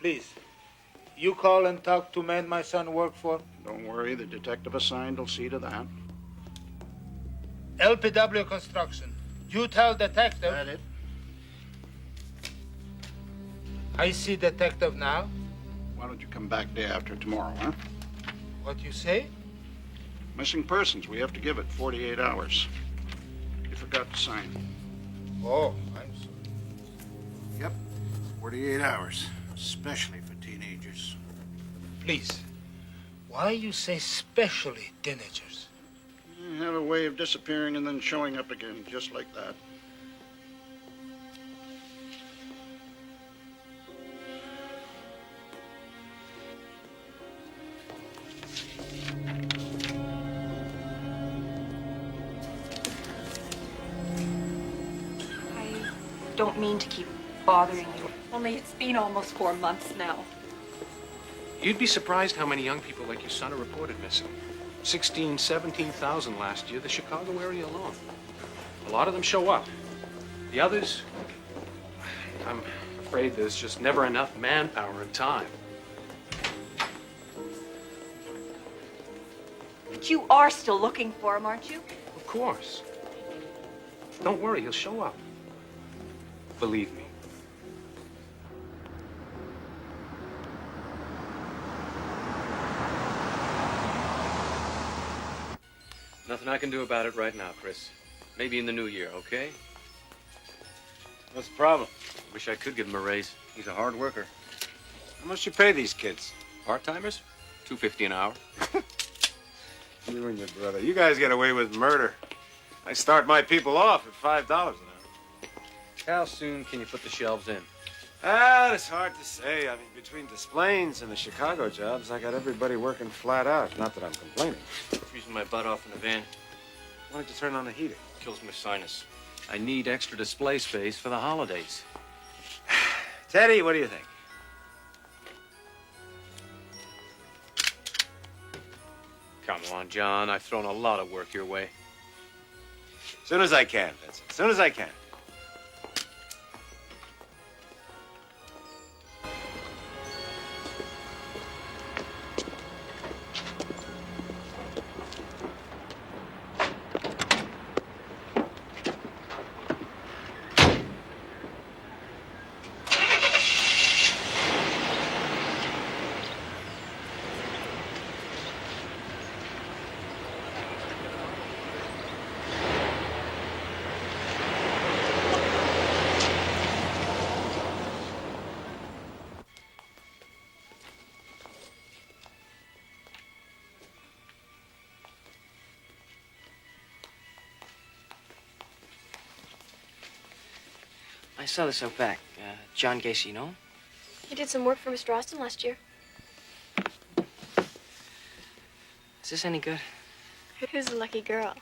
Please, you call and talk to man my son work for. Don't worry, the detective assigned will see to that. LPW Construction. You tell detective. That it? I see detective now. Why don't you come back day after tomorrow, huh? What you say? Missing persons, we have to give it 48 hours. You forgot to sign. Oh, I'm sorry. Yep, 48 hours, especially for teenagers. Please, why you say specially teenagers? You have a way of disappearing and then showing up again, just like that. I don't mean to keep bothering you. Only it's been almost 4 months now. You'd be surprised how many young people like your son are reported missing. 16, 17,000 last year, the Chicago area alone. A lot of them show up. The others, I'm afraid there's just never enough manpower and time. But you are still looking for him, aren't you? Of course. Don't worry, he'll show up. Believe me. Nothing I can do about it right now, Chris. Maybe in the new year, okay? What's the problem? Wish I could give him a raise. He's a hard worker. How much you pay these kids? Part-timers? $2.50 an hour. You and your brother. You guys get away with murder. I start my people off at $5 an hour. How soon can you put the shelves in? It's hard to say. I mean, between Desplaines and the Chicago jobs, I got everybody working flat out. Not that I'm complaining. Freezing my butt off in the van. Why don't you turn on the heater? Kills my sinus. I need extra display space for the holidays. Teddy, what do you think? Come on, John. I've thrown a lot of work your way. As soon as I can, Vincent. As soon as I can. I saw this out back. John Gacy, you know him? He did some work for Mr. Austin last year. Is this any good? Who's the lucky girl?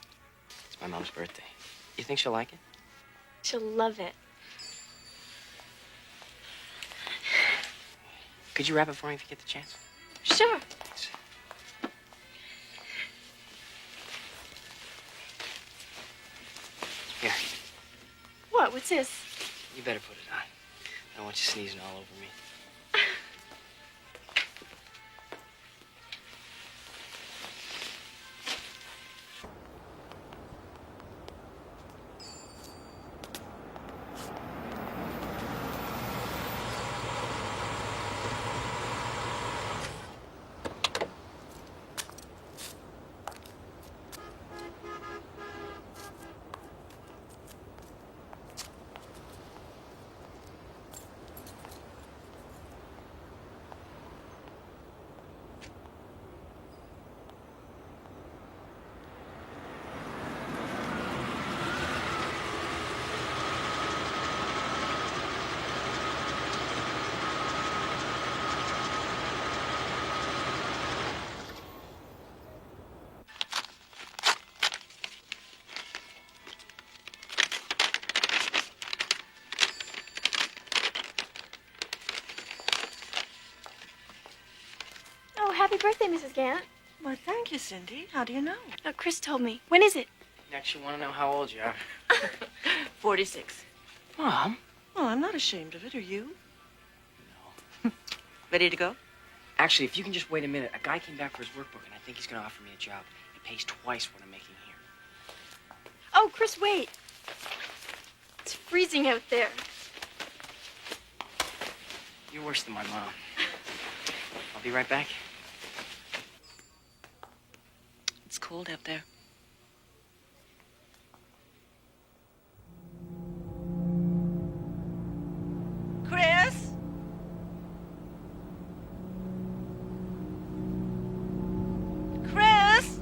It's my mom's birthday. You think she'll like it? She'll love it. Could you wrap it for me if you get the chance? Sure. Thanks. Here, What? What's this? you better put it on. I don't want you sneezing all over me. Oh, happy birthday, Mrs. Gant. Why, thank you, Cindy. How do you know? Oh, Chris told me. When is it? Next, you want to know how old you are? 46. Mom? Well, I'm not ashamed of it, are you? No. Ready to go? Actually, if you can just wait a minute, a guy came back for his workbook, and I think he's going to offer me a job. It pays twice what I'm making here. Oh, Chris, wait. It's freezing out there. You're worse than my mom. I'll be right back. It's cold out there. Chris? Chris?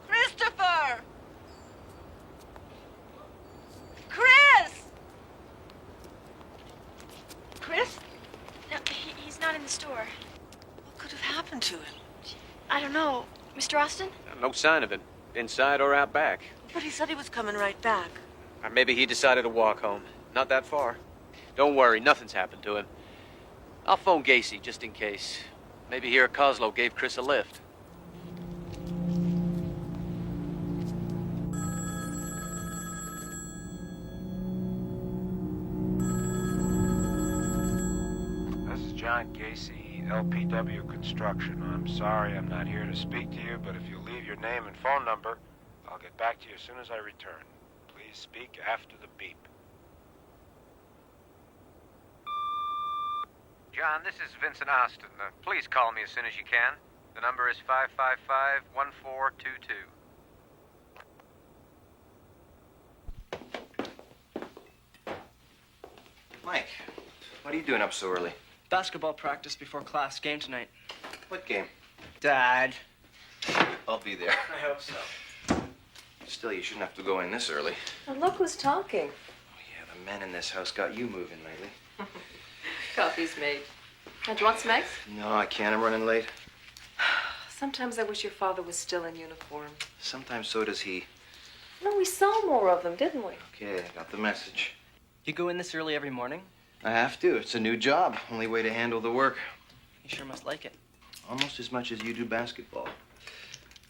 Christopher! Chris! Chris? No, he's not in the store. What could have happened to him? I don't know. Mr. Austin? No sign of him, inside or out back. But he said he was coming right back. Or maybe he decided to walk home. Not that far. Don't worry, nothing's happened to him. I'll phone Gacy just in case. Maybe here at Coslow gave Chris a lift. This is John Gacy, LPW Construction. I'm sorry I'm not here to speak to you, but if you leave your name and phone number, I'll get back to you as soon as I return. Please speak after the beep. John, this is Vincent Austin. Please call me as soon as you can. The number is 555-1422. Mike, what are you doing up so early? Basketball practice before class. Game tonight. What game? Dad. I'll be there. I hope so. Still, you shouldn't have to go in this early. Well, look who's talking. Oh, yeah, the men in this house got you moving lately. Coffee's made. Now, do you want some eggs? No, I can't. I'm running late. Sometimes I wish your father was still in uniform. Sometimes so does he. No, we saw more of them, didn't we? Okay, I got the message. You go in this early every morning? I have to. It's a new job. Only way to handle the work. You sure must like it. Almost as much as you do basketball.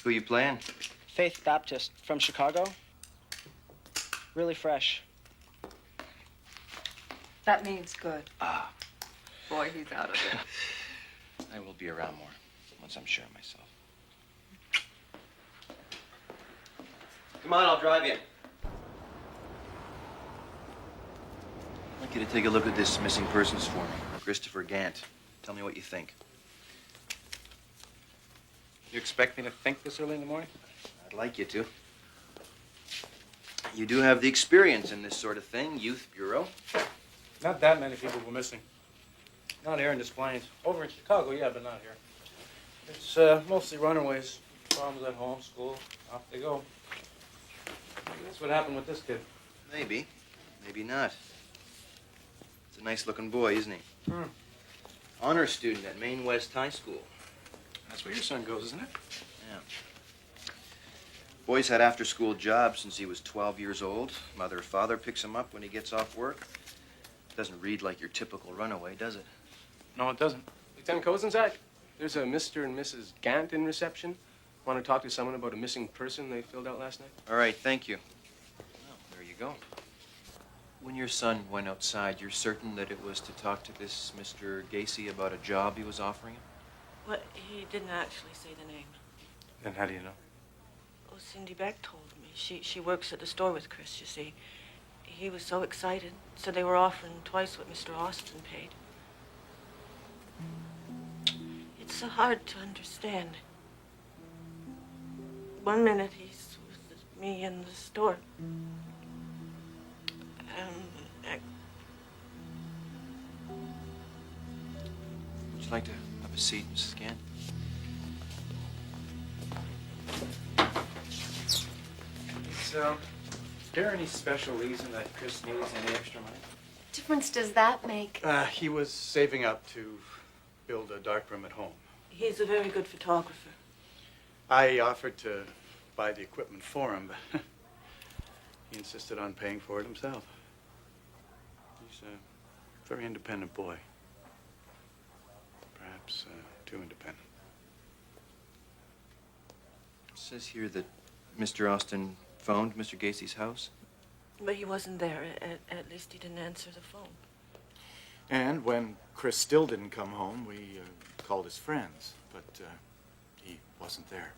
Who you playing? Faith Baptist from Chicago. Really fresh. That means good. Ah, Boy, he's out of it. I will be around more once I'm sure of myself. Come on, I'll drive you. I'd like you to take a look at this missing persons for me. Christopher Gant. Tell me what you think. You expect me to think this early in the morning? I'd like you to. You do have the experience in this sort of thing, Youth Bureau. Not that many people were missing. Not here in Des Plaines. Over in Chicago, yeah, but not here. It's mostly runaways. Problems at home, school, off they go. Maybe that's what happened with this kid. Maybe. Maybe not. It's a nice-looking boy, isn't he? Honor student at Maine West High School. That's where your son goes, isn't it? Yeah. Boy's had after-school jobs since he was 12 years old. Mother or father picks him up when he gets off work. Doesn't read like your typical runaway, does it? No, it doesn't. Lieutenant Kozenczak, there's a Mr. and Mrs. Gant in reception. Want to talk to someone about a missing person they filled out last night? All right, thank you. Well, there you go. When your son went outside, you're certain that it was to talk to this Mr. Gacy about a job he was offering him? Well, he didn't actually say the name. Then how do you know? Oh, Cindy Beck told me. She works at the store with Chris, you see. He was so excited, so they were offering twice what Mr. Austin paid. It's so hard to understand. 1 minute he's with me in the store. Would you like to have a seat, Mrs. Gant? So, is there any special reason that Chris needs any extra money? What difference does that make? He was saving up to build a darkroom at home. He's a very good photographer. I offered to buy the equipment for him, but he insisted on paying for it himself. He's a very independent boy. Perhaps too independent. It says here that Mr. Austin phoned Mr. Gacy's house? But he wasn't there. At least he didn't answer the phone. And when Chris still didn't come home, we called his friends, but he wasn't there.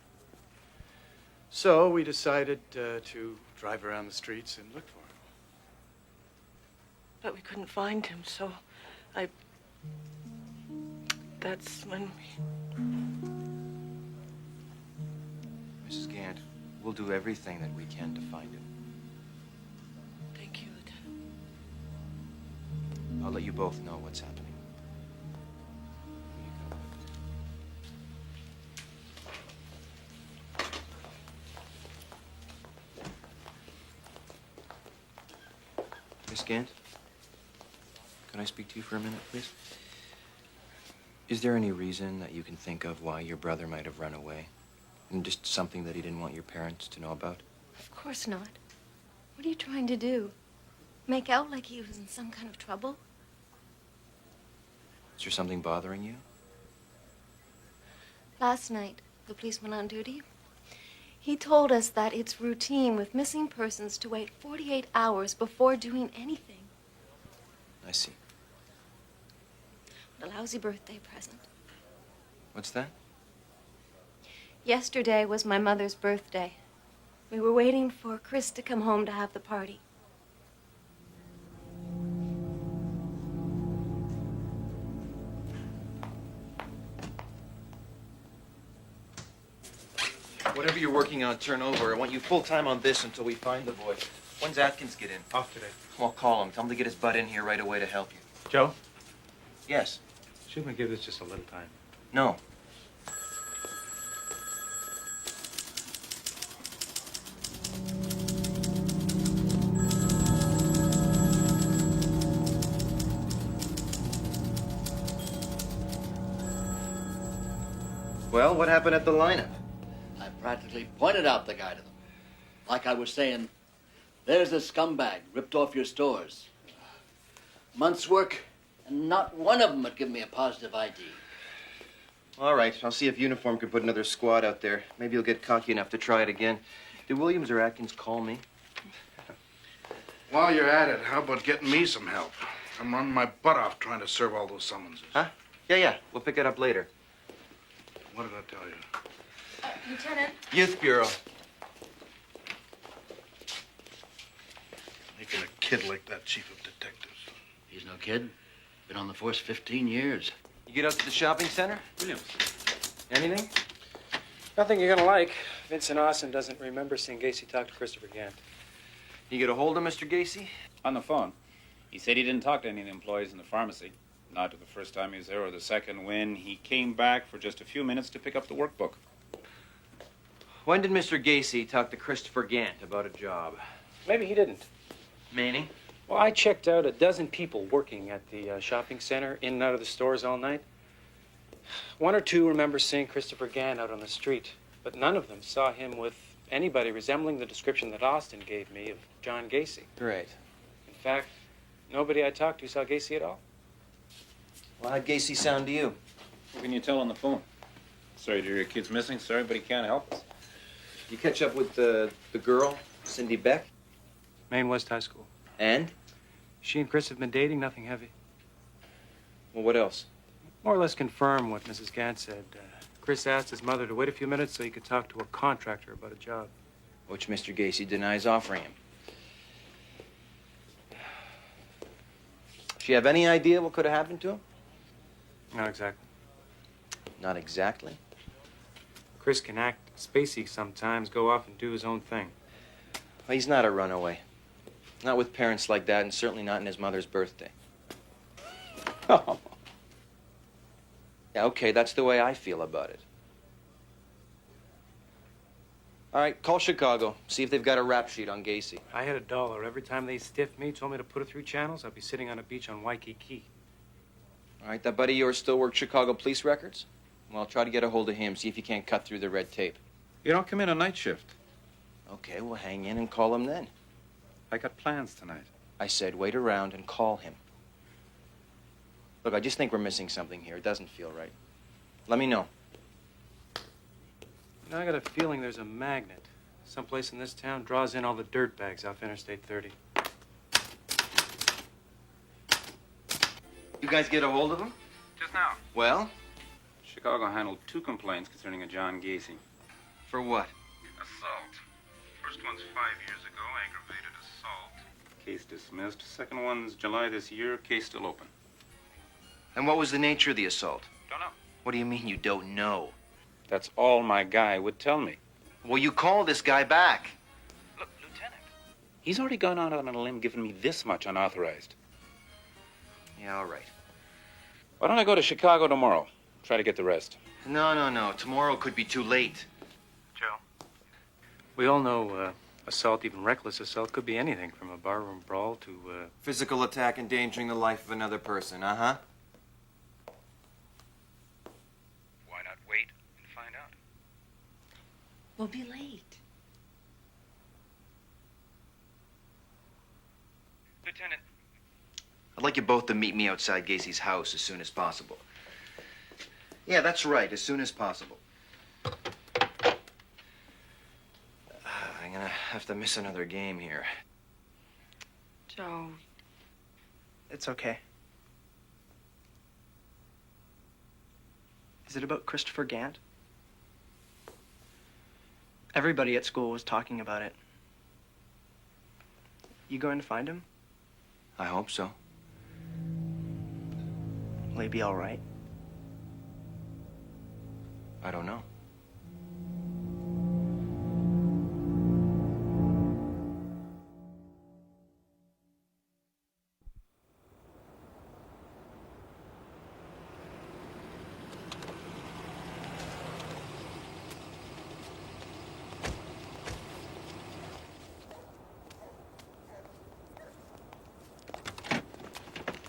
So we decided to drive around the streets and look for him. But we couldn't find him, so that's when Mrs. Gant, we'll do everything that we can to find him. Thank you, Lieutenant. I'll let you both know what's happening. Miss Gant, can I speak to you for a minute, please? Is there any reason that you can think of why your brother might have run away? And just something that he didn't want your parents to know about? Of course not. What are you trying to do? Make out like he was in some kind of trouble? Is there something bothering you? Last night, the policeman on duty, he told us that it's routine with missing persons to wait 48 hours before doing anything. I see. What a lousy birthday present. What's that? Yesterday was my mother's birthday. We were waiting for Chris to come home to have the party. Whatever you're working on, turn over. I want you full-time on this until we find the boy. When's Atkins get in? Off today. Well, call him. Tell him to get his butt in here right away to help you. Joe? Yes. Shouldn't we give this just a little time? No. Well, what happened at the lineup? I practically pointed out the guy to them. Like I was saying, there's a scumbag ripped off your stores. Month's work, and not one of them would give me a positive ID. All right, I'll see if Uniform can put another squad out there. Maybe you'll get cocky enough to try it again. Did Williams or Atkins call me? While you're at it, how about getting me some help? I'm running my butt off trying to serve all those summonses. Huh? Yeah. We'll pick it up later. What did I tell you? Lieutenant. Youth Bureau. Making a kid like that chief of detectives. He's no kid. Been on the force 15 years. You get out to the shopping center? Williams. Anything? Nothing you're gonna like. Vincent Austin doesn't remember seeing Gacy talk to Christopher Gant. You get a hold of Mr. Gacy? On the phone. He said he didn't talk to any of the employees in the pharmacy. Not the first time he was there or the second when he came back for just a few minutes to pick up the workbook. When did Mr. Gacy talk to Christopher Gant about a job? Maybe he didn't. Meaning? Well, I checked out a dozen people working at the shopping center, in and out of the stores all night. One or two remember seeing Christopher Gant out on the street, but none of them saw him with anybody resembling the description that Austin gave me of John Gacy. Right. In fact, nobody I talked to saw Gacy at all. Well, how'd Gacy sound to you? What can you tell on the phone? Sorry to hear your kid's missing. Sorry, but he can't help us. You catch up with the girl, Cindy Beck? Maine West High School. And? She and Chris have been dating, nothing heavy. Well, what else? More or less confirm what Mrs. Gant said. Chris asked his mother to wait a few minutes so he could talk to a contractor about a job. Which Mr. Gacy denies offering him. She have any idea what could have happened to him? Not exactly. Not exactly. Chris can act spacey sometimes, go off and do his own thing. Well, he's not a runaway. Not with parents like that, and certainly not in his mother's birthday. Oh. Yeah, okay, that's the way I feel about it. All right, call Chicago. See if they've got a rap sheet on Gacy. I had $1 every time they stiffed me, told me to put it through channels, I'd be sitting on a beach on Waikiki. All right, that buddy of yours still works Chicago police records? Well, try to get a hold of him, see if you can't cut through the red tape. You don't come in on night shift. Okay, we'll hang in and call him then. I got plans tonight. I said wait around and call him. Look, I just think we're missing something here. It doesn't feel right. Let me know. You know, I got a feeling there's a magnet Someplace in this town draws in all the dirt bags off Interstate 30. You guys get a hold of him? Just now. Well? Chicago handled 2 complaints concerning a John Gacy. For what? Assault. First one's 5 years ago, aggravated assault. Case dismissed. Second one's July this year, case still open. And what was the nature of the assault? Don't know. What do you mean you don't know? That's all my guy would tell me. Well, you call this guy back. Look, Lieutenant. He's already gone out on a limb giving me this much unauthorized. Yeah, all right. Why don't I go to Chicago tomorrow? Try to get the rest. No. Tomorrow could be too late. Joe? We all know assault, even reckless assault, could be anything from a barroom brawl to... Physical attack endangering the life of another person, uh-huh. Why not wait and find out? We'll be late. Lieutenant. I'd like you both to meet me outside Gacy's house as soon as possible. Yeah, that's right, as soon as possible. I'm gonna have to miss another game here. Joe. It's okay. Is it about Christopher Gant? Everybody at school was talking about it. You going to find him? I hope so. Will he be all right? I don't know.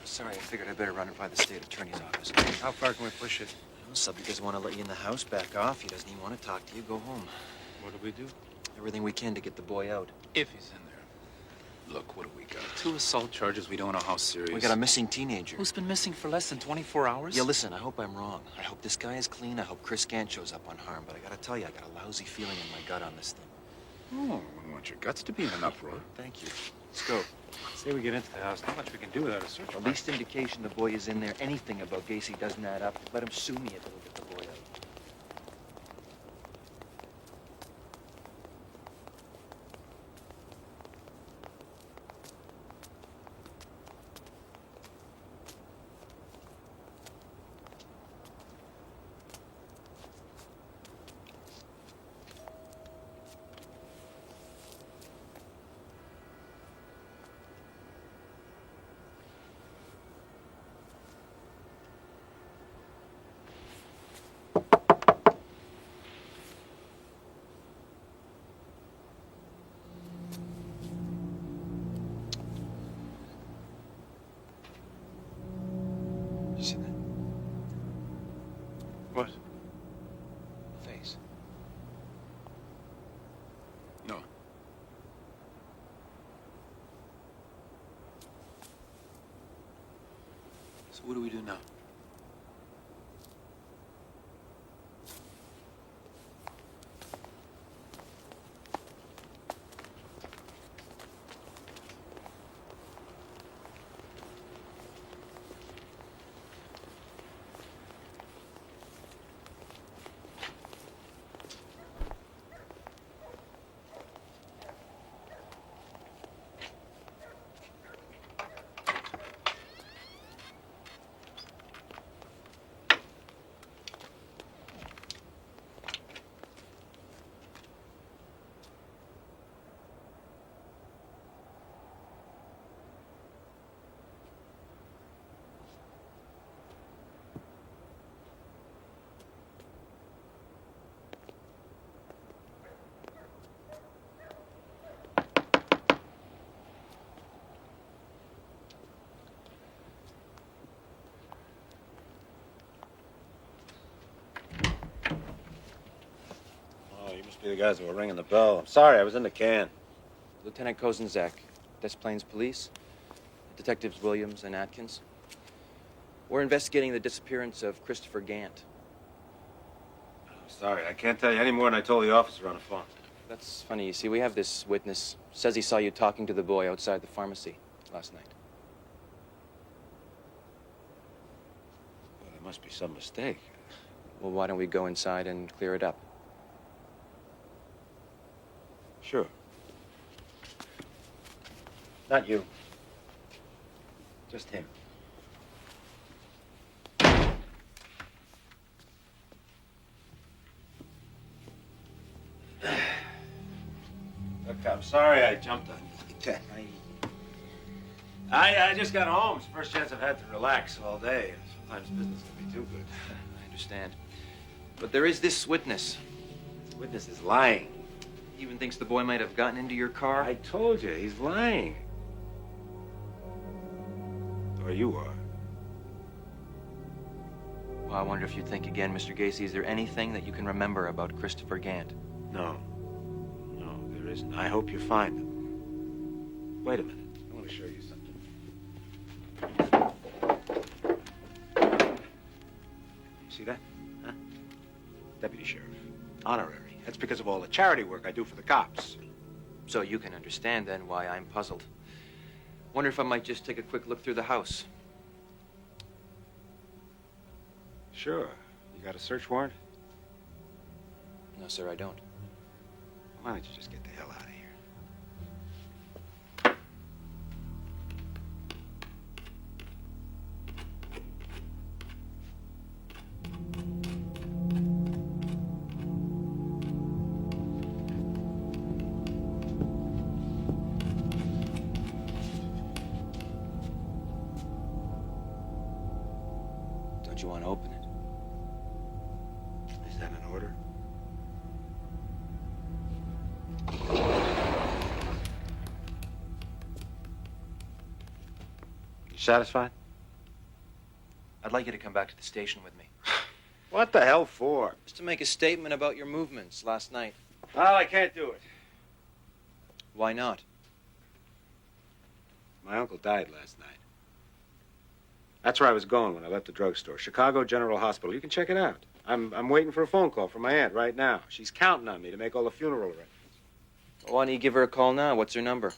Sorry, I figured I better run it by the state attorney's office. How far can we push it? Well, Subby doesn't want to let you in the house. Back off. He doesn't even want to talk to you. Go home. What do we do? Everything we can to get the boy out. If he's in there. Look, what do we got? 2 assault charges. We don't know how serious. We got a missing teenager. Who's been missing for less than 24 hours? Yeah, listen, I hope I'm wrong. I hope this guy is clean. I hope Chris Gant shows up unharmed. But I gotta tell you, I got a lousy feeling in my gut on this thing. Oh, I wouldn't want your guts to be in an uproar. Thank you. Let's go. Say we get into the house, not much we can do without a search The warrant. least indication the boy is in there, anything about Gacy doesn't add up. Let him sue me if it'll get the boy out. You see that? What? Face. No. So what do we do now? Must be the guys who were ringing the bell. I'm sorry, I was in the can. Lieutenant Kozenzak, Des Plaines Police, Detectives Williams and Atkins. We're investigating the disappearance of Christopher Gant. Sorry, I can't tell you any more than I told the officer on the phone. That's funny. You see, we have this witness. Says he saw you talking to the boy outside the pharmacy last night. Well, there must be some mistake. Well, why don't we go inside and clear it up? Sure. Not you. Just him. Look, I'm sorry I jumped on you. I just got home. It's the first chance I've had to relax all day. Sometimes business can be too good. I understand. But there is this witness. This witness is lying. He even thinks the boy might have gotten into your car. I told you, he's lying. Or you are. Well, I wonder if you'd think again, Mr. Gacy. Is there anything that you can remember about Christopher Gant? No. No, there isn't. I hope you find them. Wait a minute. I want to show you something. See that? Huh? Deputy Sheriff. Honorary. That's because of all the charity work I do for the cops. So you can understand, then, why I'm puzzled. Wonder if I might just take a quick look through the house. Sure. You got a search warrant? No, sir, I don't. Why don't you just get the hell out of here? Don't you want to open it? Is that an order? You satisfied? I'd like you to come back to the station with me. What the hell for? Just to make a statement about your movements last night. Well, I can't do it. Why not? My uncle died last night. That's where I was going when I left the drugstore. Chicago General Hospital. You can check it out. I'm waiting for a phone call from my aunt right now. She's counting on me to make all the funeral arrangements. Why don't you give her a call now? What's her number?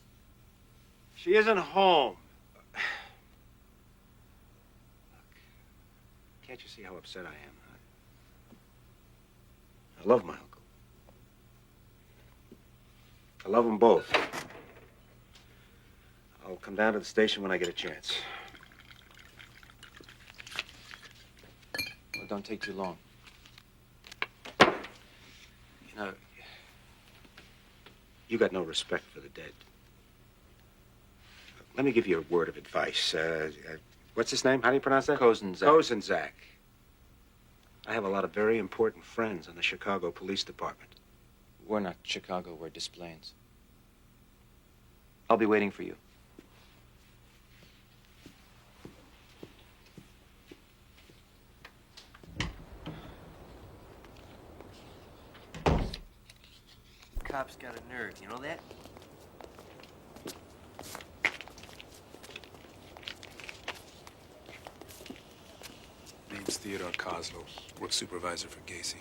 She isn't home. Look, can't you see how upset I am? I love my uncle. I love them both. I'll come down to the station when I get a chance. Well, don't take too long. You know, you got no respect for the dead. Let me give you a word of advice. What's his name? How do you pronounce that? Kozenzak. Kozenzak. I have a lot of very important friends in the Chicago Police Department. We're not Chicago, we're Des Plaines. I'll be waiting for you. Cop's got a nerve, you know that? Name's Theodore Coslow, work supervisor for Gacy.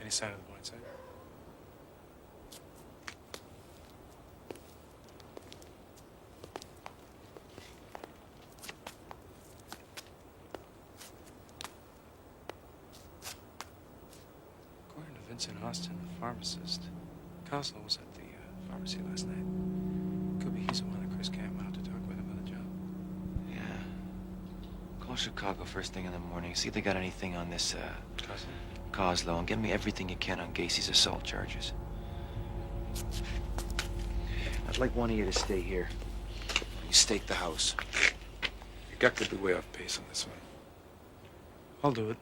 Any sign of the boy inside? According to Vincent Austin, the pharmacist, Coslow was at the pharmacy last night. Could be he's the one that Chris came out to talk with about the job. Yeah. Call Chicago first thing in the morning. See if they got anything on this, Coslow, and get me everything you can on Gacy's assault charges. I'd like one of you to stay here. You stake the house. You got to be way off pace on this one. I'll do it.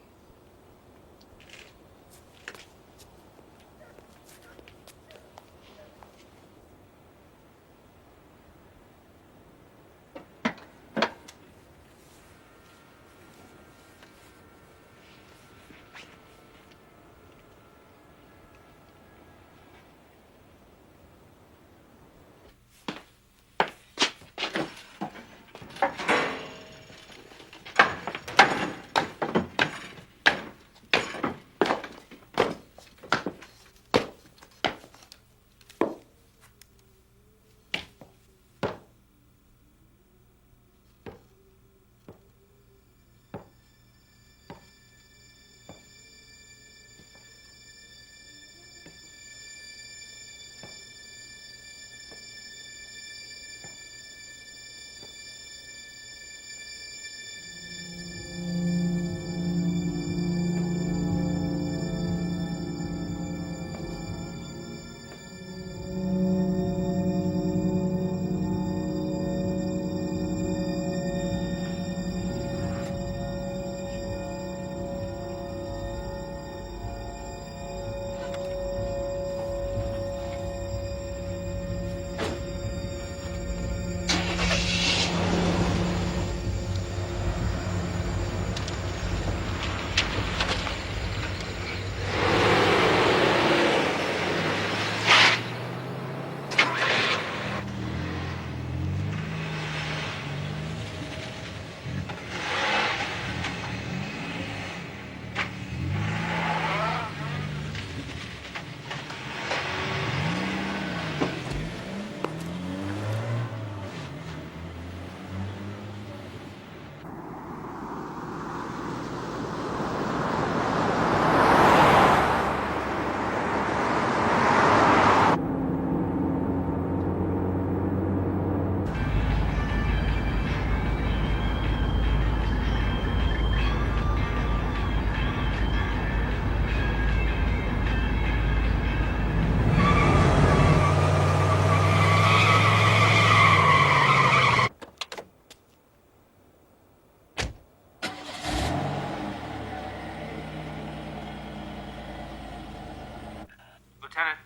Lieutenant.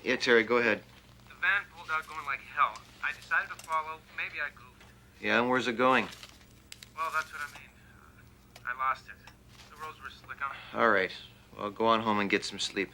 Yeah, Terry, go ahead. The van pulled out going like hell. I decided to follow. Maybe I goofed. Yeah, and where's it going? Well, that's what I mean. I lost it. The roads were slick on. All right. Well, go on home and get some sleep.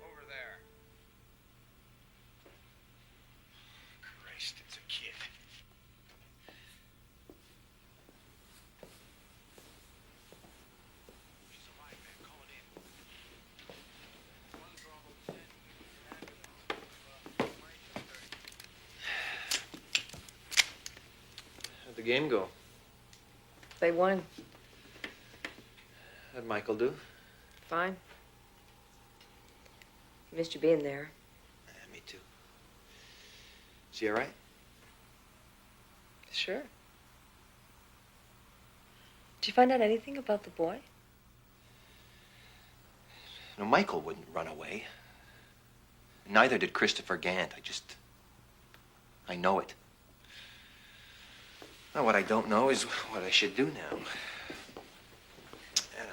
Over there. Christ, it's a kid. She's alive, man. Call it in. One Bravo 10. How'd the game go? They won. How'd Michael do? Fine. Missed you being there. Yeah, me too. Is he all right? Sure. Did you find out anything about the boy? No, Michael wouldn't run away. Neither did Christopher Gant. I know it. Now, what I don't know is what I should do now.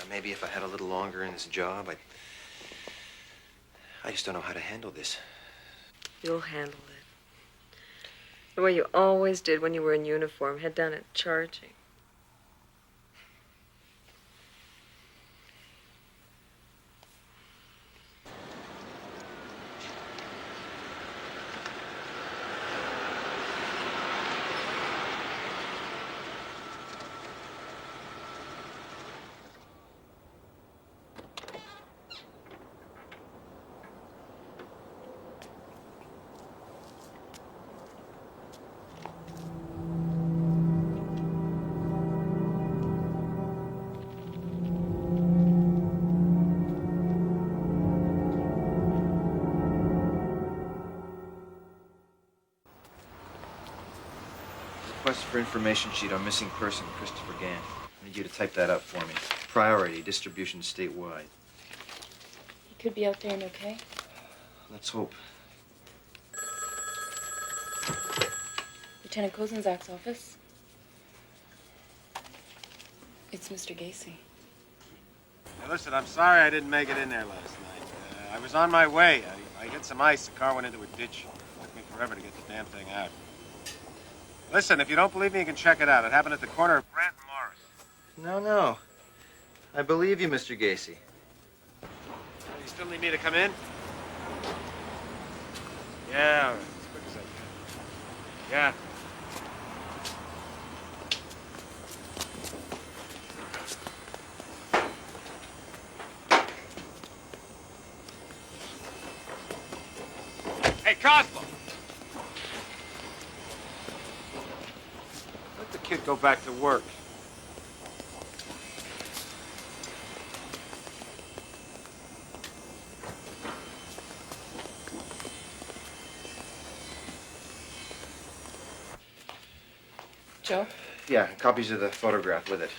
Maybe if I had a little longer in this job, I just don't know how to handle this. You'll handle it. The way you always did when you were in uniform, head down and charging. Request for information sheet on missing person Christopher Gant. I need you to type that up for me. Priority, distribution statewide. He could be out there and okay. Let's hope. Lieutenant Kozenzak's office. It's Mr. Gacy. Now, listen, I'm sorry I didn't make it in there last night. I was on my way. I hit some ice. The car went into a ditch. It took me forever to get the damn thing out. Listen, if you don't believe me, you can check it out. It happened at the corner of Brant and Morris. No. I believe you, Mr. Gacy. You still need me to come in? Yeah, all right. As quick as I can. Yeah. Hey, Cosmo! Let the kid go back to work. Joe? Yeah, copies of the photograph with it.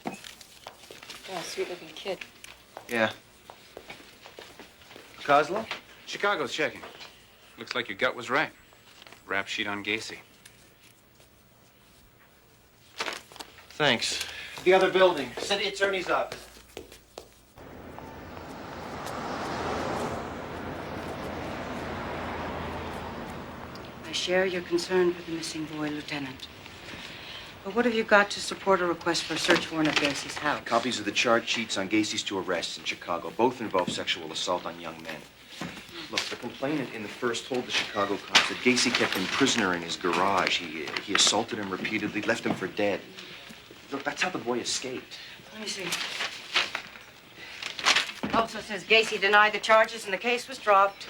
Oh, sweet-looking kid. Yeah. Kozlo? Chicago's checking. Looks like your gut was right. Rap sheet on Gacy. Thanks. The other building, city attorney's office. I share your concern for the missing boy, Lieutenant. But what have you got to support a request for a search warrant at Gacy's house? Copies of the charge sheets on Gacy's two arrests in Chicago. Both involve sexual assault on young men. Look, the complainant in the first told the Chicago cops that Gacy kept him prisoner in his garage. He assaulted him repeatedly, left him for dead. Look, that's how the boy escaped. Let me see. It also says Gacy denied the charges and the case was dropped.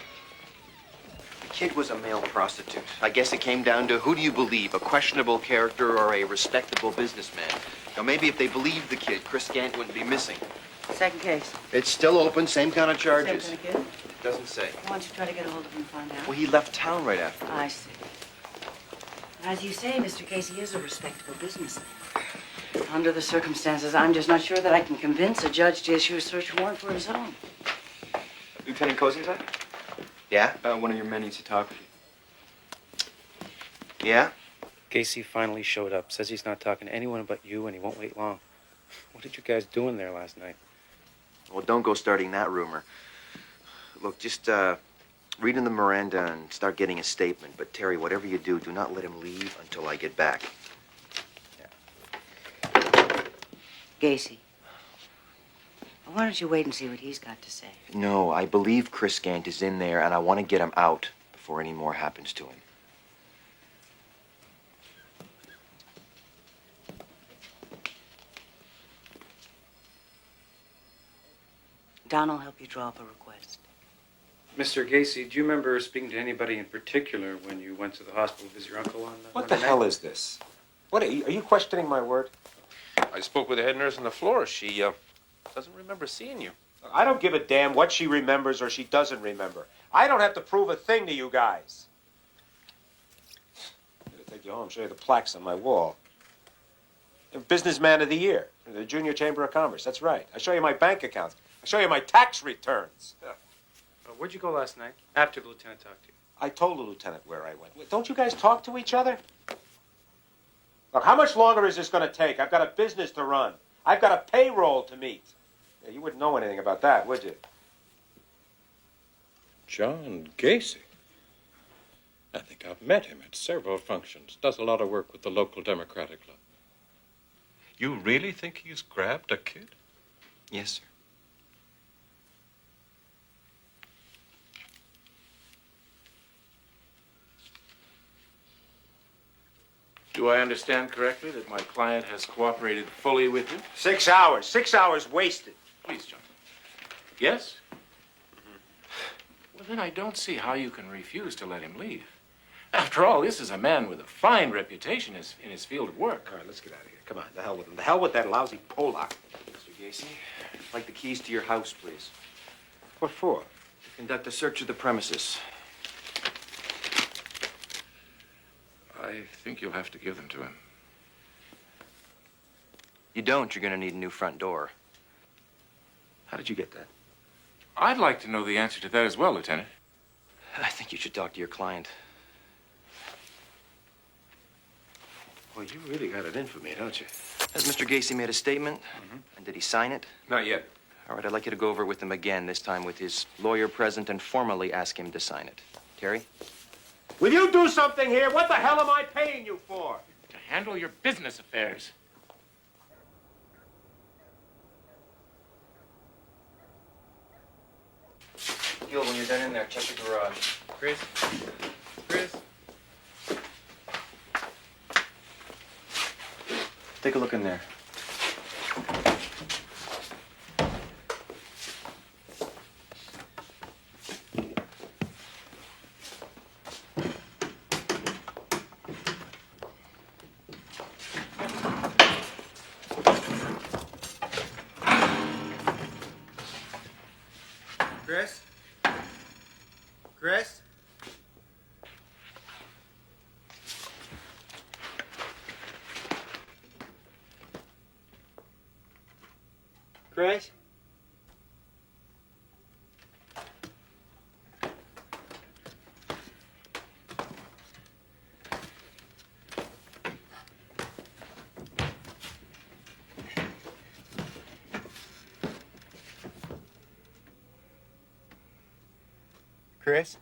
The kid was a male prostitute. I guess it came down to who do you believe, a questionable character or a respectable businessman? Now, maybe if they believed the kid, Chris Gant wouldn't be missing. Second case. It's still open, same kind of charges. Same kind of It doesn't say. Why don't you try to get a hold of him and find out? Well, he left town right after. I see. As you say, Mr. Casey is a respectable businessman. Under the circumstances, I'm just not sure that I can convince a judge to issue a search warrant for his own. Lieutenant Cosentine? Yeah? One of your men needs to talk with you. Yeah? Gacy finally showed up. Says he's not talking to anyone but you, and he won't wait long. What did you guys do in there last night? Well, don't go starting that rumor. Look, just read in the Miranda and start getting a statement. But, Terry, whatever you do, do not let him leave until I get back. Gacy. Well, why don't you wait and see what he's got to say? No, I believe Chris Gant is in there, and I want to get him out before any more happens to him. Don will help you draw up a request. Mr. Gacy, do you remember speaking to anybody in particular when you went to the hospital to visit your uncle on What the hell is this? What, are you questioning my word? I spoke with the head nurse on the floor. She doesn't remember seeing you. I don't give a damn what she remembers or she doesn't remember. I don't have to prove a thing to you guys. I'm gonna take you home and show you the plaques on my wall. Businessman of the Year, the Junior Chamber of Commerce. That's right. I show you my bank accounts. I show you my tax returns. Where'd you go last night? After the lieutenant talked to you. I told the lieutenant where I went. Don't you guys talk to each other? Look, how much longer is this going to take? I've got a business to run. I've got a payroll to meet. Yeah, you wouldn't know anything about that, would you? John Gacy. I think I've met him at several functions. Does a lot of work with the local Democratic Club. You really think he's grabbed a kid? Yes, sir. Do I understand correctly that my client has cooperated fully with you? 6 hours. 6 hours wasted. Please, John. Yes? Well, then I don't see how you can refuse to let him leave. After all, this is a man with a fine reputation in his field of work. All right, let's get out of here. Come on, the hell with him. The hell with that lousy Polak. Mr. Gacy, I'd like the keys to your house, please. What for? To conduct a search of the premises. I think you'll have to give them to him. You don't, you're going to need a new front door. How did you get that? I'd like to know the answer to that as well, Lieutenant. I think you should talk to your client. Well, you really got it in for me, don't you? Has Mr. Gacy made a statement? And did he sign it? Not yet. All right, I'd like you to go over it with him again, this time with his lawyer present, and formally ask him to sign it. Terry? Will you do something here? What the hell am I paying you for? To handle your business affairs. Gil, when you're done in there, check the garage. Chris? Chris? Take a look in there. Chris? Chris? Chris? Chris?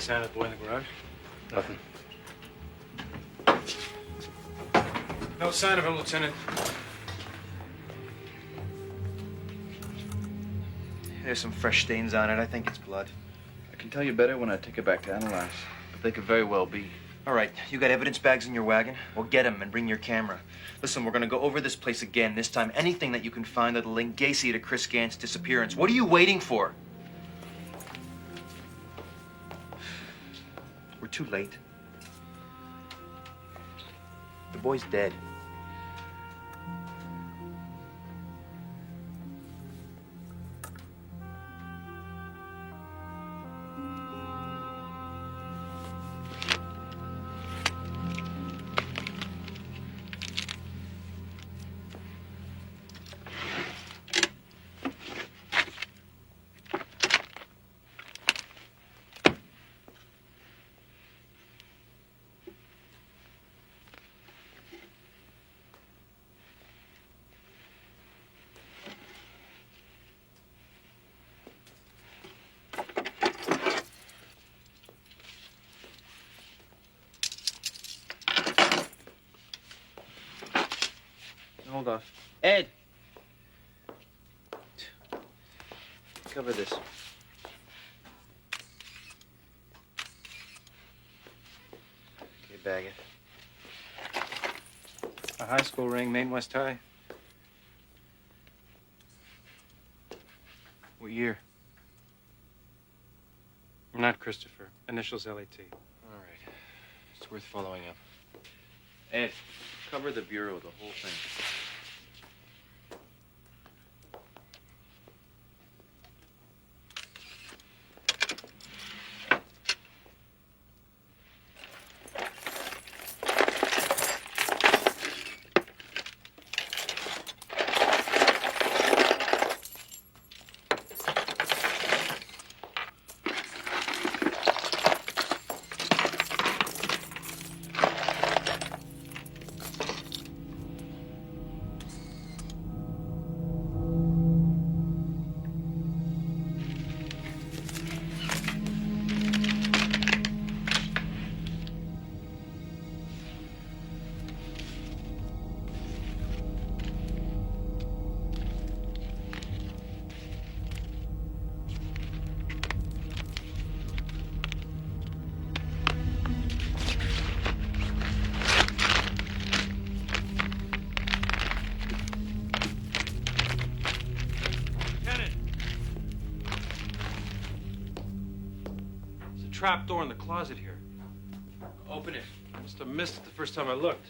sign of the boy in the garage? Nothing. No sign of him, Lieutenant. There's some fresh stains on it. I think it's blood. I can tell you better when I take it back to analyze. But they could very well be. All right, you got evidence bags in your wagon? Well, get them and bring your camera. Listen, we're gonna go over this place again. This time, anything that you can find that'll link Gacy to Chris Gant's disappearance. What are you waiting for? We're too late. The boy's dead. Hold on. Ed! Cover this. Okay, bag it. A high school ring, Maine West High. What year? Not Christopher. Initials LAT. All right. It's worth following up. Ed, cover the bureau, the whole thing. Trap door in the closet here. Open it. I must have missed it the first time I looked.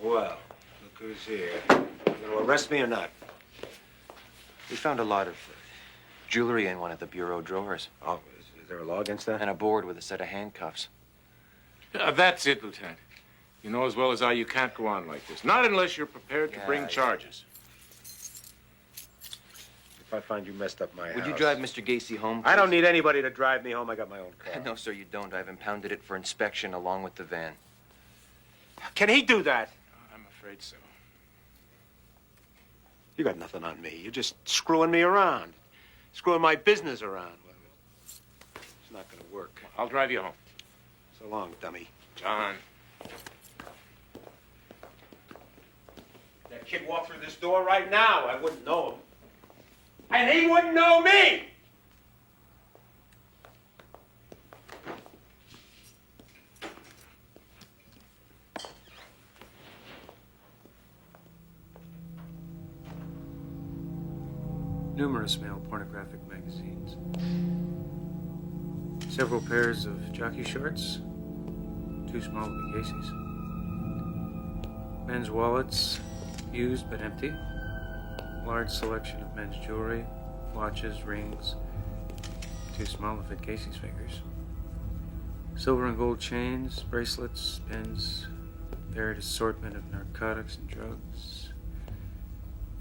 Well, look who's here. You gonna arrest me or not? We found a lot of jewelry in one of the bureau drawers. Oh, is there a law against that? And a board with a set of handcuffs. That's it, Lieutenant. You know as well as I you can't go on like this. Not unless you're prepared to bring charges. If I find you messed up my house... Would you drive Mr. Gacy home, I don't please? need anybody to drive me home. I got my own car. No, sir, you don't. I've impounded it for inspection along with the van. Can he do that? I'm afraid so. You got nothing on me. You're just screwing me around. Screwing my business around. Well, it's not gonna work. I'll drive you home. So long, dummy. John. That kid walked through this door right now. I wouldn't know him. And he wouldn't know me! Numerous male pornographic magazines. Several pairs of jockey shorts, too small to be Gacy's. Men's wallets, used but empty. Large selection of men's jewelry, watches, rings, too small to fit Gacy's fingers. Silver and gold chains, bracelets, pins, varied assortment of narcotics and drugs,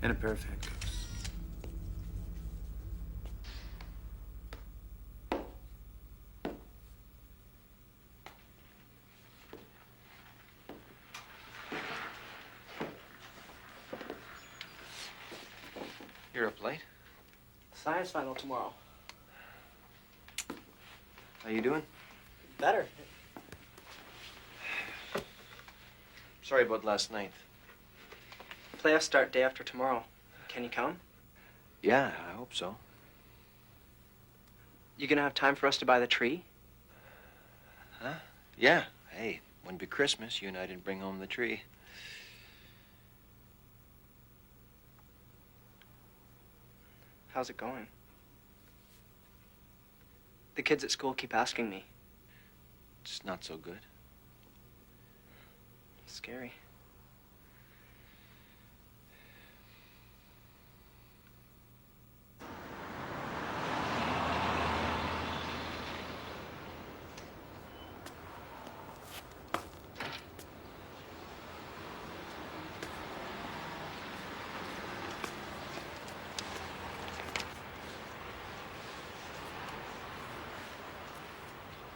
and a pair of handcuffs. You're up late. Science final tomorrow. How you doing? Better. Sorry about last night. Playoffs start day after tomorrow. Can you come? Yeah, I hope so. You gonna have time for us to buy the tree? Huh? Yeah. Hey, wouldn't be Christmas. You and I didn't bring home the tree. How's it going? The kids at school keep asking me. It's not so good. Scary.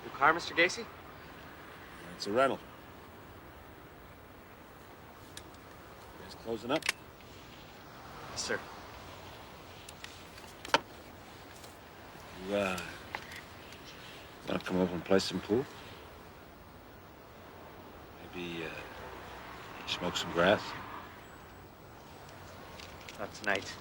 Your car, Mr. Gacy? It's a rental. You guys closing up? Yes, sir. You, want to come over and play some pool? Maybe, smoke some grass? Not tonight.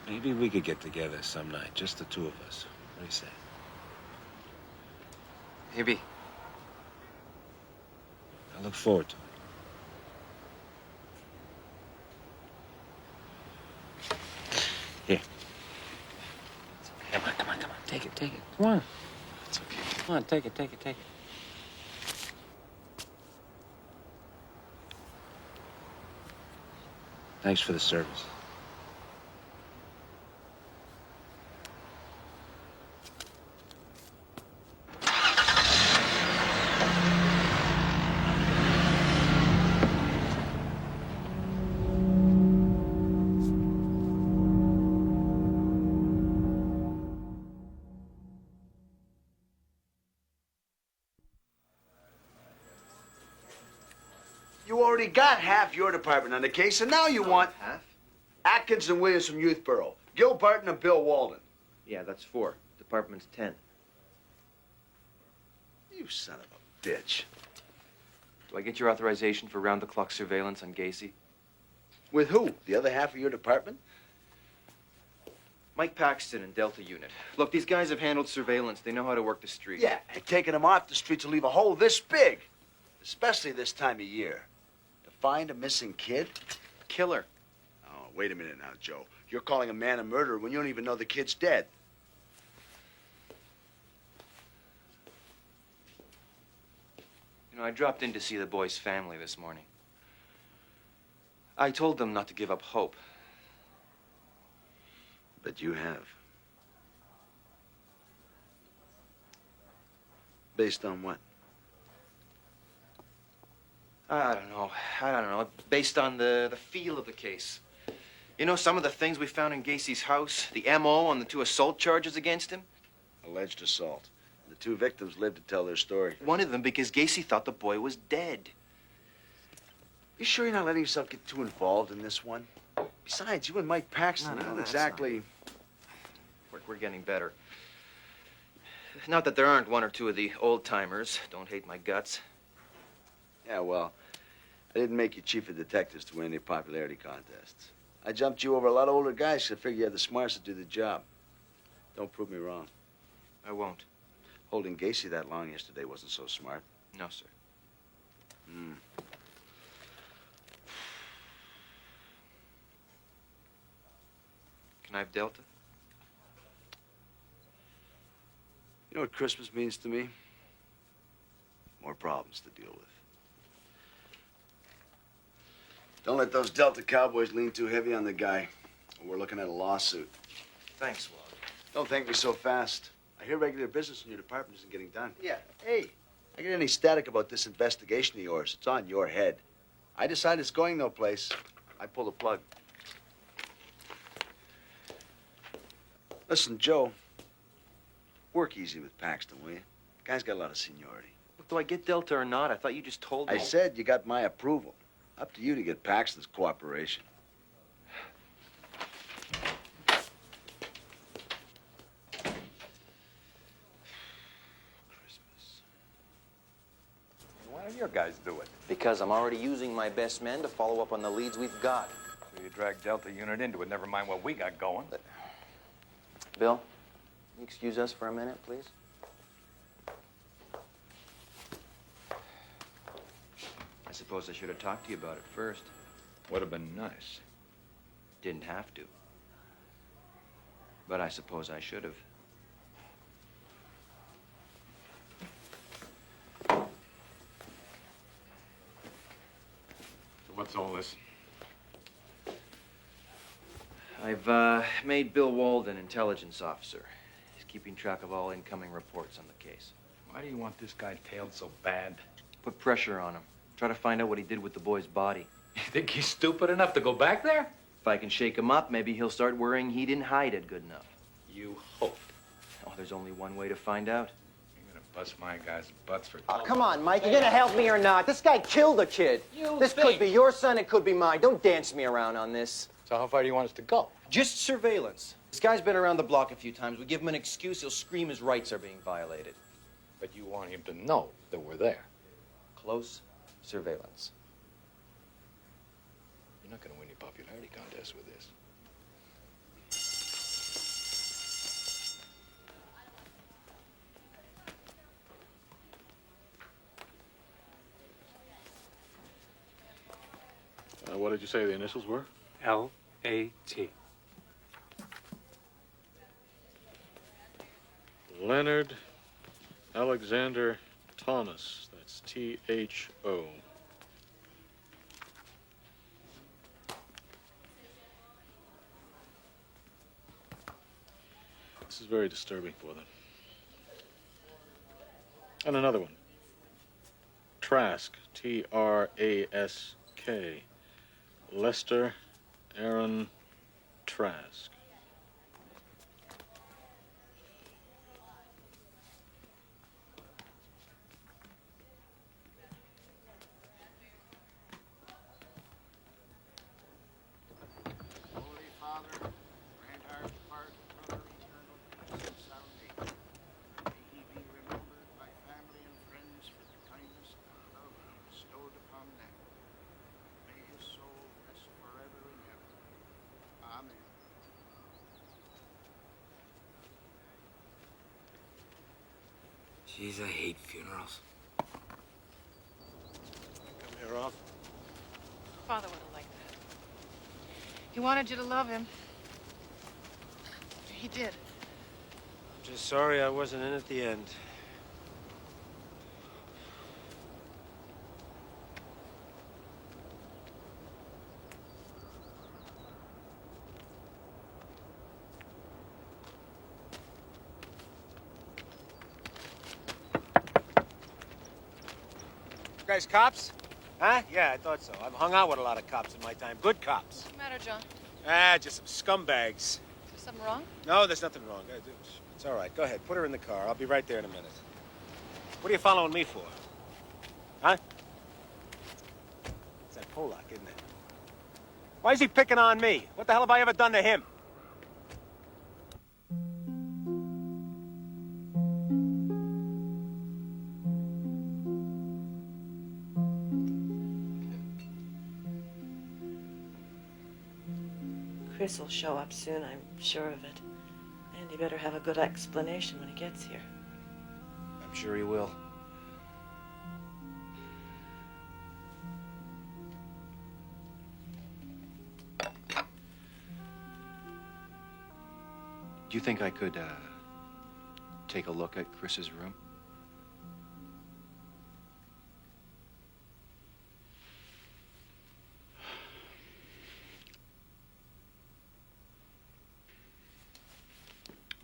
Maybe we could get together some night, just the two of us. What do you say? Maybe. I look forward to it. Here. Come on. Take it. Come on. It's okay. Come on, take it. Thanks for the service. You already got half your department on the case, and now you want half? Atkins and Williams from Youth Bureau, Gil Barton and Bill Walden. Yeah, that's 4. Department's 10. You son of a bitch. Do I get your authorization for round-the-clock surveillance on Gacy? With who? The other half of your department? Mike Paxton and Delta Unit. Look, these guys have handled surveillance. They know how to work the street. Yeah, and taking them off the streets will leave a hole this big, especially this time of year. To find a missing kid, killer. Oh, wait a minute now, Joe. You're calling a man a murderer when you don't even know the kid's dead. You know, I dropped in to see the boy's family this morning. I told them not to give up hope. But you have. Based on what? I don't know. I don't know. Based on the feel of the case. You know, some of the things we found in Gacy's house, the M.O. on the 2 assault charges against him. Alleged assault. The 2 victims lived to tell their story. One of them because Gacy thought the boy was dead. You sure you're not letting yourself get too involved in this one? Besides, you and Mike Paxton No, aren't that's exactly... We're getting better. Not that there aren't 1 or 2 of the old-timers. Don't hate my guts. Yeah, well, I didn't make you chief of detectives to win any popularity contests. I jumped you over a lot of older guys because I figured you had the smarts to do the job. Don't prove me wrong. I won't. Holding Gacy that long yesterday wasn't so smart. No, sir. Hmm. Can I have Delta? You know what Christmas means to me? More problems to deal with. Don't let those Delta cowboys lean too heavy on the guy, or we're looking at a lawsuit. Thanks, Walt. Don't thank me so fast. I hear regular business in your department isn't getting done. Yeah. Hey, I get any static about this investigation of yours, it's on your head. I decide it's going no place. I pull the plug. Listen, Joe, work easy with Paxton, will you? Guy's got a lot of seniority. Look, do I get Delta or not? I thought you just told me. I said you got my approval. Up to you to get Paxton's cooperation. Why don't your guys do it? Because I'm already using my best men to follow up on the leads we've got. So you drag Delta unit into it, never mind what we got going. Bill, can you excuse us for a minute, please? I suppose I should have talked to you about it first. Would have been nice. Didn't have to. But I suppose I should have. So what's all this? I've made Bill Walden intelligence officer. He's keeping track of all incoming reports on the case. Why do you want this guy tailed so bad? Put pressure on him. Try to find out what he did with the boy's body. You think he's stupid enough to go back there? If I can shake him up, maybe he'll start worrying he didn't hide it good enough. You hope. Oh, there's only one way to find out. You're gonna bust my guys' butts for... Oh, come on, Mike. You gonna help me or not? This guy killed a kid. This could be your son, it could be mine. Don't dance me around on this. So how far do you want us to go? Just surveillance. This guy's been around the block a few times. We give him an excuse, he'll scream his rights are being violated. But you want him to know that we're there. Close surveillance. You're not gonna win any popularity contest with this. What did you say the initials were? L-A-T. Leonard Alexander Thomas. That's T-H-O. This is very disturbing for them. And another one. Trask. T-R-A-S-K. Lester Aaron Trask. Holy Father, grant our departed brother eternal peace and salvation. May he be remembered by family and friends for the kindness and love he bestowed upon them. May his soul rest forever in heaven. Amen. Jeez, I hate funerals. Come here often. Father would have liked that. He wanted you to love him. He did. I'm just sorry I wasn't in at the end. You guys cops? Huh? Yeah, I thought so. I've hung out with a lot of cops in my time. Good cops. What's the matter, John? Ah, just some scumbags. Is something wrong? No, there's nothing wrong. It's all right. Go ahead. Put her in the car. I'll be right there in a minute. What are you following me for? Huh? It's that Polak, isn't it? Why is he picking on me? What the hell have I ever done to him? Chris will show up soon, I'm sure of it. And he better have a good explanation when he gets here. I'm sure he will. Do you think I could, take a look at Chris's room?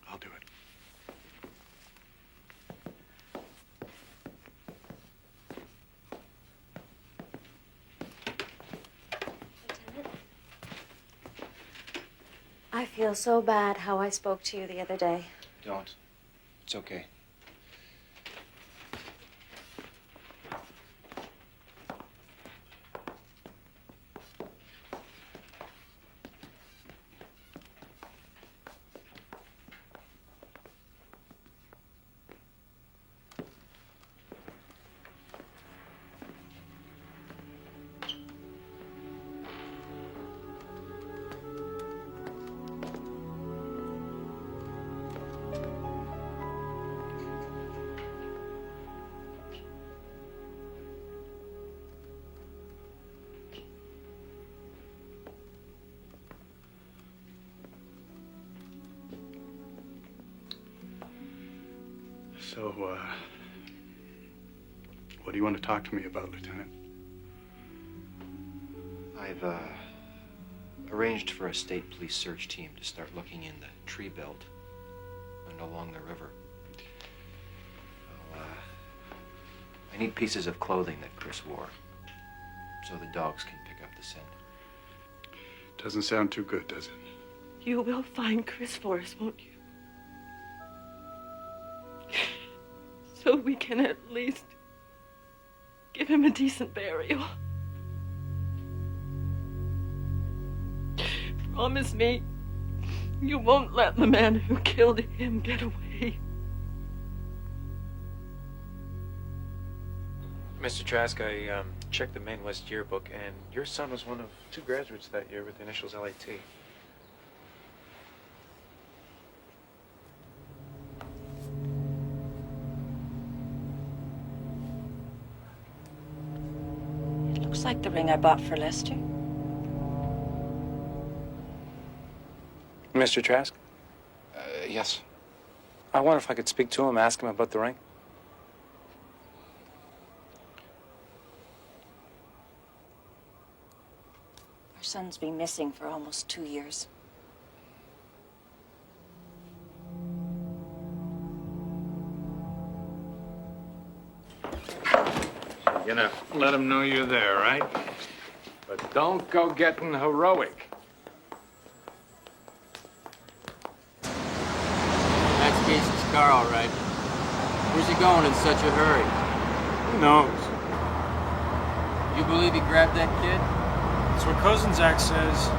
I'll do it. I feel so bad how I spoke to you the other day. Don't. It's okay. So, what do you want to talk to me about, Lieutenant? I've, arranged for a state police search team to start looking in the tree belt and along the river. I need pieces of clothing that Chris wore, so the dogs can pick up the scent. Doesn't sound too good, does it? You will find Chris for us, won't you? So we can at least give him a decent burial. Promise me you won't let the man who killed him get away. Mr. Trask, I checked the Maine West yearbook, and your son was one of 2 graduates that year with the initials LAT. It looks like the ring I bought for Lester. Mr. Trask? Yes. I wonder if I could speak to him, ask him about the ring. Our son's been missing for almost 2 years. You're gonna let him know you're there, right? But don't go getting heroic. That's Gacy's car, all right. Where's he going in such a hurry? Who knows? You believe he grabbed that kid? That's what Cousin Zach says.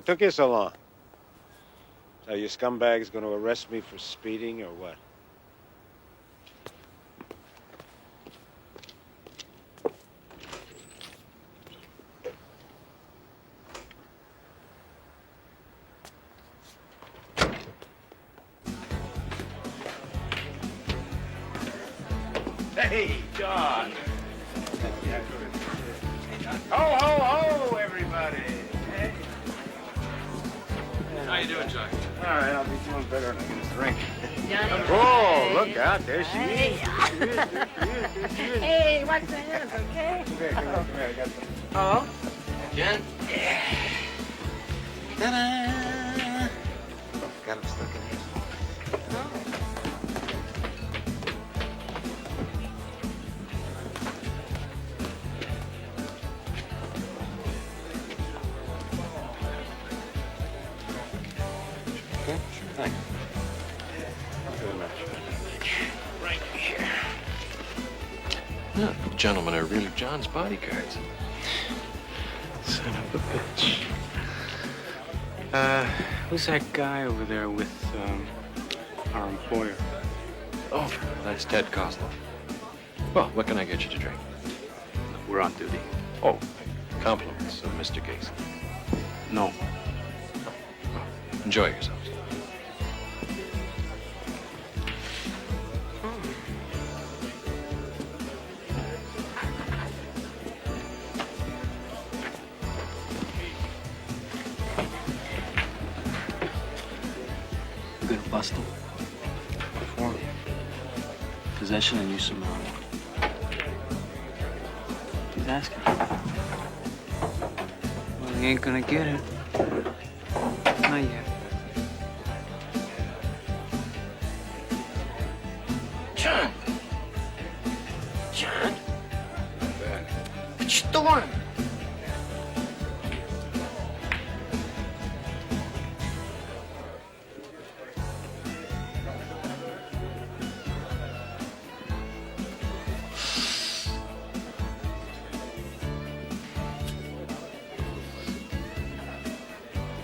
took you so long? So you scumbags going to arrest me for speeding or what? Hey, John. Ho, ho, ho, everybody. Hey. How you doing, John? All right, I'll be doing better when I get a drink. Oh, look out. There she is. Hey, watch the hands, okay? Come here, I got some. Oh? Jen? Ta-da! Got him stuck in here. Okay, sure thing. Good match. Right here. Yeah, the gentlemen are really John's bodyguards. Son of a bitch. Who's that guy over there with our employer? Oh, that's Ted Kozlov. Well, what can I get you to drink? We're on duty. Oh, compliments of Mr. Gacy. No. Enjoy yourselves. We're gonna bust him. For possession and use of marijuana. He's asking. Well, he ain't gonna get it. Not yet. John! John? What you doing?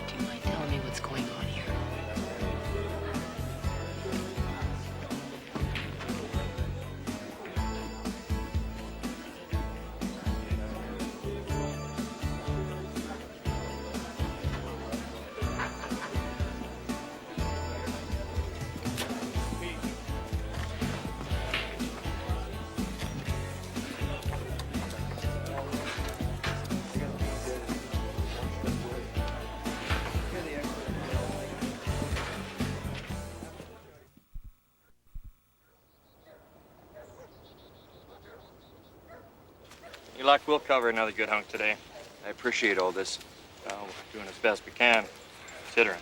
Do you mind telling me what's going on here? You luck, we'll cover another good hunk today. I appreciate all this. Well, we're doing as best we can, considering.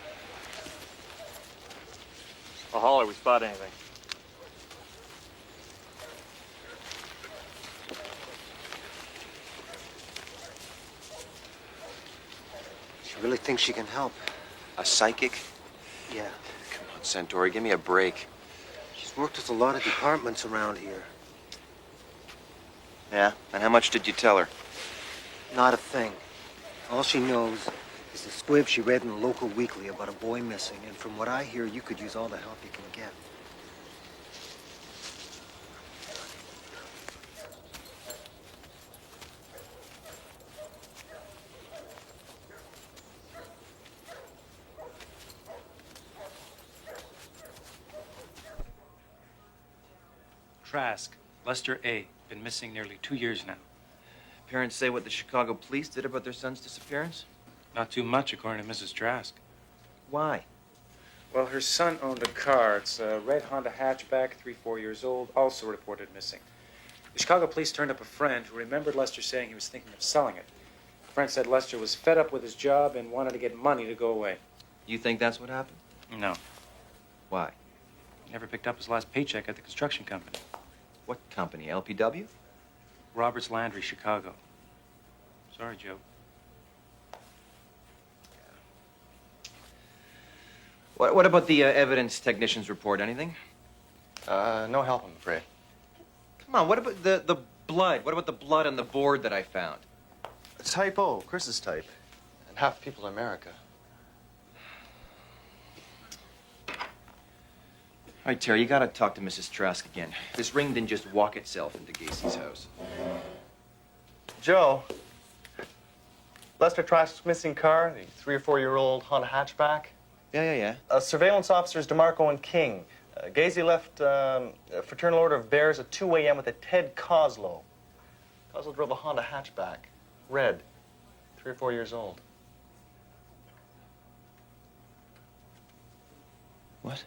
I'll holler if we spot anything. She really thinks she can help. A psychic? Yeah. Come on, Centauri, give me a break. She's worked with a lot of departments around here. Yeah? And how much did you tell her? Not a thing. All she knows is the squib she read in the local weekly about a boy missing, and from what I hear, you could use all the help you can get. Trask, Lester A. Been missing nearly 2 years now. Parents say what the Chicago police did about their son's disappearance? Not too much, according to Mrs. Trask. Why? Well, her son owned a car. It's a red Honda hatchback, 3-4 years old, also reported missing. The Chicago police turned up a friend who remembered Lester saying he was thinking of selling it. The friend said Lester was fed up with his job and wanted to get money to go away. You think that's what happened? No. Why? He never picked up his last paycheck at the construction company. What company? LPW? Roberts Landry, Chicago. Sorry, Joe. What about the evidence technician's report? Anything? No help, I'm afraid. Come on, what about the blood? What about the blood on the board that I found? Type O, Chris's type. And half the people in America. All right, Terry, you gotta talk to Mrs. Trask again. This ring didn't just walk itself into Gacy's house. Joe, Lester Trask's missing car, the 3 or 4-year-old Honda hatchback. Yeah. Surveillance officers DeMarco and King. Gacy left a Fraternal Order of Bears at 2 a.m. with a Ted Coslow. Coslow drove a Honda hatchback, red, 3 or 4 years old. What?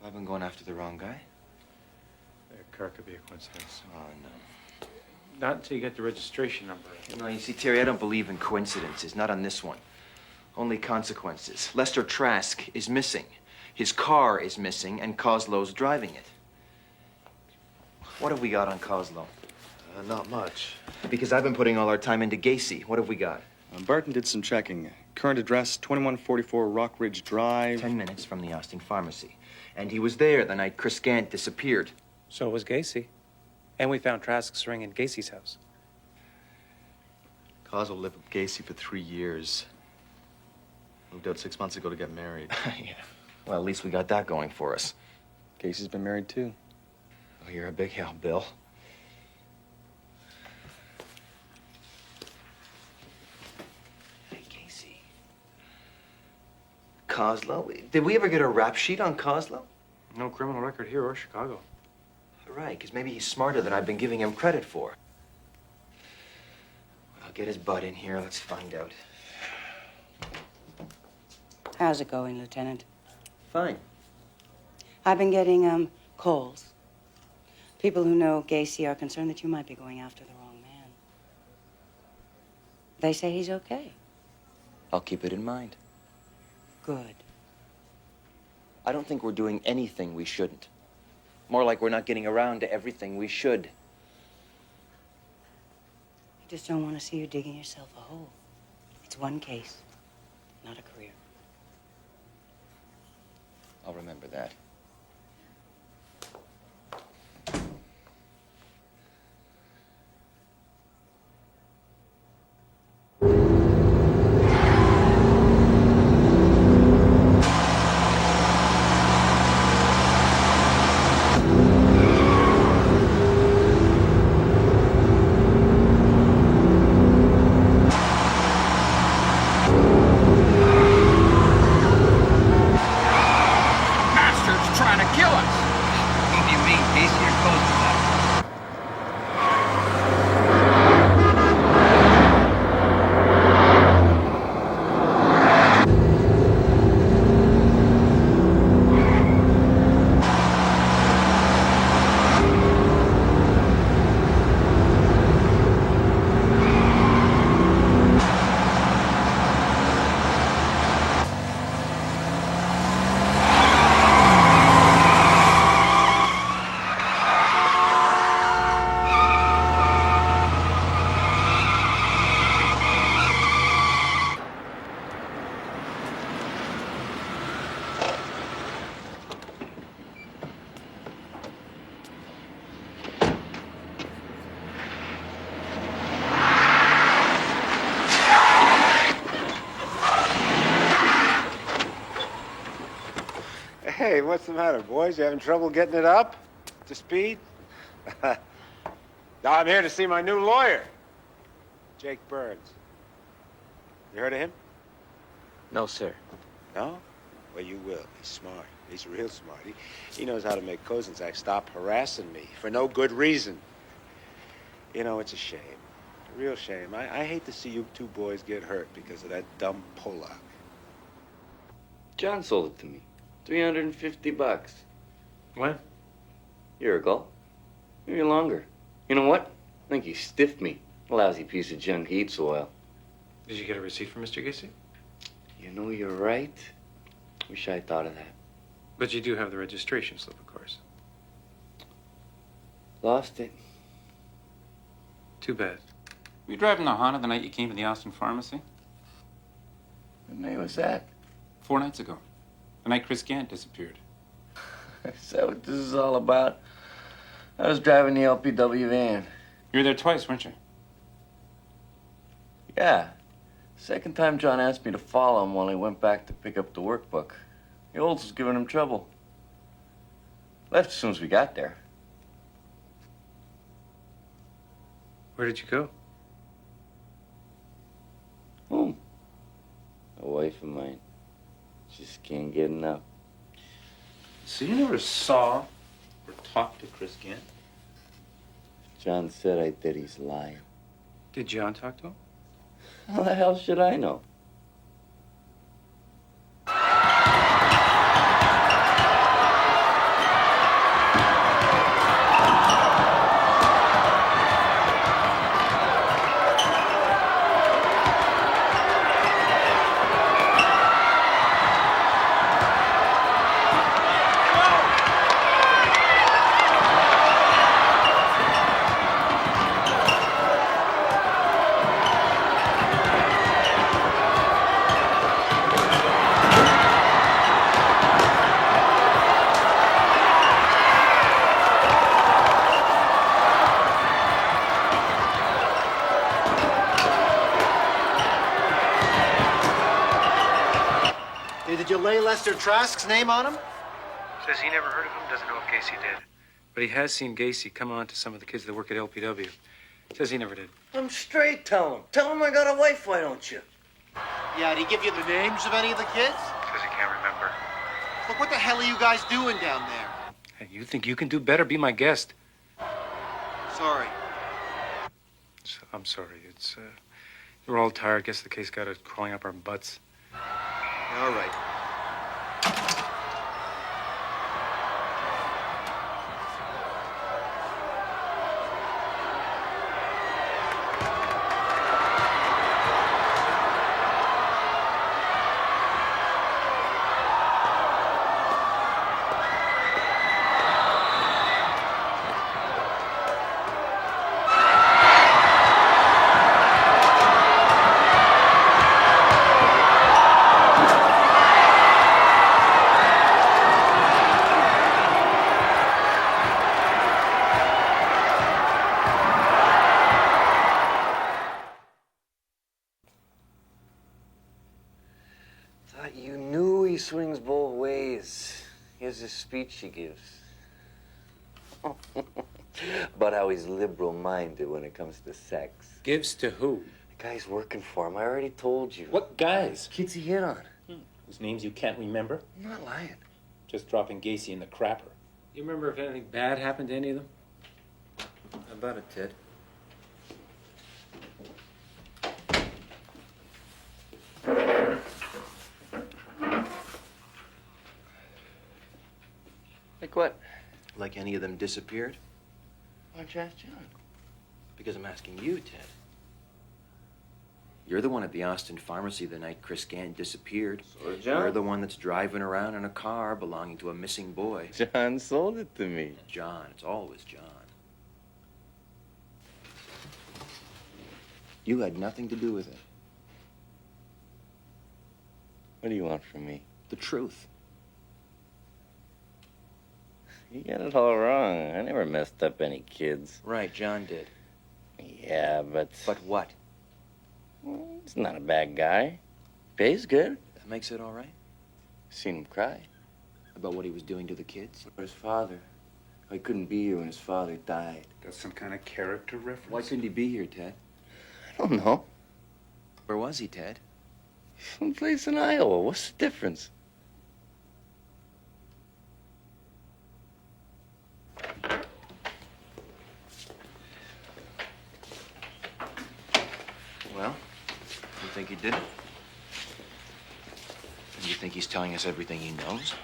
I've been going after the wrong guy? That car could be a coincidence. Oh, no. Not until you get the registration number. No, you see, Terry, I don't believe in coincidences. Not on this one. Only consequences. Lester Trask is missing. His car is missing, and Coslow's driving it. What have we got on Coslow? Not much. Because I've been putting all our time into Gacy. What have we got? Burton did some checking. Current address, 2144 Rock Ridge Drive. 10 minutes from the Austin Pharmacy. And he was there the night Chris Gant disappeared. So was Gacy. And we found Trask's ring in Gacy's house. Coslow lived with Gacy for 3 years. Moved out 6 months ago to get married. Yeah. Well, at least we got that going for us. Gacy's been married too. Oh, you're a big help, Bill. Hey, Gacy. Coslow? Did we ever get a rap sheet on Coslow? No criminal record here or Chicago. Right, because maybe he's smarter than I've been giving him credit for. I'll get his butt in here. Let's find out. How's it going, Lieutenant? Fine. I've been getting, calls. People who know Gacy are concerned that you might be going after the wrong man. They say he's okay. I'll keep it in mind. Good. I don't think we're doing anything we shouldn't. More like we're not getting around to everything we should. I just don't want to see you digging yourself a hole. It's one case, not a career. I'll remember that. Bastard's trying to kill us! What do you mean? Gacy, you're close to that. Hey, what's the matter, boys? You having trouble getting it up to speed? Now I'm here to see my new lawyer, Jake Burns. You heard of him? No, sir. No? Well, you will. He's smart. He's real smart. He knows how to make Kozenzak stop harassing me for no good reason. You know, it's a shame. A real shame. I hate to see you two boys get hurt because of that dumb Polak. John sold it to me. $350. When? A year ago. Maybe longer. You know what? I think he stiffed me. A lousy piece of junk he eats oil. Did you get a receipt from Mr. Gacy? You know, you're right. Wish I'd thought of that. But you do have the registration slip, of course. Lost it. Too bad. Were you driving the Honda the night you came to the Austin Pharmacy? What night was that? 4 nights ago. The night Chris Gant disappeared. Is that what this is all about? I was driving the LPW van. You were there twice, weren't you? Yeah. Second time John asked me to follow him while he went back to pick up the workbook. The olds was giving him trouble. Left as soon as we got there. Where did you go? Home. A wife of mine. Just can't get enough. So you never saw or talked to Chris Gant? John said I did. He's lying. Did John talk to him? How the hell should I know? Hey, did you lay Lester Trask's name on him? Says he never heard of him, doesn't know if Gacy did. But he has seen Gacy come on to some of the kids that work at LPW. Says he never did. I'm straight, tell him. Tell him I got a wife, why don't you? Yeah, did he give you the names of any of the kids? Says he can't remember. Look, what the hell are you guys doing down there? Hey, you think you can do better? Be my guest. Sorry. I'm sorry. It's, we're all tired. Guess the case got us crawling up our butts. All right. Thought you knew he swings both ways. Here's his speech he gives. About how he's liberal-minded when it comes to sex. Gives to who? The guy's working for him. I already told you. What guys? Kids he hit on. Whose names you can't remember? I'm not lying. Just dropping Gacy in the crapper. You remember if anything bad happened to any of them? How about it, Ted? Like what? Like any of them disappeared? Why don't you ask John? Because I'm asking you, Ted. You're the one at the Austin pharmacy the night Chris Gant disappeared. So did John. You're the one that's driving around in a car belonging to a missing boy. John sold it to me. John. It's always John. You had nothing to do with it. What do you want from me? The truth. You got it all wrong. I never messed up any kids. Right, John did. Yeah, but... But what? He's not a bad guy. Pays good. That makes it all right? Seen him cry. About what he was doing to the kids? For his father. He couldn't be here when his father died. That's some kind of character reference? Why couldn't he be here, Ted? I don't know. Where was he, Ted? Someplace in Iowa. What's the difference? Well, you think he did it? And you think he's telling us everything he knows?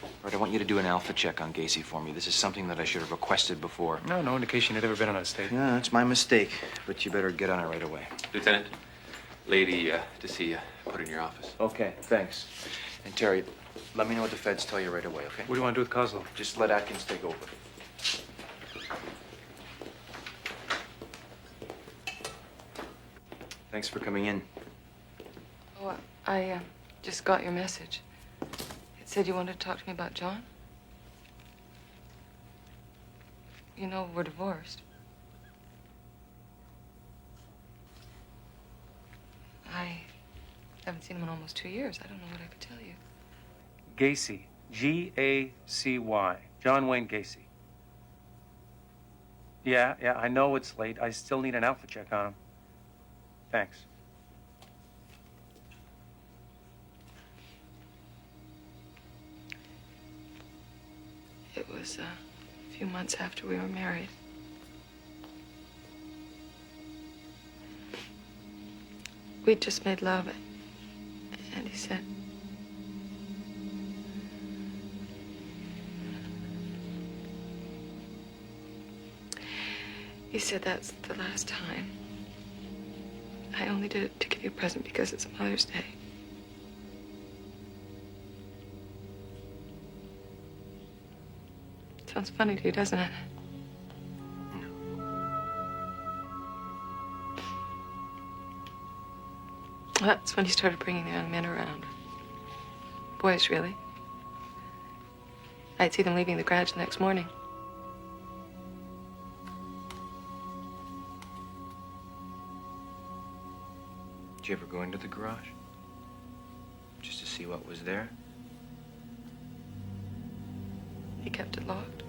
All right, I want you to do an alpha check on Gacy for me. This is something that I should have requested before. No indication he'd ever been on a state. Yeah, that's my mistake. But you better get on it right away. Lieutenant, lady to see you. Put in your office. Okay, thanks. And Terry, let me know what the feds tell you right away, okay? What do you want to do with Kozlov? Just let Atkins take over. Thanks for coming in. Oh, I just got your message. It said you wanted to talk to me about John? You know we're divorced. I haven't seen him in almost 2 years. I don't know what I could tell you. Gacy. Gacy. John Wayne Gacy. Yeah, I know it's late. I still need an outfit check on him. Thanks. It was a few months after we were married. We'd just made love, and he said, that's the last time. I only did it to give you a present because it's Mother's Day. Sounds funny to you, doesn't it? Well, that's when he started bringing the young men around. Boys, really. I'd see them leaving the garage the next morning. Did you ever go into the garage? Just to see what was there? He kept it locked.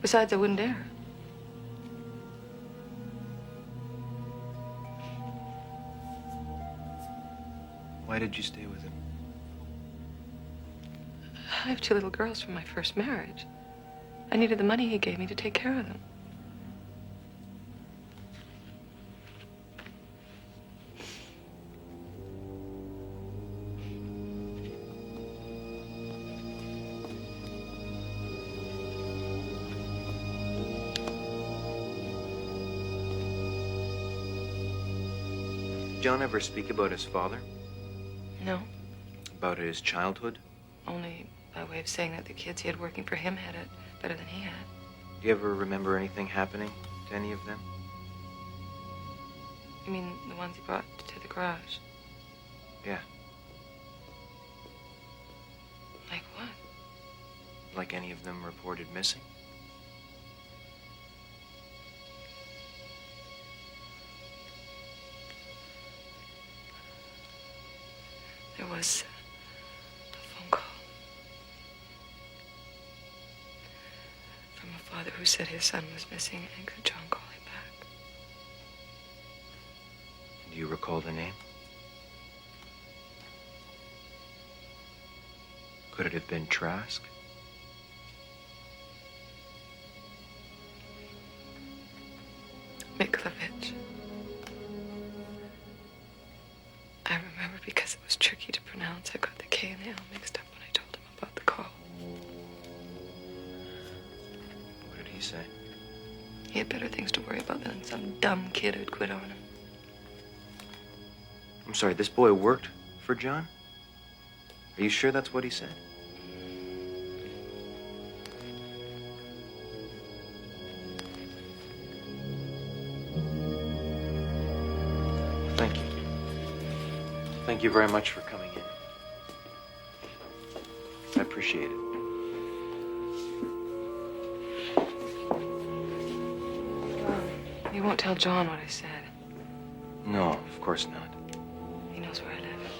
Besides, I wouldn't dare. Why did you stay with him? I have 2 little girls from my first marriage. I needed the money he gave me to take care of them. Did John ever speak about his father? No, About his childhood? only by way of saying that the kids he had working for him had it better than he had. Do you ever remember anything happening to any of them? You mean the ones he brought to the garage? Yeah. Like what? Like any of them reported missing? There was a phone call from a father who said his son was missing and could John call him back. Do you recall the name? Could it have been Trask? Miklovich. I remember because it was tricky to pronounce. I got the K and the L mixed up when I told him about the call. What did he say? He had better things to worry about than some dumb kid who'd quit on him. I'm sorry, this boy worked for John? Are you sure that's what he said? Thank you. Thank you very much for coming in. I appreciate it. You won't tell John what I said. No, of course not. He knows where I live.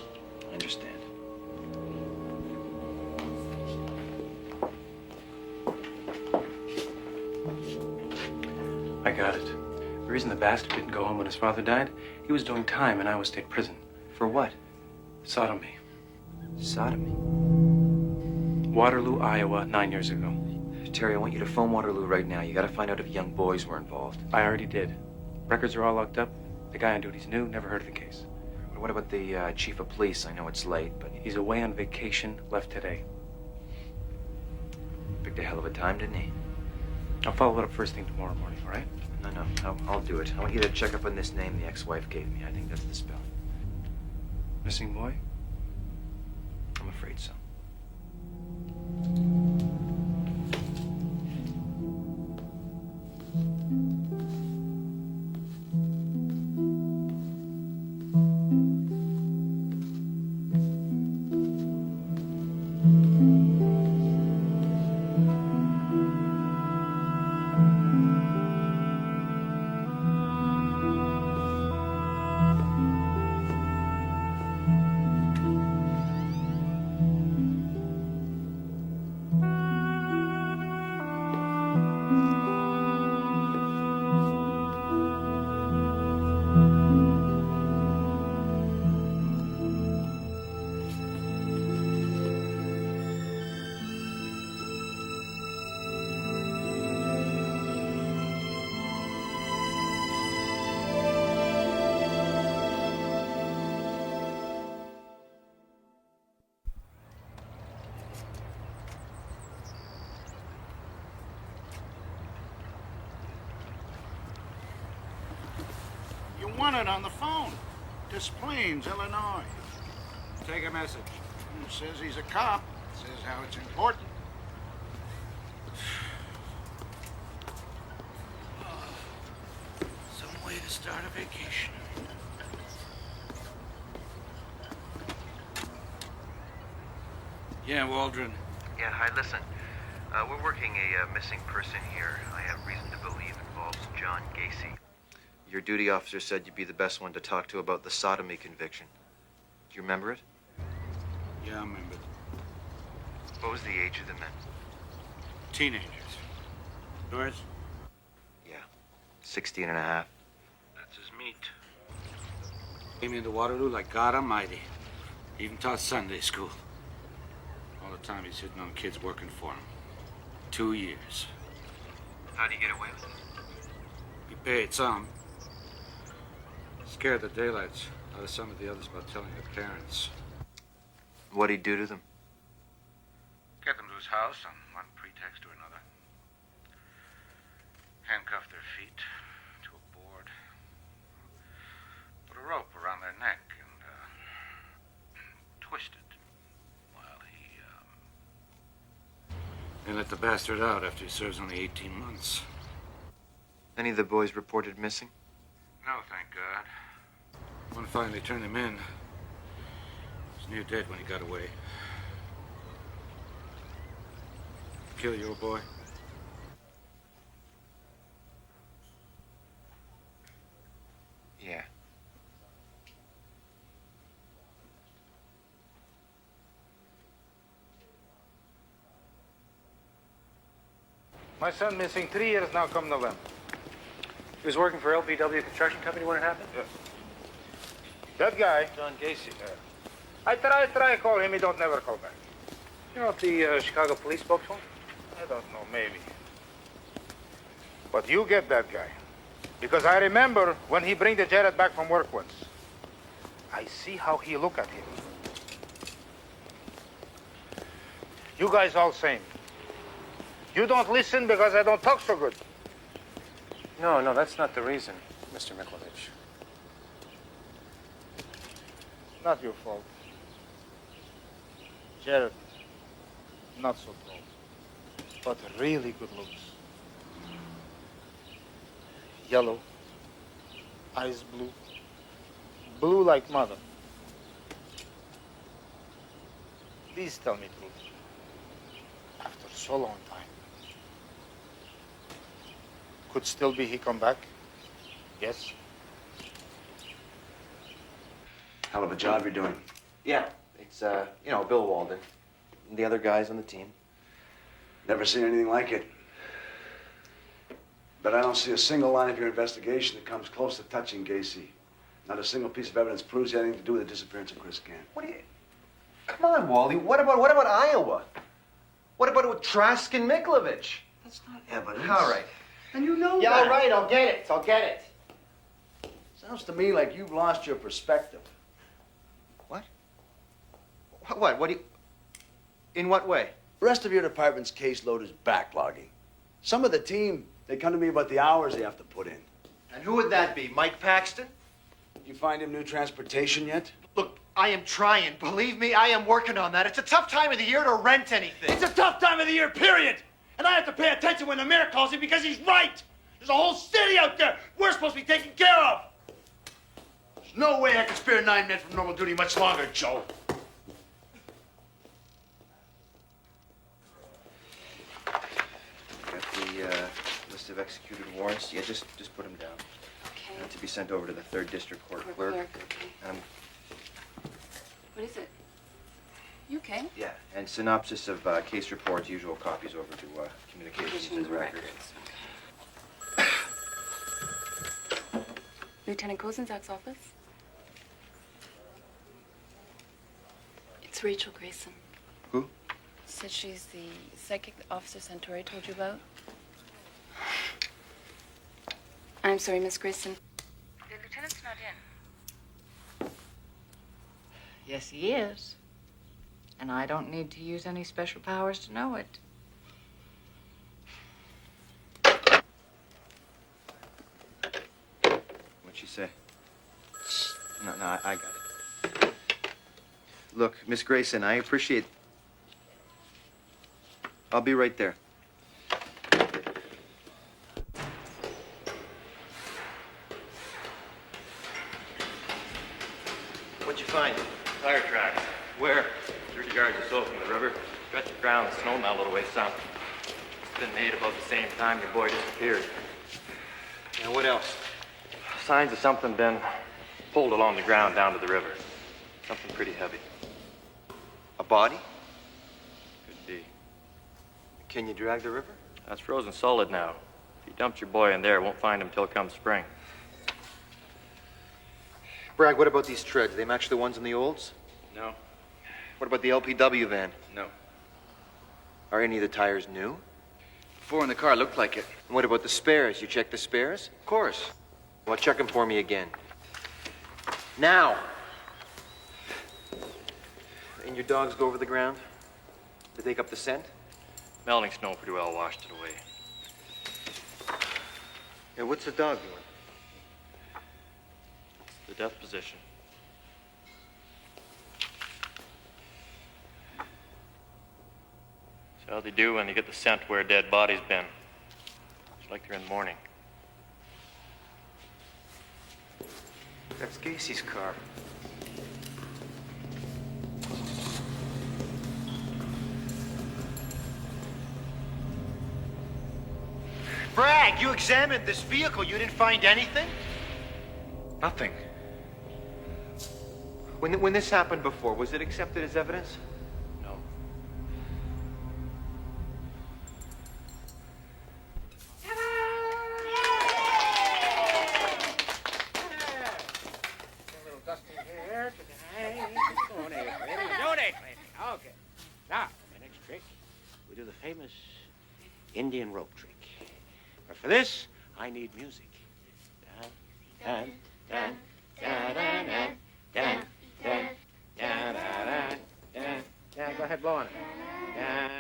I understand. I got it. The reason the bastard didn't go home when his father died, he was doing time in Iowa State Prison. For what? Sodomy. Sodomy? Waterloo, Iowa, 9 years ago. Terry, I want you to phone Waterloo right now. You gotta find out if young boys were involved. I already did. Records are all locked up. The guy on duty's new, never heard of the case. What about the chief of police? I know it's late, but He's away on vacation, left today. picked a hell of a time, didn't he? I'll follow it up first thing tomorrow morning, all right? No, I'll do it. I want you to check up on this name the ex-wife gave me. I think that's the spell. Missing boy? I'm afraid so. wanted on the phone. Des Plaines, Illinois. Take a message. Says he's a cop. Says how it's important. Some way to start a vacation. Yeah, Waldron. Yeah, hi, listen. We're working a missing person here. I have reason to believe involves John Gacy. Your duty officer said you'd be the best one to talk to about the sodomy conviction. Do you remember it? Yeah, I remember. What was the age of the men? Teenagers. Yours? Yeah, 16 and a half. That's his meat. Came into Waterloo like God Almighty. Even taught Sunday school. All the time he's hitting on kids working for him. 2 years. How'd he get away with it? He paid some. Scared the daylights out of some of the others about telling their parents. What'd he do to them? Get them to his house on one pretext or another. Handcuff their feet to a board. Put a rope around their neck and twist it while he They let the bastard out after he serves only 18 months. Any of the boys reported missing? No, thank God. One finally turned him in. He was near dead when he got away. Kill your boy? Yeah. My son missing 3 years now come November. He was working for LPW Construction Company when it happened? Yeah. That guy, John Gacy. I try to call him, he don't never call back. You know if the Chicago police spoke to him? I don't know, maybe. But you get that guy. Because I remember when he bring the Jared back from work once. I see how he look at him. You guys all same. You don't listen because I don't talk so good. No, that's not the reason, Mr. Miklovich. Not your fault. Jared, not so tall, but really good looks. Yellow, eyes blue, blue like mother. Please tell me truth. After so long time. Could still be he come back? Yes? Hell of a job you're doing. Yeah, it's, Bill Walden. And the other guys on the team. Never seen anything like it. But I don't see a single line of your investigation that comes close to touching Gacy. Not a single piece of evidence proves he had anything to do with the disappearance of Chris Gant. What do you... Come on, Wally. What about Iowa? What about with Trask and Miklovich? That's not evidence. All right. And you know Yeah, that. all right, I'll get it. Sounds to me like you've lost your perspective. What? What do you... In what way? The rest of your department's caseload is backlogging. Some of the team, they come to me about the hours they have to put in. And who would that be? Mike Paxton? You find him new transportation yet? Look, I am trying. Believe me, I am working on that. It's a tough time of the year to rent anything. It's a tough time of the year, period! And I have to pay attention when the mayor calls me because he's right! There's a whole city out there we're supposed to be taking care of! There's no way I can spare 9 men from normal duty much longer, Joe. Got the list of executed warrants. Yeah, just put them down. Okay. To be sent over to the 3rd District Court Clerk, Clerk. okay. What is it? You okay? Yeah, and synopsis of case reports, usual copies over to communications and records. Lieutenant Kozenzak's office? It's Rachel Grayson. Who? Said she's the psychic Officer Santori told you about. I'm sorry, Miss Grayson. The lieutenant's not in. Yes, he is. And I don't need to use any special powers to know it. What'd she say? No, I got it. Look, Miss Grayson, I appreciate... I'll be right there. What'd you find? Tire tracks. Where? 30 yards or so from the river. Stretch of ground and snow melt a little way south. It's been made about the same time your boy disappeared. And what else? Signs of something been pulled along the ground down to the river. Something pretty heavy. A body? Could be. Can you drag the river? That's frozen solid now. If you dumped your boy in there, won't find him till come spring. Bragg, what about these treads? They match the ones in the olds? No. What about the LPW van? No. Are any of the tires new? Four in the car looked like it. And what about the spares? You checked the spares? Of course. Well, check them for me again. Now! And your dogs go over the ground? To take up the scent? Melting snow pretty well washed it away. And what's the dog doing? It's the death position. It's how they do when they get the scent where a dead body's been. It's like they're in mourning. That's Gacy's car. Bragg, you examined this vehicle. You didn't find anything? Nothing. When this happened before, was it accepted as evidence? No. A little dusting here today. Donate, okay. Now, for my next trick, we do the famous Indian rope trick. But for this, I need music. Dun, dun, dun, dun, dun, dun, dun, dun, dun, dun, dun, dun. Go ahead, blow on it. Dun,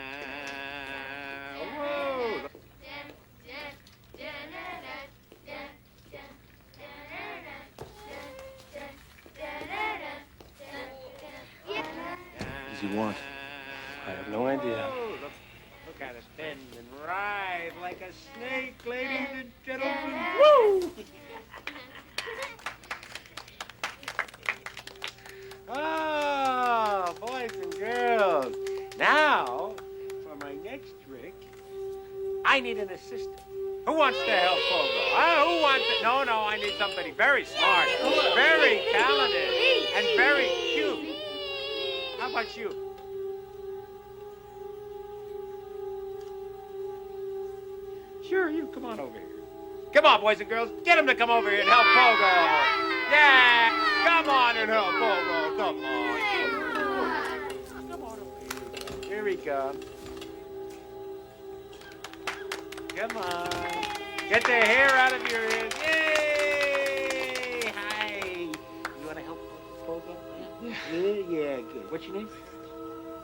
whoa. What does he want? I have no idea. Oh, look at us bend and writhe like a snake, ladies and gentlemen. Woo! Oh, boys and girls. Now, for my next trick, I need an assistant. Who wants to help Pogo? Who wants it? No, I need somebody very smart, very talented, and very cute. How about you? Sure, you come on over here. Come on, boys and girls. Get them to come over here and help Pogo. Yeah, come on and help Pogo. Come on. Come on over here. Here he comes. Come on. Get the hair out of your ears. Yay! Hi. You want to help Pogo? Yeah, good. What's your name?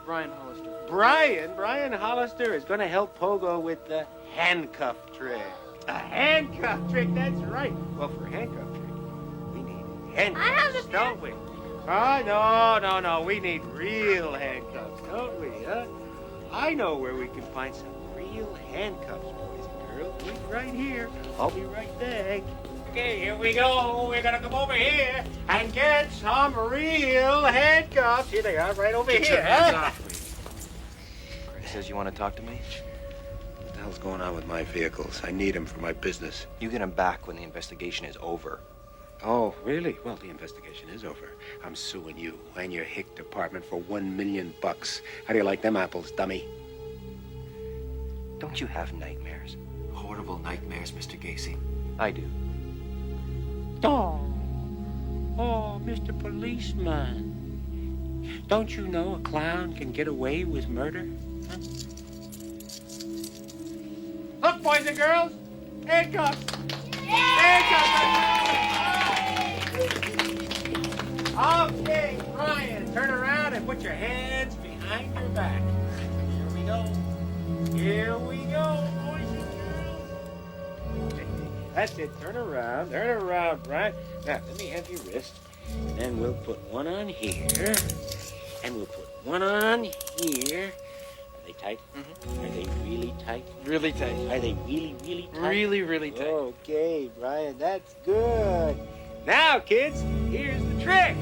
Brian Hollister. Brian Hollister is going to help Pogo with the handcuff trick. A handcuff trick, that's right. Well, for a handcuff trick, we need handcuffs, don't we? Oh, no. We need real handcuffs, don't we, huh? I know where we can find some real handcuffs, boys and girls. Wait right here. I'll be right back. Okay, here we go. We're going to come over here and get some real handcuffs. Here they are, right over here, huh? He says you want to talk to me? What the hell's going on with my vehicles? I need them for my business. You get them back when the investigation is over. Oh, really? Well, the investigation is over. I'm suing you and your hick department for $1 million. How do you like them apples, dummy? Don't you have nightmares? Horrible nightmares, Mr. Gacy. I do. Oh, Mr. Policeman. Don't you know a clown can get away with murder? Huh? Look, boys and girls, handcuffs. Handcuffs. Okay, Brian, turn around and put your hands behind your back. Here we go. Here we go, boys and girls. That's it. Turn around, Brian. Now, let me have your wrist. Then we'll put one on here. And we'll put one on here. Are they tight? Mm-hmm. Are they really tight? Really tight. Are they really, really tight? Really, really tight. Okay, Brian, that's good. Now, kids, here's the trick.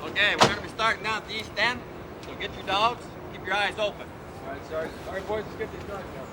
Okay, we're gonna be starting down at the east end, so get your dogs, keep your eyes open. All right, Sergeant. All right, boys, let's get these dogs going.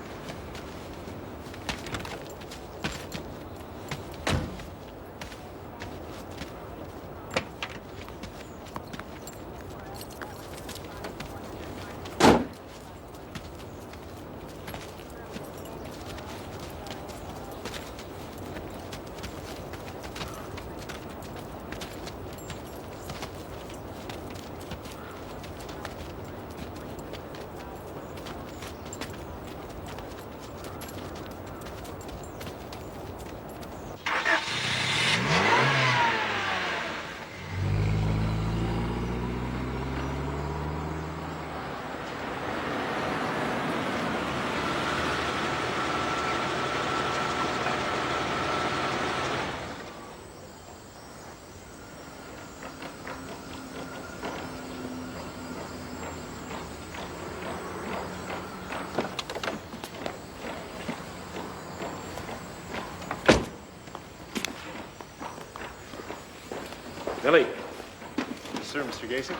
Billy. Yes, sir, Mr. Gacy.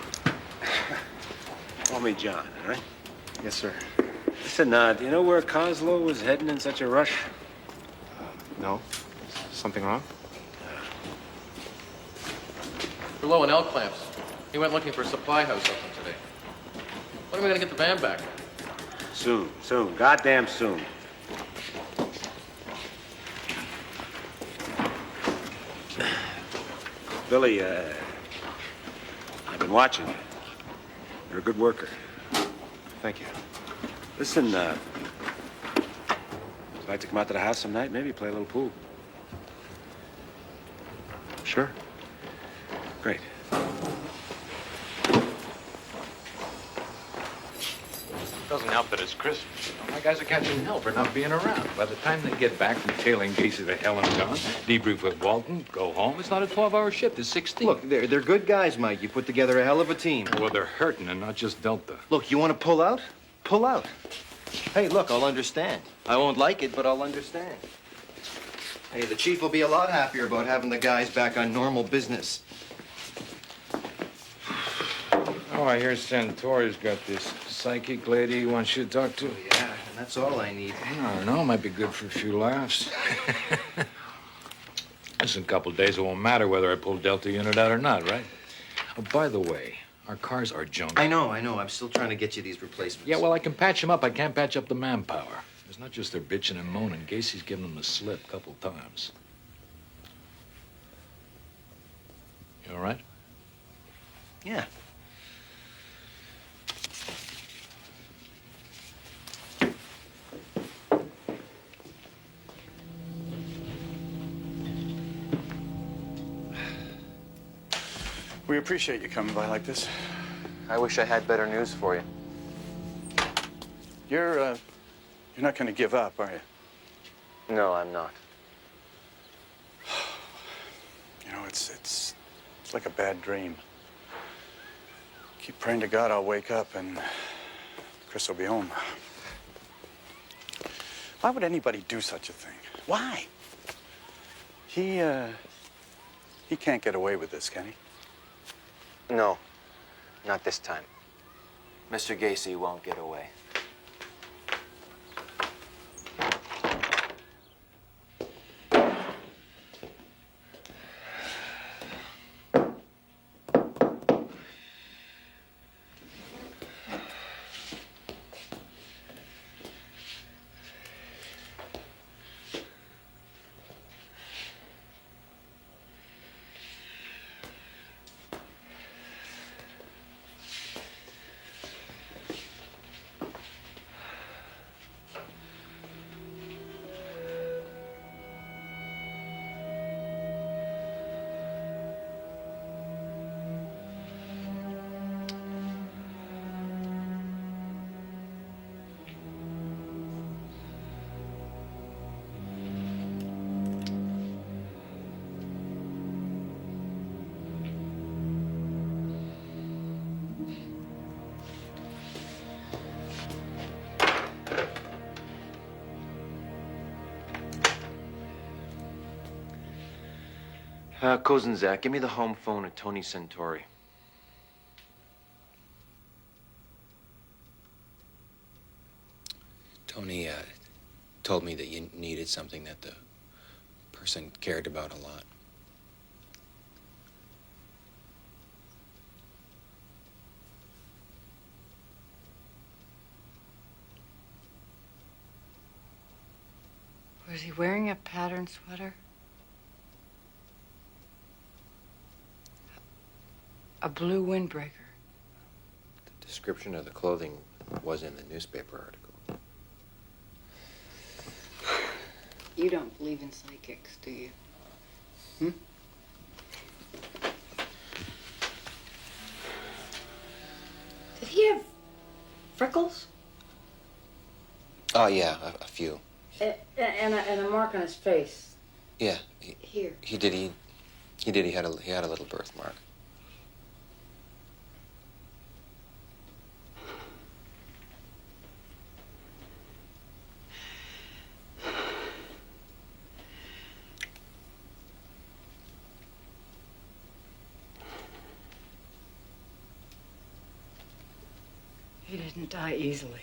Call me John, all right? Yes, sir. Listen, do you know where Coslow was heading in such a rush? No. Something wrong? We're low on L clamps. He went looking for a supply house open today. When are we gonna get the van back? Soon, soon. Goddamn soon. Billy, I've been watching you. You're a good worker. Thank you. Listen, would you like to come out to the house some night? Maybe play a little pool. Sure. Great. Doesn't help that it's Christmas. My guys are catching hell for not being around. By the time they get back from tailing Gacy to hell and gone, debrief with Walton, go home, it's not a 12-hour shift, it's 16. Look, they're good guys, Mike. You put together a hell of a team. Well, they're hurting and not just Delta. Look, you want to pull out? Pull out. Hey, look, I'll understand. I won't like it, but I'll understand. Hey, the chief will be a lot happier about having the guys back on normal business. Oh, I hear Santori's got this psychic lady he wants you to talk to. Yeah, and that's all I need. I don't know, might be good for a few laughs. Listen, a couple of days, it won't matter whether I pull Delta unit out or not, right? Oh, by the way, our cars are junk. I know. I'm still trying to get you these replacements. Yeah, well, I can patch them up. I can't patch up the manpower. It's not just they're bitching and moaning. Gacy's given them the slip a couple times. You all right? Yeah. We appreciate you coming by like this. I wish I had better news for you. You're not going to give up, are you? No, I'm not. You know, it's like a bad dream. Keep praying to God I'll wake up and Chris will be home. Why would anybody do such a thing? Why? He can't get away with this, can he? No, not this time. Mr. Gacy won't get away. Cousin Zach, give me the home phone of Tony Santori. Tony told me that you needed something that the person cared about a lot. Was he wearing a patterned sweater? A blue windbreaker. The description of the clothing was in the newspaper article. You don't believe in psychics, do you? Hmm? Did he have freckles? Oh, yeah, a few. And a mark on his face. Yeah. Here. He did. He had a little birthmark. He didn't die easily.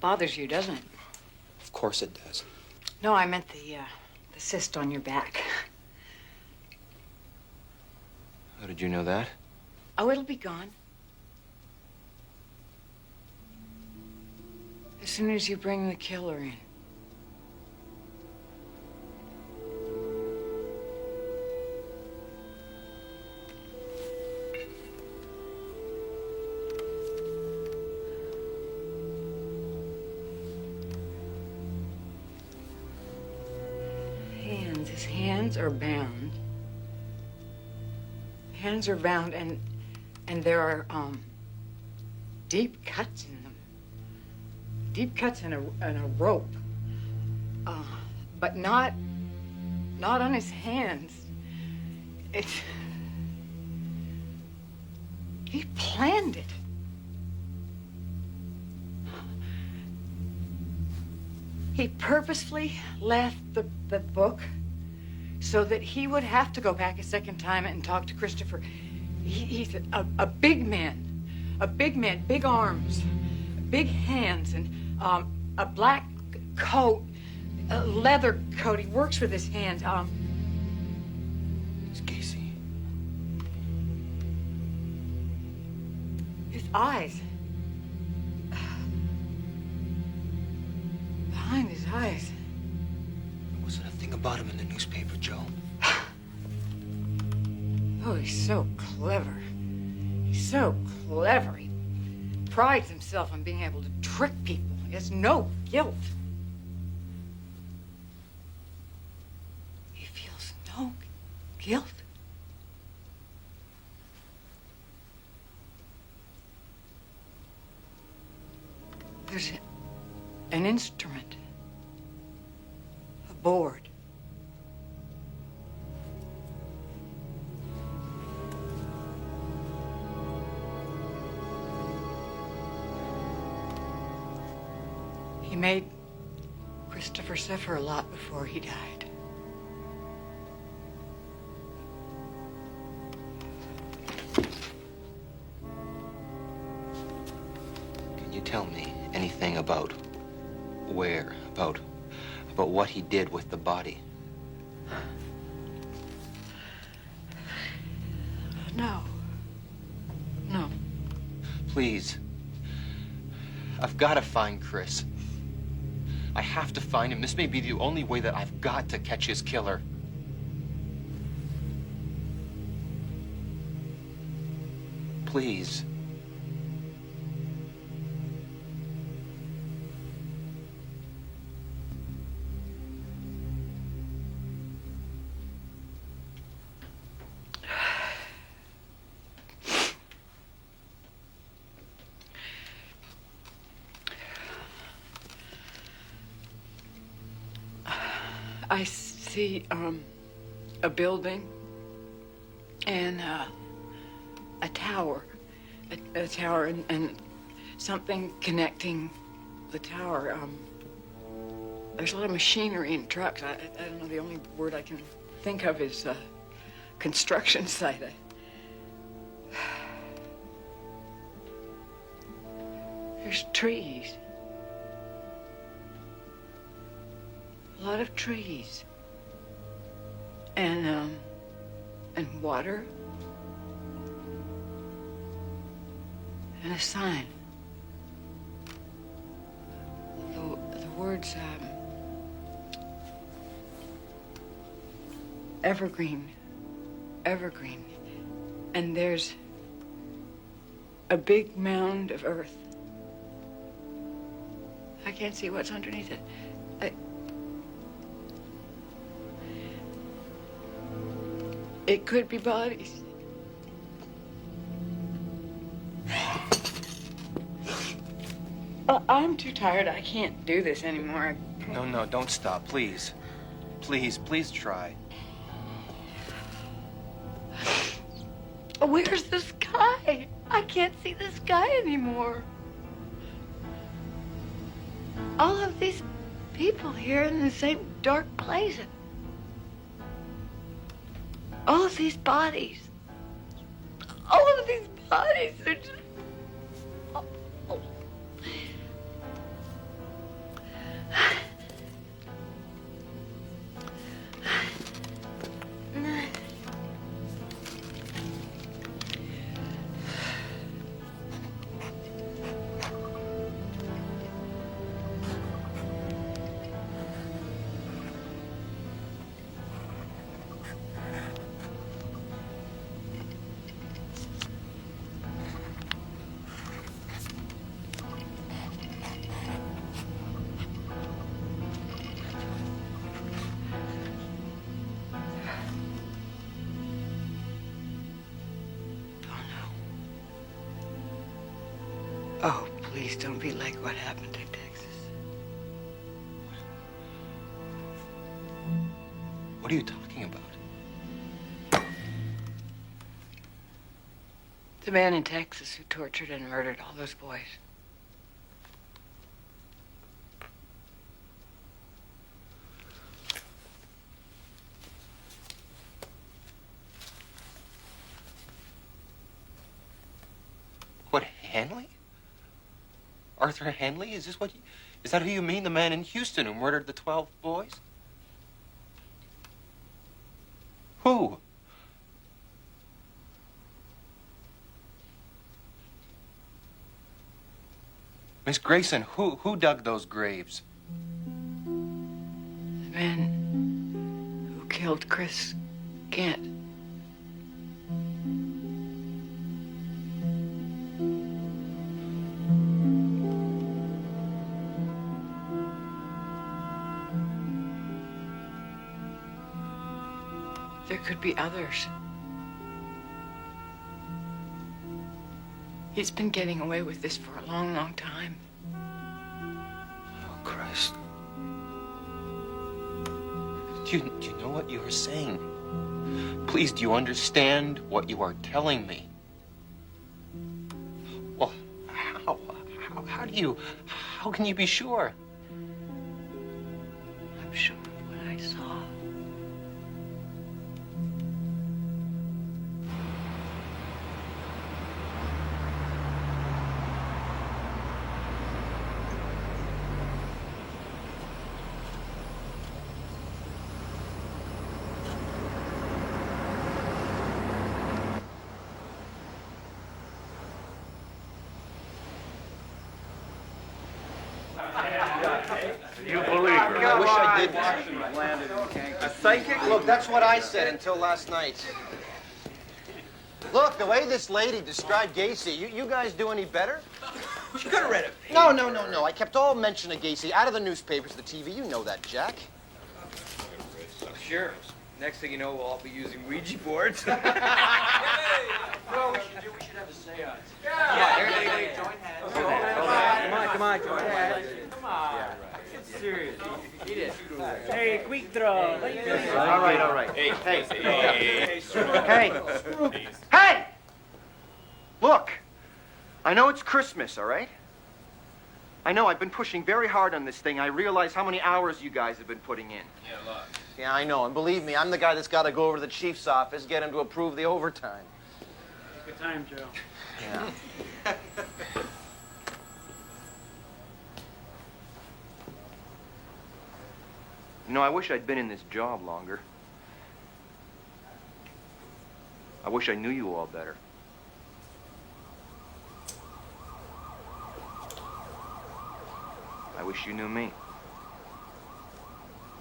Bothers you, doesn't it? Of course it does. No, I meant the cyst on your back. How did you know that? Oh, it'll be gone. As soon as you bring the killer in. hands are bound. Hands are bound, and there are deep cuts in them. Deep cuts in a rope, but not on his hands. He planned it. He purposefully left the book so that he would have to go back a second time and talk to Christopher. He's a big man, big arms, big hands, and a black coat, a leather coat. He works with his hands. It's Gacy. His eyes. Behind his eyes. There wasn't a thing about him in the newspaper, Joe. Oh, he's so clever. He's so clever. He prides himself on being able to trick people. He has no guilt. He feels no guilt. There's an instrument, a board. He made Christopher suffer a lot before he died. Can you tell me anything about where, about what he did with the body? No. No. Please. I've got to find Chris. I have to find him. This may be the only way that I've got to catch his killer. Please. I see a building and a tower, a tower and something connecting the tower. There's a lot of machinery and trucks. I don't know, the only word I can think of is construction site. There's trees. A lot of trees. And water. And a sign. The words, evergreen. Evergreen. And there's a big mound of earth. I can't see what's underneath it. It could be bodies. I'm too tired. I can't do this anymore. No, don't stop, please. Please try. Where's the sky? I can't see the sky anymore. All of these people here in the same dark place. All of these bodies. All of these bodies are just... Please don't be like what happened in Texas. What are you talking about? The man in Texas who tortured and murdered all those boys. What, Hanley? Arthur Hanley? Is that who you mean? The man in Houston who murdered the 12 boys? Who? Miss Grayson, who dug those graves? The man who killed Chris Gant. There could be others. He's been getting away with this for a long, long time. Oh, Christ. Do you know what you are saying? Please, do you understand what you are telling me? Well, how can you be sure? I'm sure of what I saw. You believe her? I wish I didn't. A psychic? Look, that's what I said until last night. Look, the way this lady described Gacy, you guys do any better? She could have read it. No. I kept all mention of Gacy out of the newspapers, the TV. You know that, Jack. Sure. Next thing you know, we'll all be using Ouija boards. Well, we should have a seance. Yeah. Join hands. Come on, join hands. Come on. It's serious. Eat it. Hey, quick draw. All right. Hey! Look, I know it's Christmas, all right? I know I've been pushing very hard on this thing. I realize how many hours you guys have been putting in. Yeah, a lot. Yeah, I know. And believe me, I'm the guy that's got to go over to the chief's office, get him to approve the overtime. Good time, Joe. Yeah. You know, I wish I'd been in this job longer. I wish I knew you all better. I wish you knew me.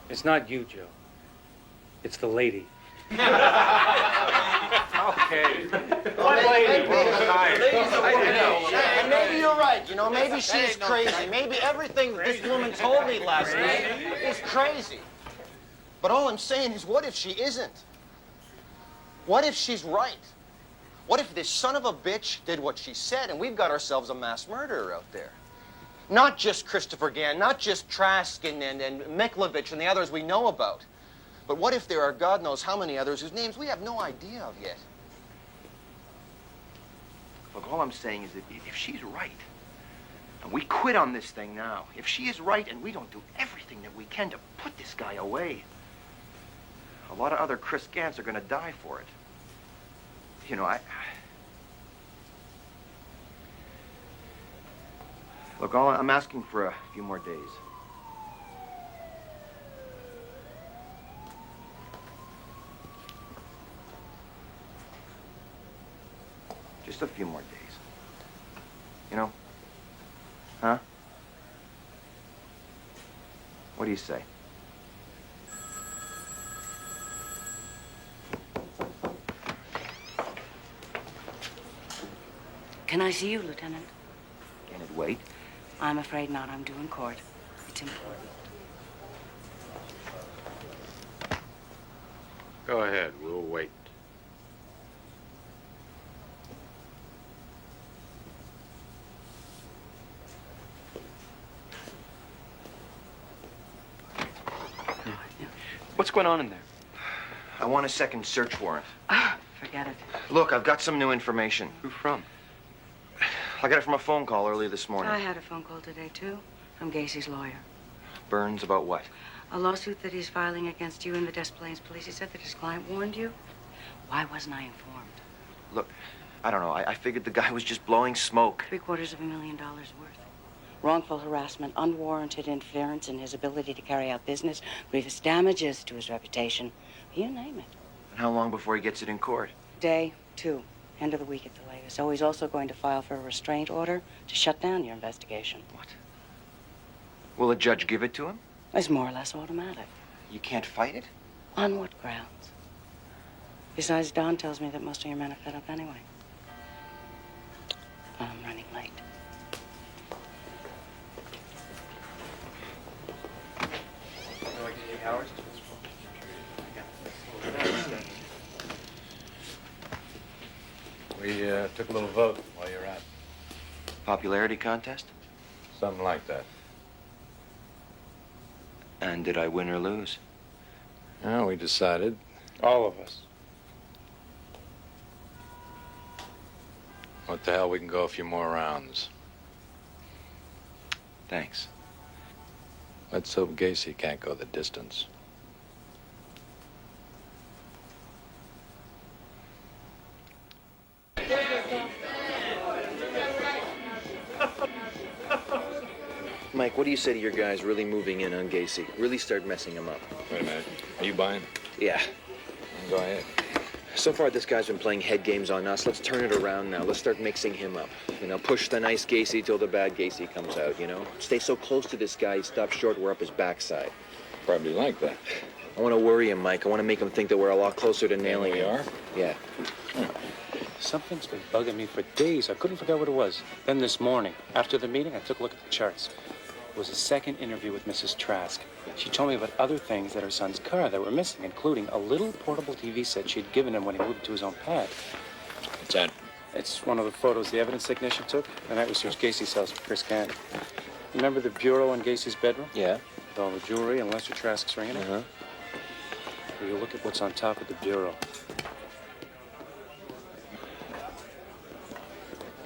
It's not you, Joe. It's the lady. Okay. And maybe you're right. You know, maybe she's crazy. Maybe everything that this woman told me last night is crazy. But all I'm saying is, what if she isn't? What if she's right? What if this son of a bitch did what she said and we've got ourselves a mass murderer out there? Not just Christopher Gann, not just Trask and Miklovich and the others we know about. But what if there are God knows how many others whose names we have no idea of yet? Look, all I'm saying is that if she's right, and we quit on this thing now, if she is right and we don't do everything that we can to put this guy away, a lot of other Chris Gants are going to die for it. You know, Look, I'm asking for a few more days. Just a few more days. You know? Huh? What do you say? Can I see you, Lieutenant? Can it wait? I'm afraid not. I'm due in court. It's important. Go ahead. We'll wait. What's going on in there? I want a second search warrant. Forget it. Look, I've got some new information. Who from? I got it from a phone call earlier this morning. I had a phone call today, too, from Gacy's lawyer. Burns about what? A lawsuit that he's filing against you and the Des Plaines police. He said that his client warned you. Why wasn't I informed? Look, I don't know. I figured the guy was just blowing smoke. $750,000 worth. Wrongful harassment, unwarranted interference in his ability to carry out business, grievous damages to his reputation. You name it. And how long before he gets it in court? Day 2, end of the week at the latest. So he's also going to file for a restraint order to shut down your investigation. What? Will the judge give it to him? It's more or less automatic. You can't fight it? On what grounds? Besides, Don tells me that most of your men are fed up anyway. I'm running late. We took a little vote while you're out. Popularity contest? Something like that. And did I win or lose? Well, we decided. All of us. What the hell, we can go a few more rounds. Thanks. Let's hope Gacy can't go the distance. Mike, what do you say to your guys really moving in on Gacy? Really start messing him up? Wait a minute. Are you buying? Yeah. Go ahead. So far, this guy's been playing head games on us. Let's turn it around now. Let's start mixing him up. You know, push the nice Gacy till the bad Gacy comes out, you know? Stay so close to this guy, he stops short, we're up his backside. Probably like that. I want to worry him, Mike. I want to make him think that we're a lot closer to nailing him. We are? Yeah. Something's been bugging me for days. I couldn't figure out what it was. Then this morning, after the meeting, I took a look at the charts. It was a second interview with Mrs. Trask. She told me about other things at her son's car that were missing, including a little portable TV set she'd given him when he moved to his own pad. What's that? It's one of the photos the evidence technician took the night we searched Gacy's house for Chris Candy. Remember the bureau in Gacy's bedroom? Yeah. With all the jewelry and Lester Trask's ring in it? Uh-huh. Will you look at what's on top of the bureau?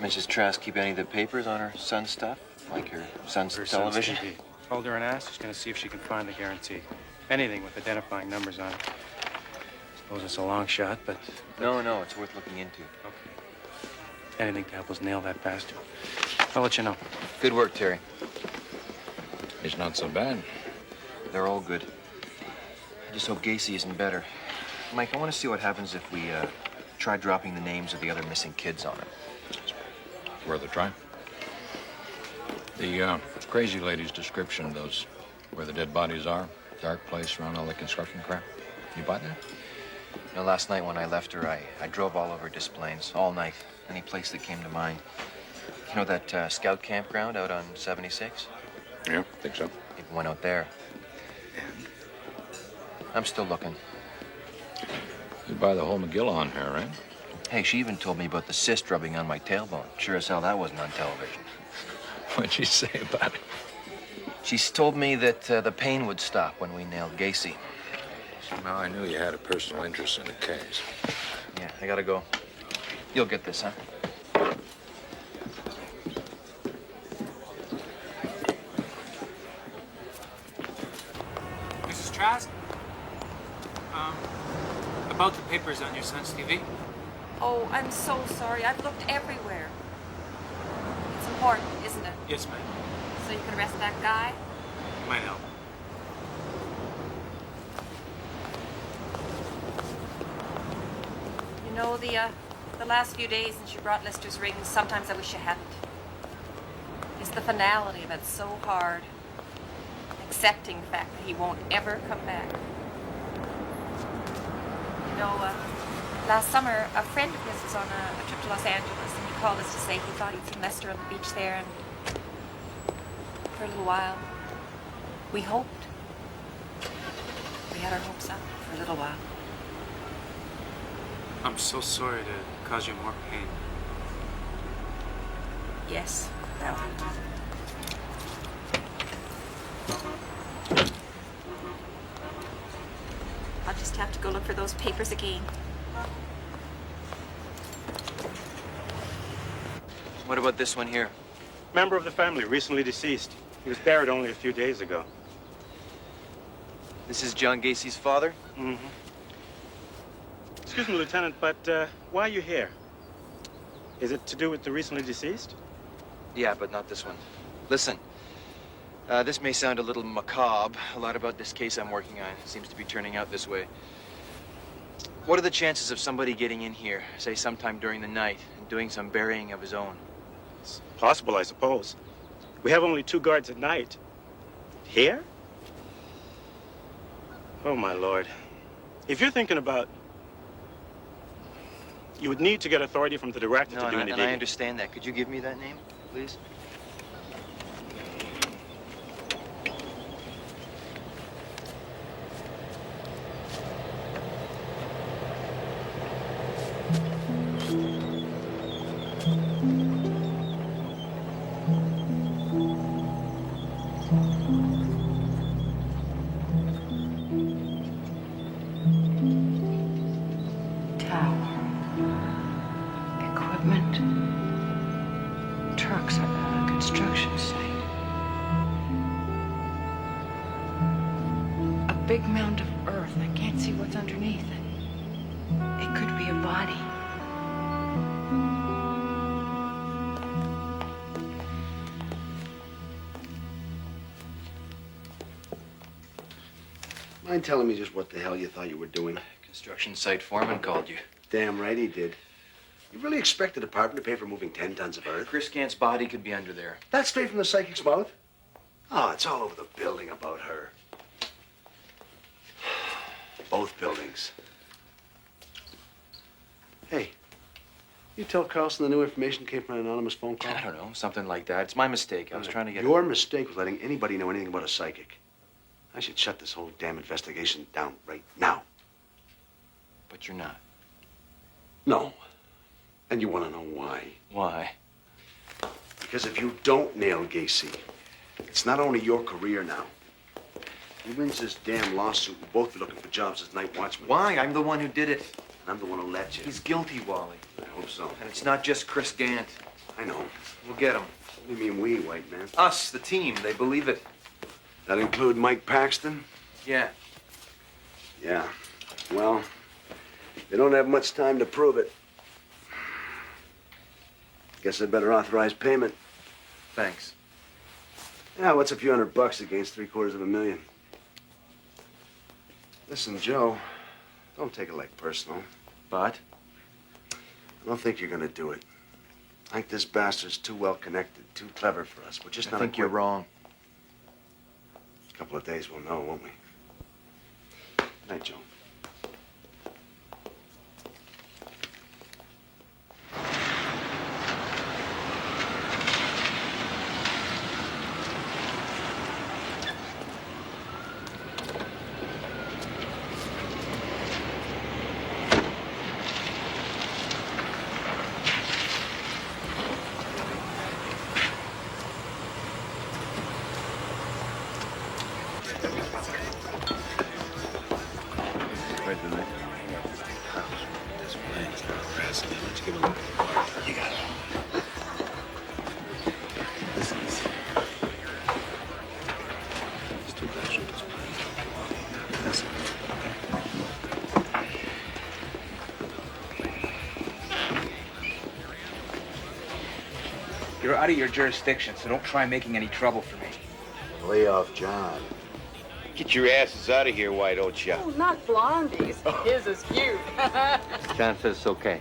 Mrs. Trask keep any of the papers on her son's stuff? Like her son's television? Son's TV. Told her and asked. She's going to see if she can find the guarantee. Anything with identifying numbers on it. Suppose it's a long shot, but... No, it's worth looking into. Okay. Anything to help us nail that bastard. I'll let you know. Good work, Terry. It's not so bad. They're all good. I just hope Gacy isn't better. Mike, I want to see what happens if we try dropping the names of the other missing kids on it. Worth a try. The crazy lady's description of those, where the dead bodies are, dark place around all the construction crap. You buy that? You know, last night when I left her, I drove all over Des Plaines, all night. Any place that came to mind. You know that scout campground out on 76? Yeah, think so. Even went out there. I'm still looking. You buy the whole McGill on her, right? Hey, she even told me about the cyst rubbing on my tailbone. Sure as hell that wasn't on television. What'd she say about it? She's told me that the pain would stop when we nailed Gacy. Now I knew you had a personal interest in the case. Yeah, I gotta go. You'll get this, huh? Mrs. Trask? About the papers on your son's TV? Oh, I'm so sorry. I've looked everywhere. It's important, isn't it? Yes, ma'am. So you can arrest that guy? Might help. You know, the last few days since you brought Lister's ring, sometimes I wish you hadn't. It's the finality of it so hard. Accepting the fact that he won't ever come back. You know, last summer, a friend of his was on a trip to Los Angeles, and he called us to say he thought he'd seen Lester on the beach there, and for a little while, we hoped. We had our hopes up for a little while. I'm so sorry to cause you more pain. Yes, well. to have to go look for those papers again. What about this one here? Member of the family, recently deceased. He was buried only a few days ago. This is John Gacy's father? Mm-hmm. Excuse me, Lieutenant, but why are you here? Is it to do with the recently deceased? Yeah, but not this one. Listen, this may sound a little macabre. A lot about this case I'm working on seems to be turning out this way. What are the chances of somebody getting in here, say sometime during the night, and doing some burying of his own? It's possible, I suppose. We have only 2 guards at night. Here? Oh, my Lord. If you're thinking about... You would need to get authority from the director No, to do and anything. I understand that. Could you give me that name, please? Tower. Equipment. Trucks at a construction site. A big mound of earth. I can't see what's underneath it. It could be a body. Mind telling me just what the hell you thought you were doing? Construction site foreman called you. Damn right he did. You really expect the department to pay for moving 10 tons of earth? Chris Gant's body could be under there. That's straight from the psychic's mouth? Oh, it's all over the building about her. Both buildings. Hey, you tell Carlson the new information came from an anonymous phone call? I don't know, something like that. It's my mistake. I was trying to get... Your mistake was letting anybody know anything about a psychic. I should shut this whole damn investigation down right now. But you're not. No. And you want to know why? Why? Because if you don't nail Gacy, it's not only your career now. He wins this damn lawsuit, we'll both be looking for jobs as night watchmen. Why? I'm the one who did it. And I'm the one who let you. He's guilty, Wally. I hope so. And it's not just Chris Gant. I know. We'll get him. What do you mean we, white man? Us, the team. They believe it. That include Mike Paxton? Yeah. Yeah. Well, they don't have much time to prove it. Guess I better authorize payment. Thanks. Yeah, what's a few $100 against $750,000? Listen, Joe, don't take it like personal. But? I don't think you're gonna do it. I think this bastard's too well connected, too clever for us. We're just not I think you're wrong. A couple of days we'll know, won't we? Good night, Joe. Right tonight. This plane's not harassing me. Let's give a look at the bar. You got it. Listen. It's too bad shoot this plane. Listen. You're out of your jurisdiction, so don't try making any trouble for me. Lay off John. Get your asses out of here, why don't you? Oh, not Blondie's. His is cute. John says it's okay.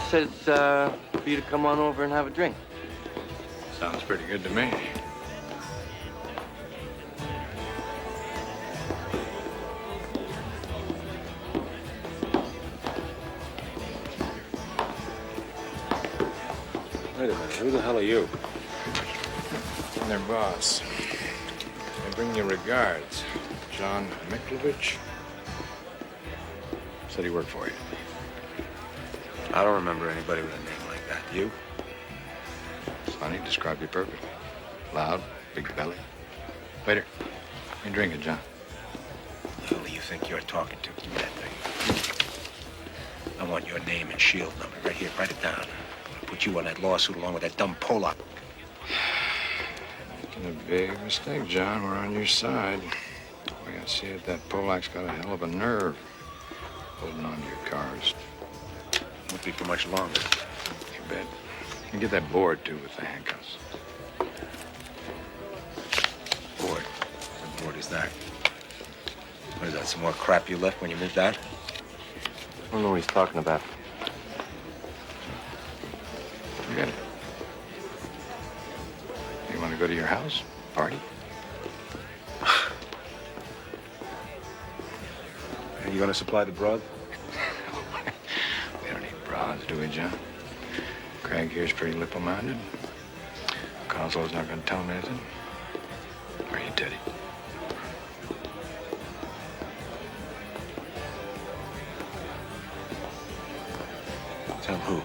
Says for you to come on over and have a drink. Sounds pretty good to me. Wait a minute, who the hell are you? I'm their boss. I bring you regards. John Miklovich. Said he worked for you. I don't remember anybody with a name like that. You? Sonny described you perfectly. Loud, big belly. Waiter, you drink it, John. Who do you think you're talking to? Give me that thing. I want your name and shield number. Right here, write it down. I'm gonna put you on that lawsuit along with that dumb Polak. Making a big mistake, John. We're on your side. We gotta see it. That Polak's got a hell of a nerve holding on to your cars. Won't be for much longer. You bet. And get that board, too, with the handcuffs. Board? What board is that? What is that, some more crap you left when you moved out? I don't know what he's talking about. Forget it. You want to go to your house? Party? Are you gonna supply the broad? We don't need broads, do we, John? Craig here's pretty lipple-minded. Coslow's not going to tell him anything. Are you, Teddy? Tell who?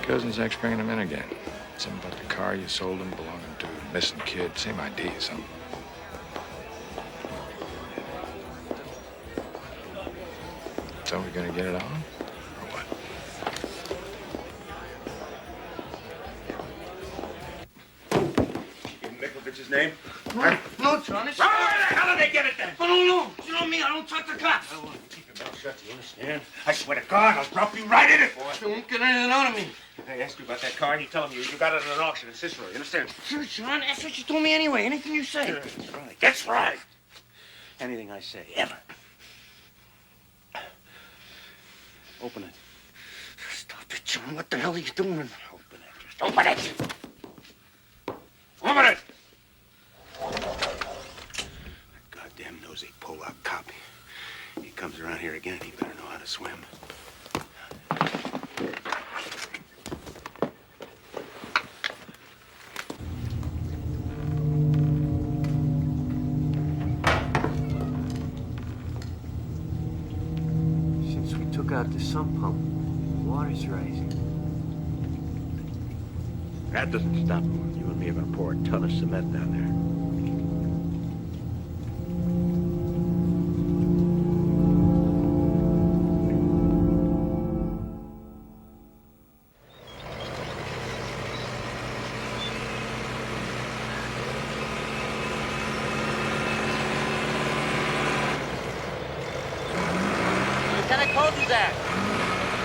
Cousin's ex bringing him in again. Something about the car you sold him belonging to a missing kid. Same idea, something. So we gonna get it on? Or what? Mikovic's name? No, John, it's... Where the hell did they get it then? I don't know. You know me, I don't talk to cops. I want you to keep your mouth shut, do you understand? I swear to God, I'll drop you right in it, boy. They won't get anything out of me. If they ask you about that car, you tell them you got it at an auction in Cicero, you understand? Sure, John, that's what you told me anyway. Anything you say. That's right. That's right. Anything I say, ever. Open it. Stop it, John. What the hell are you doing? Open it. Just open it. Open it. That goddamn nosy Polak cop. He comes around here again, he better know how to swim. Since we took out the sump pump, water's rising. That doesn't stop him. You and me are gonna pour a ton of cement down there. Lieutenant Kozak.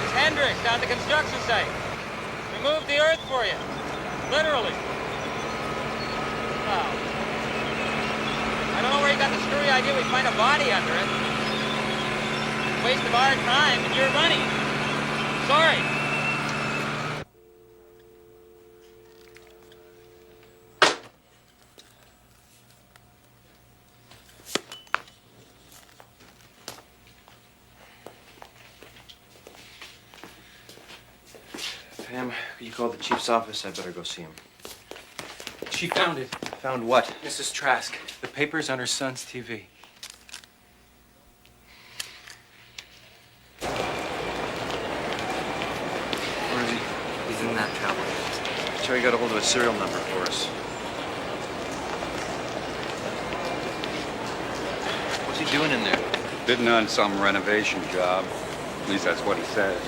It's Hendricks down at the construction site. We moved the earth for you. Literally. Wow. I don't know where you got the screwy idea we'd find a body under it. Waste of our time and your money. Sorry. Pam, you called the chief's office. I better go see him. She found it. Found what? Mrs. Trask. The papers on her son's TV. Where is he? He's in that tower. Sure, you got a hold of a serial number for us. What's he doing in there? Bidding on some renovation job. At least that's what he says.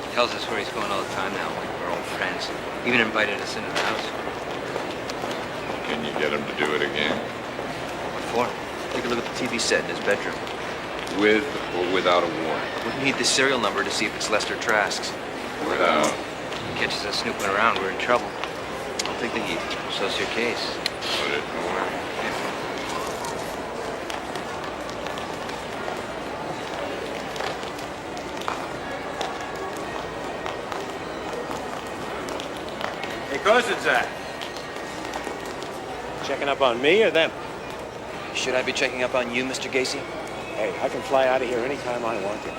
He tells us where he's going all the time now, like we're old friends. Even invited us into the house. Can you get him to do it again? What for? Take a look at the TV set in his bedroom. With or without a warrant? Wouldn't need the serial number to see if it's Lester Trask's. Without. He catches us snooping around, we're in trouble. I'll take the heat. So's your case. Put it away. Hey, Kozak. Checking up on me or them? Should I be checking up on you, Mr. Gacy? Hey, I can fly out of here anytime I want to.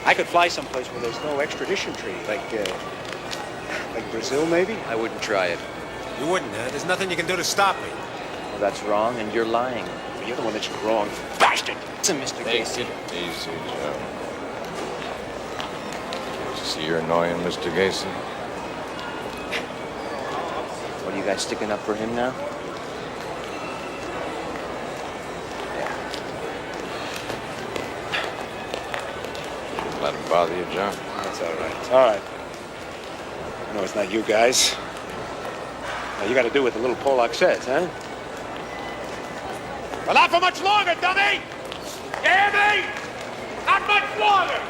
I could fly someplace where there's no extradition treaty, like Brazil, maybe? I wouldn't try it. You wouldn't, huh? There's nothing you can do to stop me. Well, that's wrong, and you're lying. You're the one that's wrong, bastard. Listen, Mr. Gacy. Easy, Joe. See, you're annoying, Mr. Gacy. What, are you guys sticking up for him now? bother you, John? That's all right. It's all right. I know it's not you guys. Now, you got to do what the little Pollock says, huh? Well, not for much longer, dummy! You hear me? Not much longer!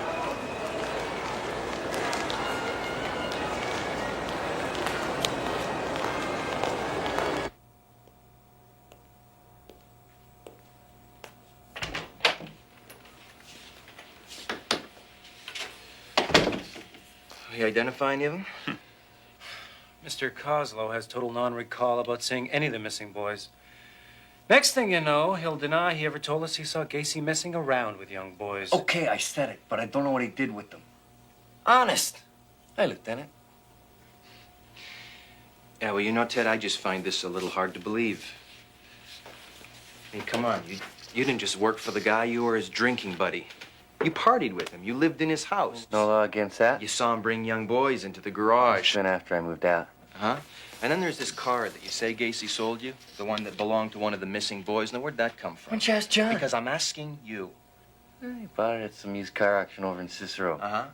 You identify any of them? Mr. Coslow has total non-recall about seeing any of the missing boys. Next thing you know, he'll deny he ever told us he saw Gacy messing around with young boys. Okay, I said it, but I don't know what he did with them. Honest. Hey, Lieutenant. Yeah, well, you know, Ted, I just find this a little hard to believe. I mean, come on. You didn't just work for the guy. You were his drinking buddy. You partied with him. You lived in his house. No law against that. You saw him bring young boys into the garage. Then after I moved out. Huh? And then there's this car that you say Gacy sold you, the one that belonged to one of the missing boys. Now, where'd that come from? Why don't you ask John? Because I'm asking you. He bought it at some used car auction over in Cicero. Uh-huh.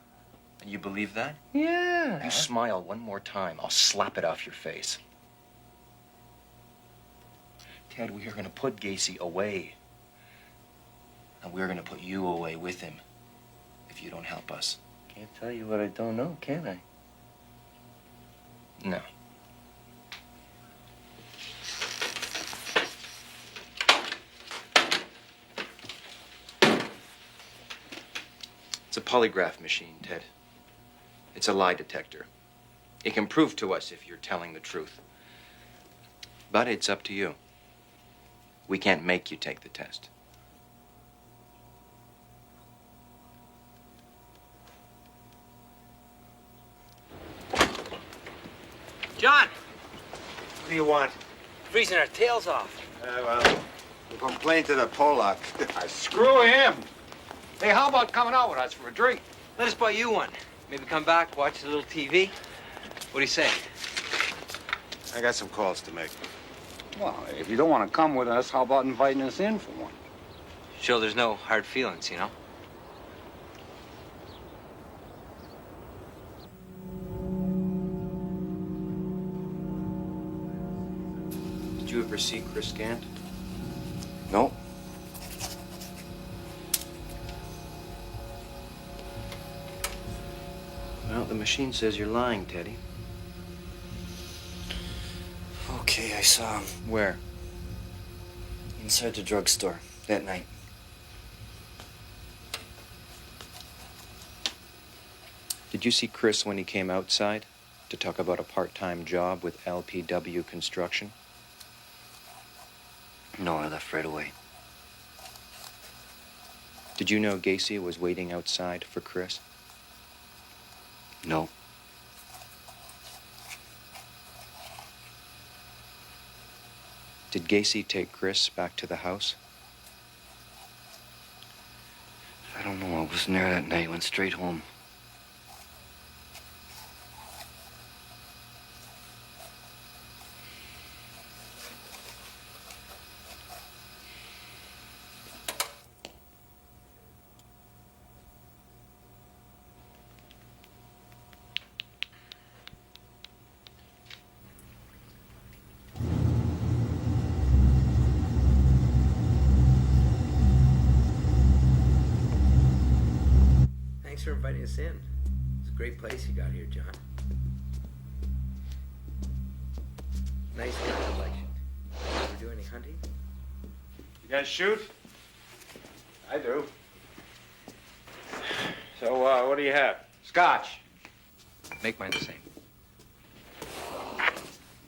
And you believe that? Yeah. You smile one more time, I'll slap it off your face. Ted, we are going to put Gacy away. And we're going to put you away with him if you don't help us. Can't tell you what I don't know, can I? No. It's a polygraph machine, Ted. It's a lie detector. It can prove to us if you're telling the truth. But it's up to you. We can't make you take the test. John, What do you want? freezing our tails off. Well, we'll complain to the Pollock. Screw him. Hey, how about coming out with us for a drink? Let us buy you one. Maybe come back, watch a little TV. What do you say? I got some calls to make. Well, if you don't want to come with us, how about inviting us in for one? Show there's no hard feelings, you know? Did you ever see Chris Gant? No. Well, the machine says you're lying, Teddy. Okay, I saw him. Where? Inside the drugstore that night. Did you see Chris when he came outside to talk about a part-time job with LPW Construction? No, I left right away. Did you know Gacy was waiting outside for Chris? No. Did Gacy take Chris back to the house? I don't know. I wasn't there that night. Went straight home. Thanks for inviting us in. It's a great place you got here, John. Nice gun collection. Ever do any hunting? You guys shoot? I do. So, what do you have? Scotch. Make mine the same.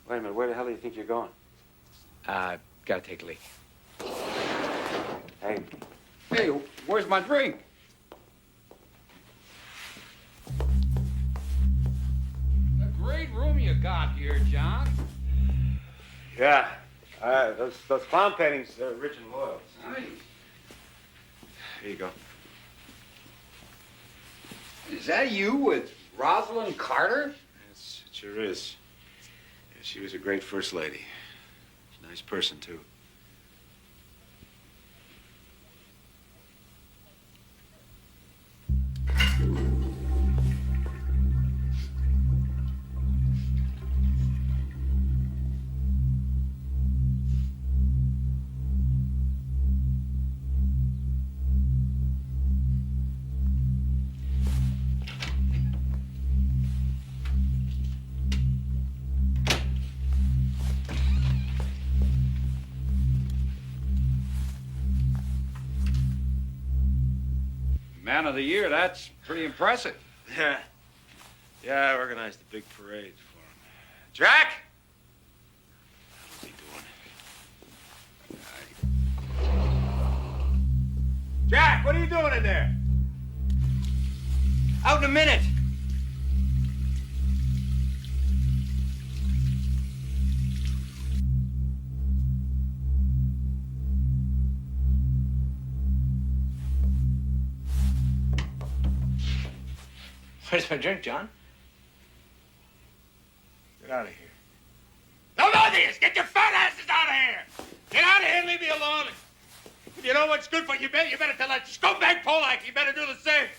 Wait a minute, where the hell do you think you're going? Gotta take a leak. Hey. Hey, where's my drink? A great room you got here, John. Yeah. Those clown paintings, they're original oils. Nice. Here you go. Is that you with Rosalind Carter? Yes, it sure is. Yeah, she was a great first lady. She's a nice person, too. Man of the Year, that's pretty impressive. Yeah. Yeah, I organized the big parade for him. Jack! How's he doing? Jack, what are you doing in there? Out in a minute. Where's my drink, John? Get out of here. No more of this! Get your fat asses out of here! Get out of here and leave me alone! If you know what's good for you, you better tell that scumbag Polak. You better do the same.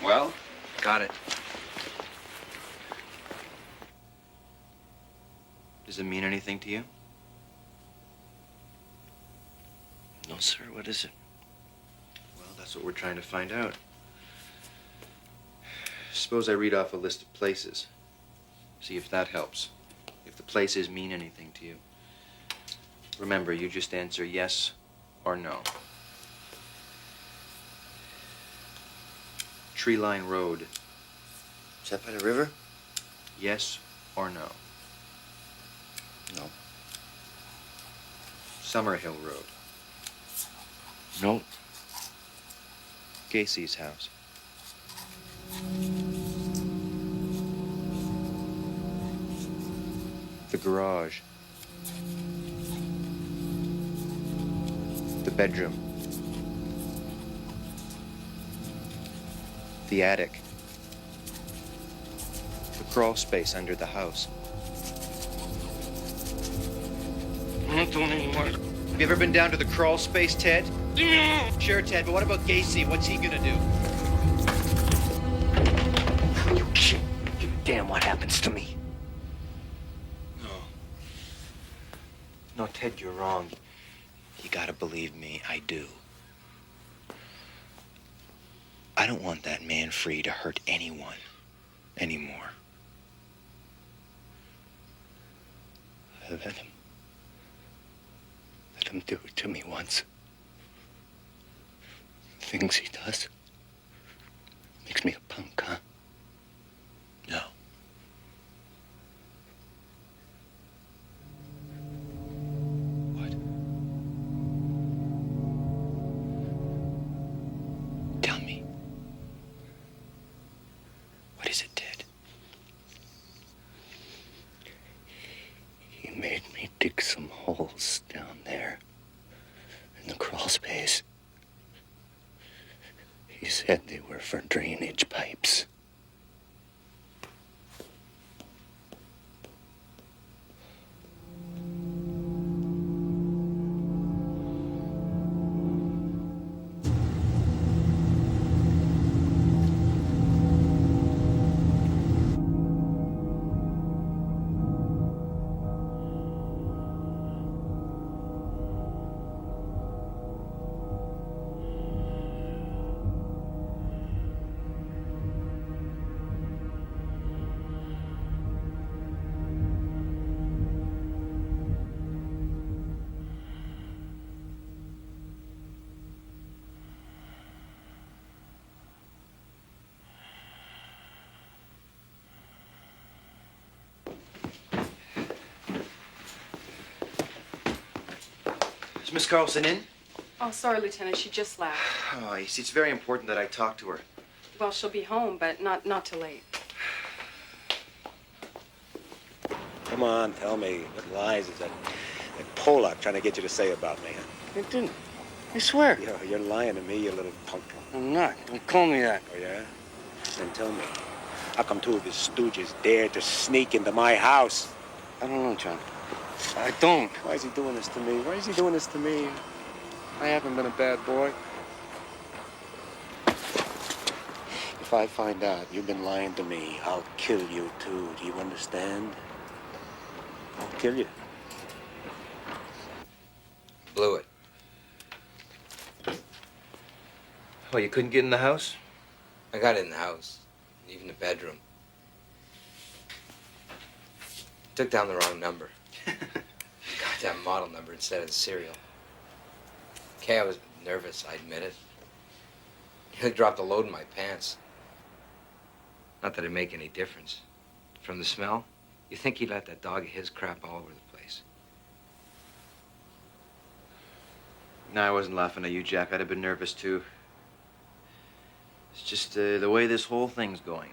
Well, got it. Does it mean anything to you? No, sir. What is it? Well, that's what we're trying to find out. Suppose I read off a list of places. See if that helps. If the places mean anything to you. Remember, you just answer yes or no. Tree Line Road. Is that by the river? Yes or no? No. Summerhill Road. No. Gacy's house. The garage. The bedroom. The attic. The crawl space under the house. I'm not doing any more. Have you ever been down to the crawl space, Ted? Sure, Ted, but what about Gacy? What's he gonna do? You can't give a damn what happens to me. No, Ted, you're wrong. You gotta believe me, I do. I don't want that man free to hurt anyone anymore. Let him do it to me once. Things he does makes me a punk, huh? No. Tell me. What is it, Ted? He made me dig some holes down there in the crawl space. He said they were for drainage pipes. Is Miss Carlson in? Oh, sorry, Lieutenant. She just left. Oh, you see, it's very important that I talk to her. Well, she'll be home, but not till late. Come on, tell me. What lies is that Polak trying to get you to say about me? I didn't. I swear. You're lying to me, you little punk. I'm not. Don't call me that. Oh, yeah? Then tell me, how come two of his stooges dared to sneak into my house? I don't know, John. I don't. Why is he doing this to me? Why is he doing this to me? I haven't been a bad boy. If I find out you've been lying to me, I'll kill you too. Do you understand? I'll kill you. Blew it. Oh, you couldn't get in the house? I got in the house, even the bedroom. Took down the wrong number. Goddamn model number instead of the serial. Okay, I was nervous, I admit it. I dropped a load in my pants. Not that it'd make any difference. From the smell, you think he let that dog of his crap all over the place. No, I wasn't laughing at you, Jack. I'd have been nervous, too. It's just the way this whole thing's going.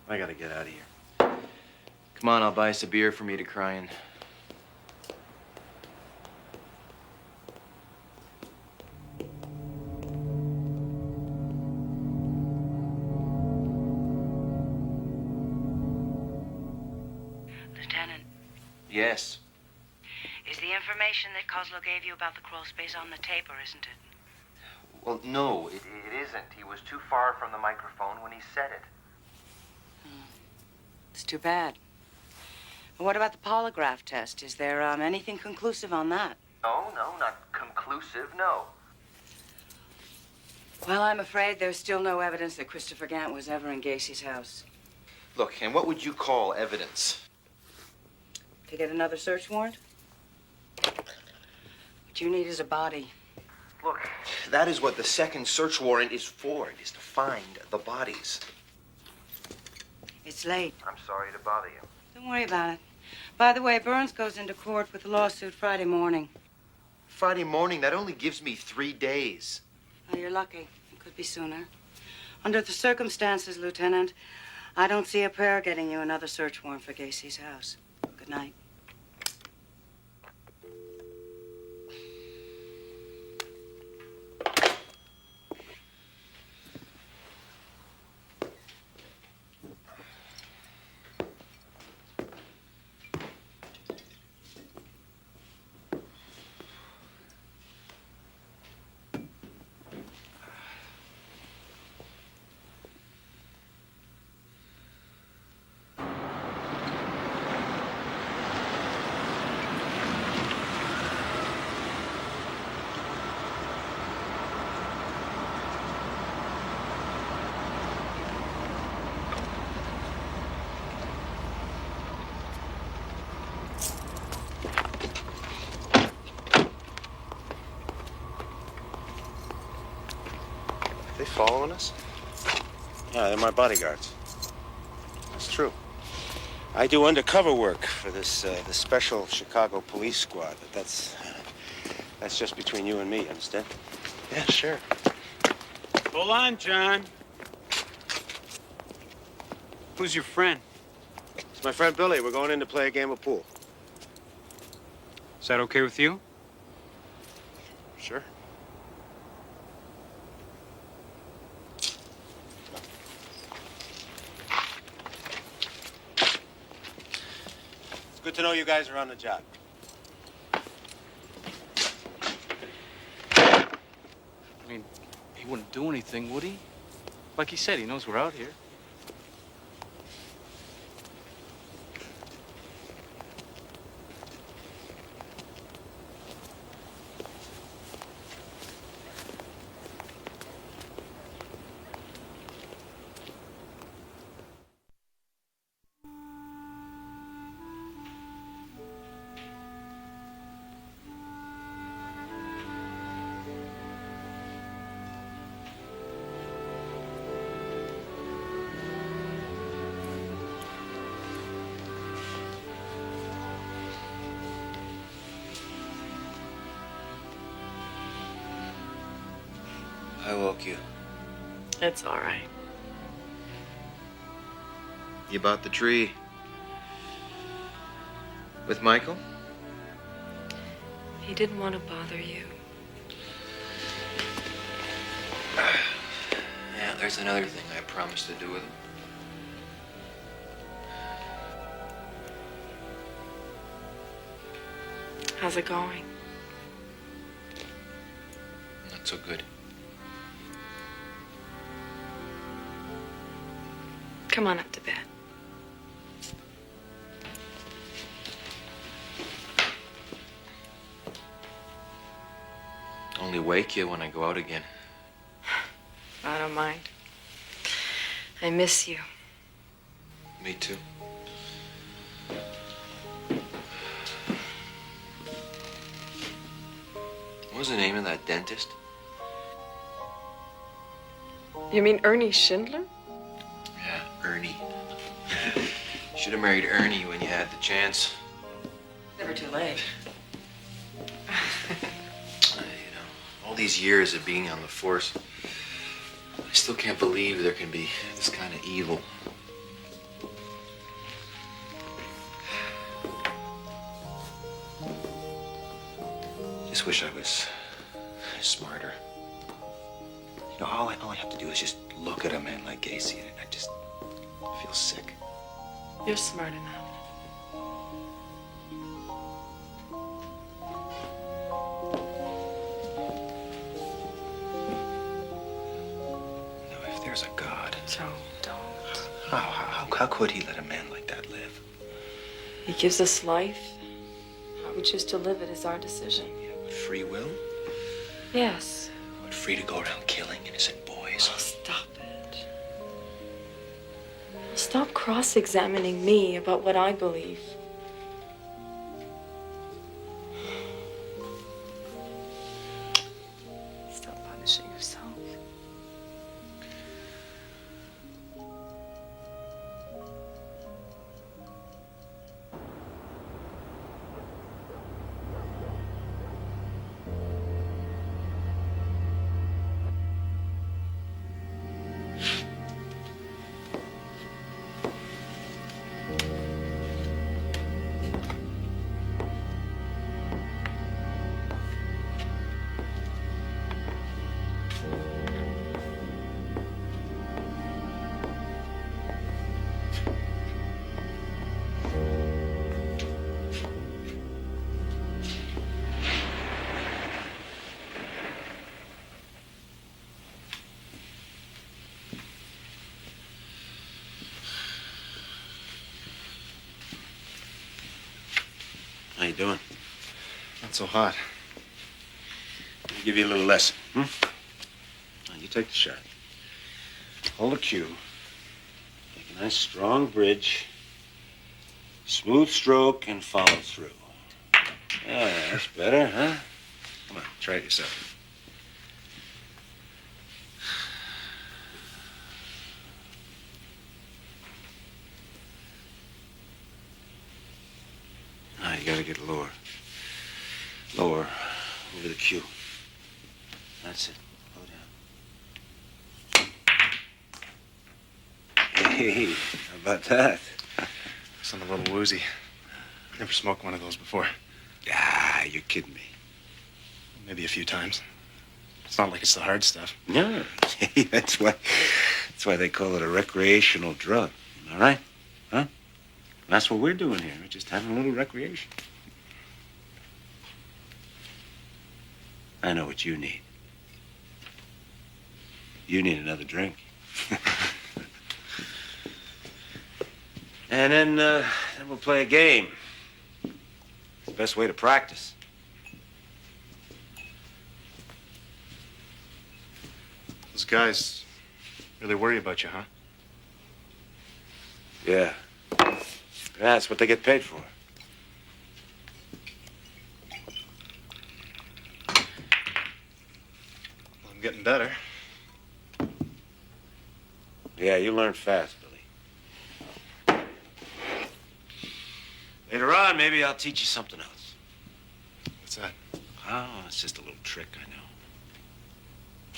I gotta get out of here. Come on, I'll buy us a beer for me to cry in. Lieutenant, Yes. is the information that Kozlo gave you about the crawl space on the tape, or isn't it? Well, no, it isn't. He was too far from the microphone when he said it. It's too bad. And what about the polygraph test? Is there anything conclusive on that? No, not conclusive, no. Well, I'm afraid there's still no evidence that Christopher Gant was ever in Gacy's house. Look, and what would you call evidence? To get another search warrant? What you need is a body. Look, that is what the second search warrant is for. It is to find the bodies. It's late. I'm sorry to bother you. Don't worry about it. By the way, Burns goes into court with the lawsuit Friday morning. Friday morning, that only gives me 3 days. Well, you're lucky. It could be sooner. Under the circumstances, Lieutenant, I don't see a prayer getting you another search warrant for Gacy's house. Good night. They following us? Yeah, they're my bodyguards. That's true. I do undercover work for this special Chicago police squad. But that's just between you and me, understand? Yeah, sure. Hold on, John. Who's your friend? It's my friend Billy. We're going in to play a game of pool. Is that okay with you? Sure. It's good to know you guys are on the job. I mean, he wouldn't do anything, would he? Like he said, he knows we're out here. I woke you. It's all right. You bought the tree. With Michael? He didn't want to bother you. Yeah, there's another thing I promised to do with him. How's it going? Not so good. Come on up to bed. Only wake you when I go out again. I don't mind. I miss you. Me too. was the name of that dentist? You mean Ernie Schindler? Yeah, Ernie. Should have married Ernie when you had the chance. Never too late. All these years of being on the force, I still can't believe there can be this kind of evil. Just wish I was smarter. You know, all I have to do is just look at a man like Gacy and I just feel sick. You're smart enough. If there's a God, Joe, don't. how could he let a man like that live? He gives us life. How we choose to live it is our decision. With free will? Yes. But free to go around killing innocent boys. Oh, stop it. Stop cross-examining me about what I believe. Stop punishing yourself. How you doing? Not so hot. Let me give you a little lesson. Now, you take the shot. Hold a cue. Make a nice strong bridge. Smooth stroke and follow through. Yeah, that's better, huh? Come on, try it yourself. Now you gotta get lower. Lower. Over the cue. That's it. Low down. Hey, how about that? I'm a little woozy. Never smoked one of those before. Ah, you're kidding me. Maybe a few times. It's not like it's the hard stuff. No. That's why they call it a recreational drug. All right? Huh? And that's what we're doing here. We're just having a little recreation. I know what you need. You need another drink. And then we'll play a game. It's the best way to practice. Those guys really worry about you, huh? Yeah. That's what they get paid for. I'm getting better. Yeah, you learn fast, Billy. Later on, maybe I'll teach you something else. What's that? Oh, it's just a little trick, I know.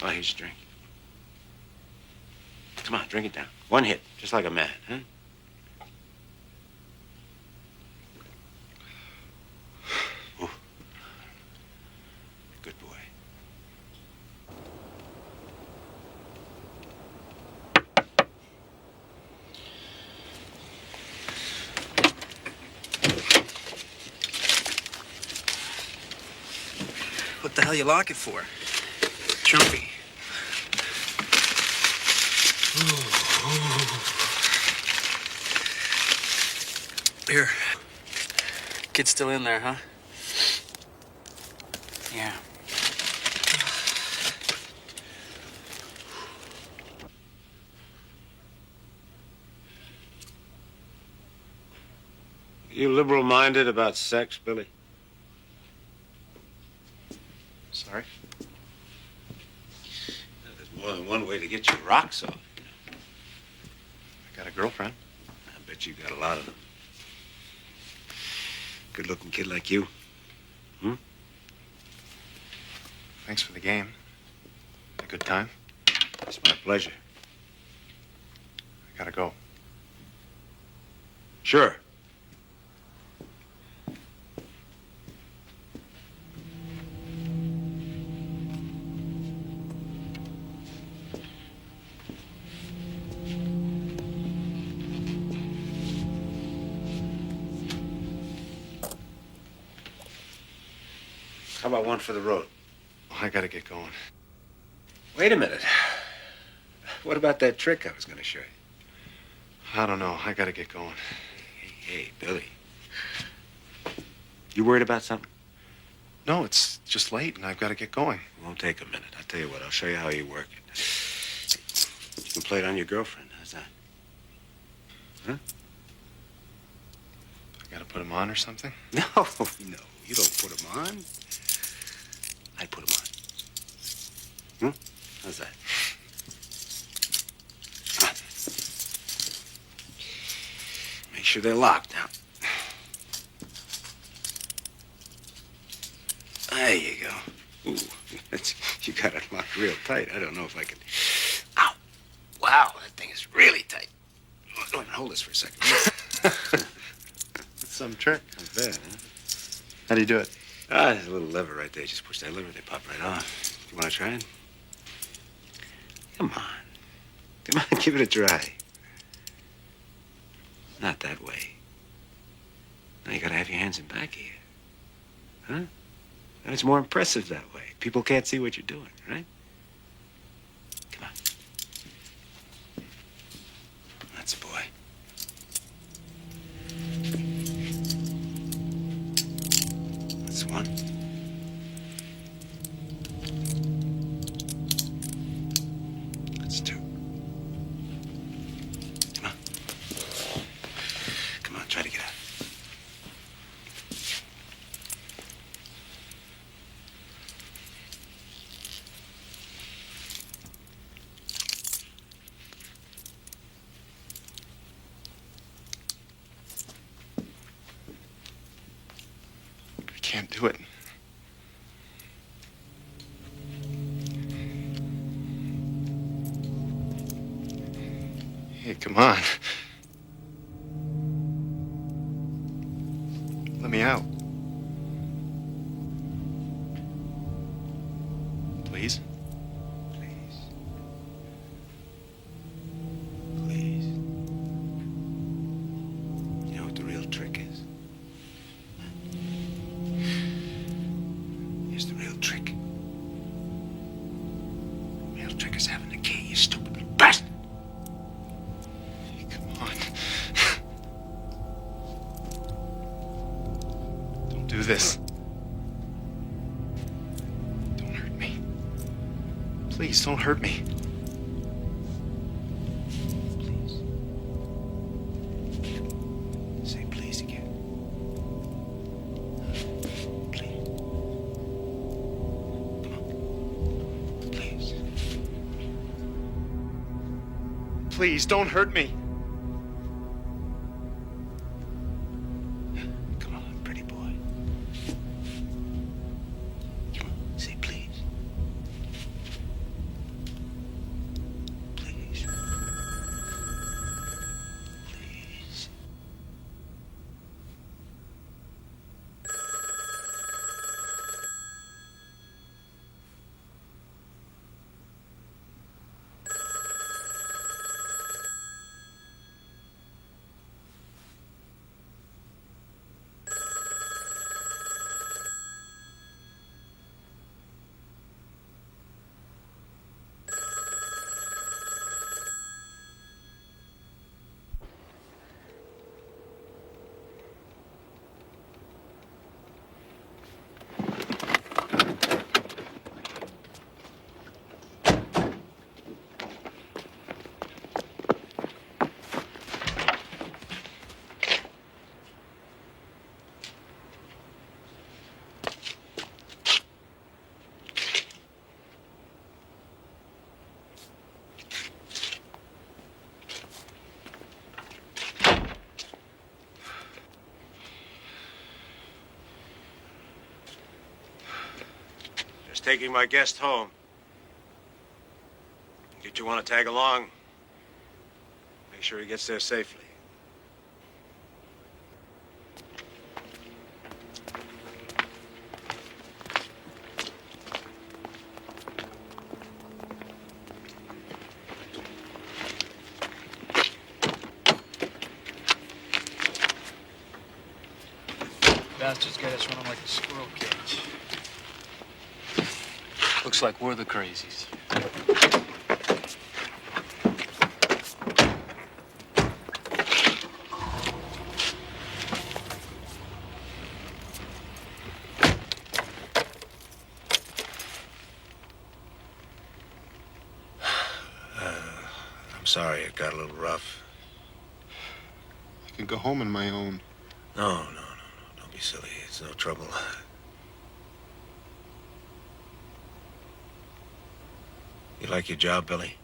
Oh, here's your drink. Come on, drink it down. One hit, just like a man, huh? Ooh. Good boy. What the hell you lock it for? Chumpy. Here. Kid's still in there, huh? Yeah. You liberal-minded about sex, Billy? Sorry. Sorry. There's more than one way to get your rocks off. I got a girlfriend. I bet you got a lot of them. Good-looking kid like you. Hmm? Thanks for the game. A good time. It's my pleasure. I gotta go. Sure. How about one for the road? I gotta get going. Wait a minute. What about that trick I was going to show you? I don't know. I gotta get going. Hey, Billy. You worried about something? No, it's just late and I've got to get going. It won't take a minute. I'll tell you what. I'll show you how you work it. You can play it on your girlfriend. How's that? Huh? I gotta put him on or something? No, no. You don't put them on. I put them on. Hmm? How's that? Ah. Make sure they're locked now. There you go. Ooh, you got it locked real tight. I don't know if I can. Ow! Wow, that thing is really tight. Wait a minute, hold this for a second. It's some trick. Not bad, huh? How do you do it? There's a little lever right there. Just push that lever, they pop right off. You want to try it? Come on. Come on, give it a try. Not that way. Now you gotta have your hands in back here. Huh? And it's more impressive that way. People can't see what you're doing, right? Come on. That's a boy. That's one. That's two. Come on. Come on, try to get out. I can't do it. Hey, come on. Let me out. Please? Please. Please. You know what the real trick is? Here's the real trick. The real trick is having the key, you stupid little bastard. Hey, come on. Don't do this. Don't hurt me. Please, don't hurt me. Please. Say please again. Please. Come on. Please. Please, don't hurt me. Come on, pretty boy. Come on, say please. Please. Please. taking my guest home. If you want to tag along, make sure he gets there safely. Bastards got us running like a squirrel cage. Looks like we're the crazies. I'm sorry it got a little rough. I can go home on my own. No. Don't be silly. It's no trouble. You like your job, Billy?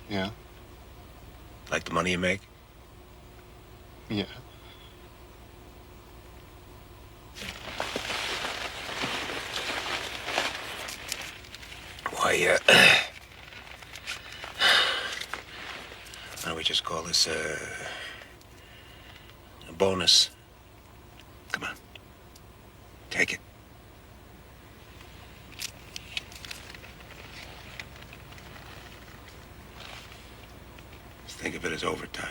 Yeah? Like the money you make? Yeah. Why, why don't we just call this a bonus? Come on. Take it. Just think of it as overtime.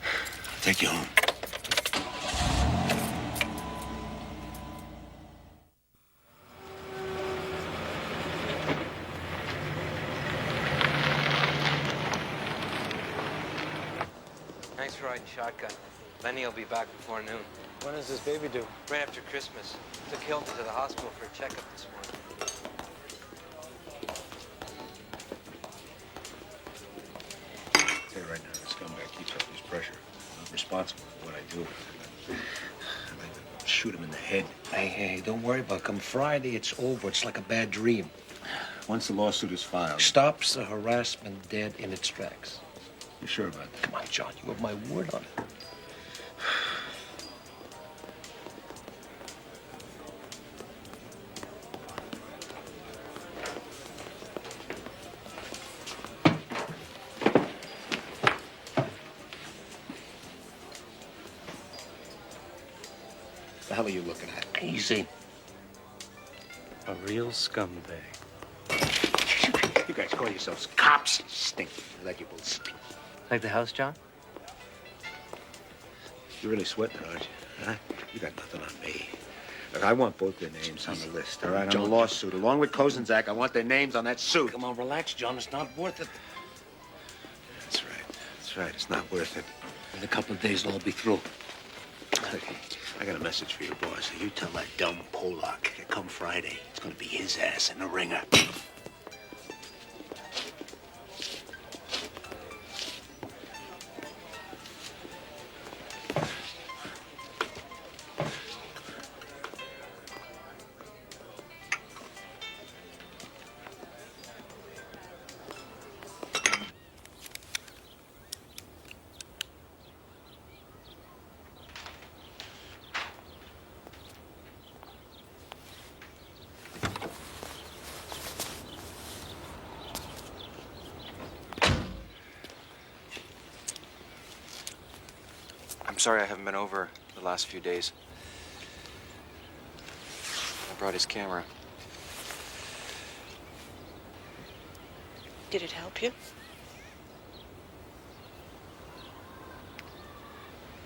I'll take you home. Thanks for riding shotgun. Lenny will be back before noon. When does this baby do? Right after Christmas. Took Hilton to the hospital for a checkup this morning. I'll tell you right now, this scumbag keeps up this pressure. I'm responsible for what I do. I'd like to shoot him in the head. Hey, don't worry about it. Come Friday, it's over. It's like a bad dream. Once the lawsuit is filed. Stops the harassment dead in its tracks. You sure about that? Come on, John, you have my word on it. The hell are you looking at? Easy. A real scumbag. You guys call yourselves cops. Stink. Like you both stink. Like the house, John? You're really sweating, aren't you? Huh? You got nothing on me. Look, I want both their names on the list, all right? On the lawsuit. Along with Kozenczak, I want their names on that suit. Come on, relax, John. It's not worth it. That's right. That's right. It's not worth it. In a couple of days, it'll all be through. Okay. I got a message for your boss. You tell that dumb Polak that come Friday, it's gonna be his ass in the ringer. I'm sorry I haven't been over the last few days. I brought his camera. Did it help you?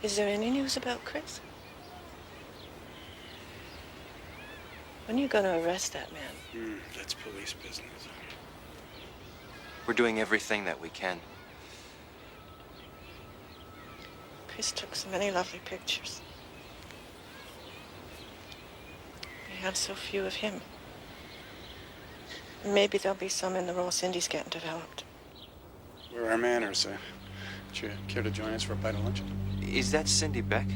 Is there any news about Chris? When are you going to arrest that man? That's police business. We're doing everything that we can. Chris took so many lovely pictures. We have so few of him. Maybe there'll be some in the Ross Indies getting developed. Where are our manners? Would you care to join us for a bite of lunch? Is that Cindy Beck?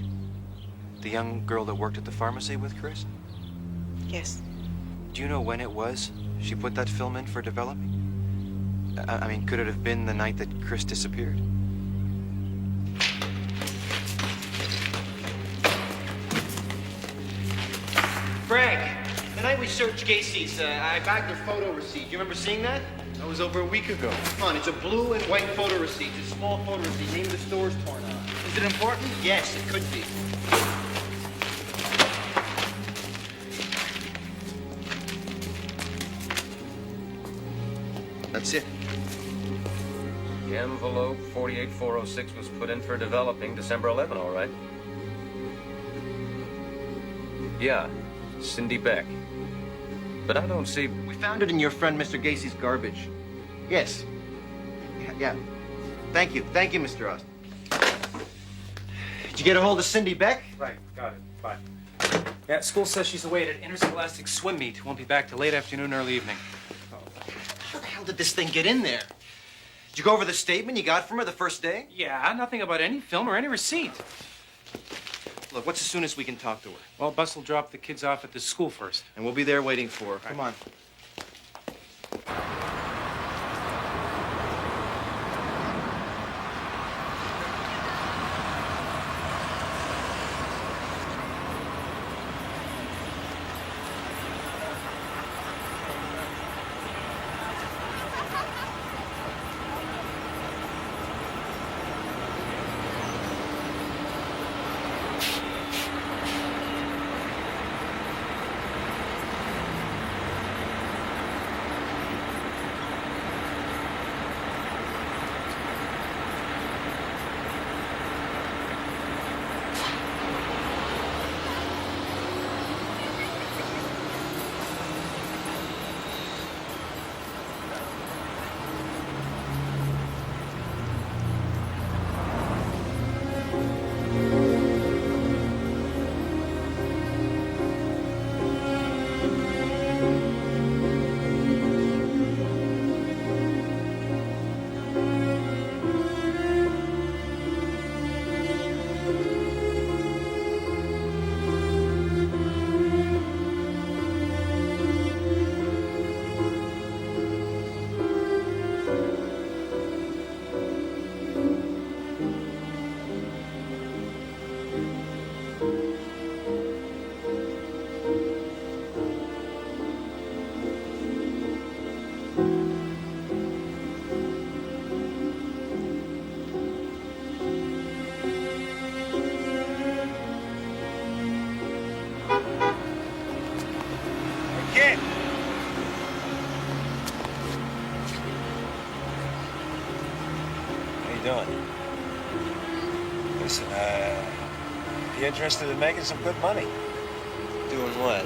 The young girl that worked at the pharmacy with Chris? Yes. Do you know when it was she put that film in for developing? I mean, could it have been the night that Chris disappeared? Frank, the night we searched Gacy's, I bagged their photo receipt. You remember seeing that? That was over a week ago. Come on, it's a blue and white photo receipt. It's a small photo receipt. Name of the store's torn off. Is it important? Yes, it could be. That's it. The envelope 48406 was put in for developing December 11, all right. Yeah, Cindy Beck. But I don't see... We found it in your friend Mr. Gacy's garbage. Yes. Yeah. Thank you, Mr. Austin. Did you get a hold of Cindy Beck? Right, got it. Bye. Yeah, school says she's away at an interscholastic swim meet. Won't be back till late afternoon, early evening. How the hell did this thing get in there? Did you go over the statement you got from her the first day? Yeah, nothing about any film or any receipt. Look, what's as soon as we can talk to her? Well, Bus will drop the kids off at the school first. And we'll be there waiting for her. Come on. Kid! How you doing? Listen, you interested in making some good money? Doing what?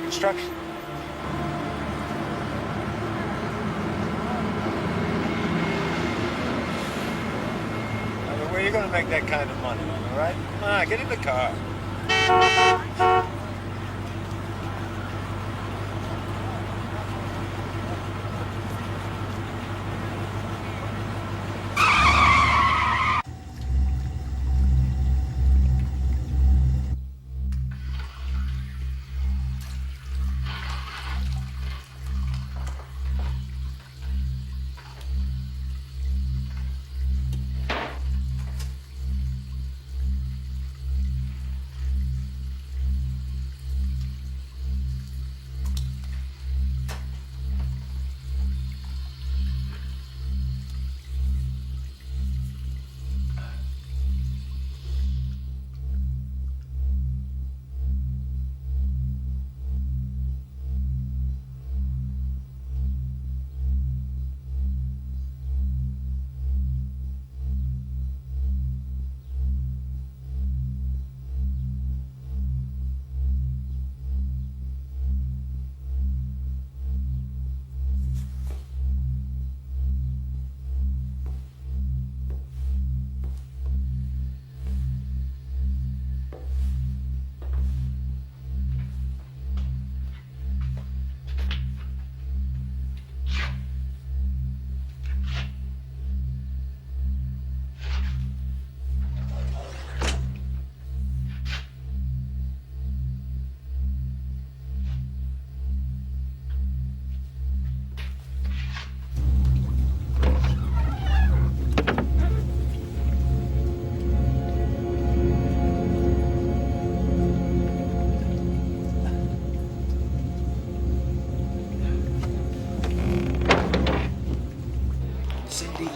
Construction. I mean, where are you gonna make that kind of money, all right? Come on, get in the car.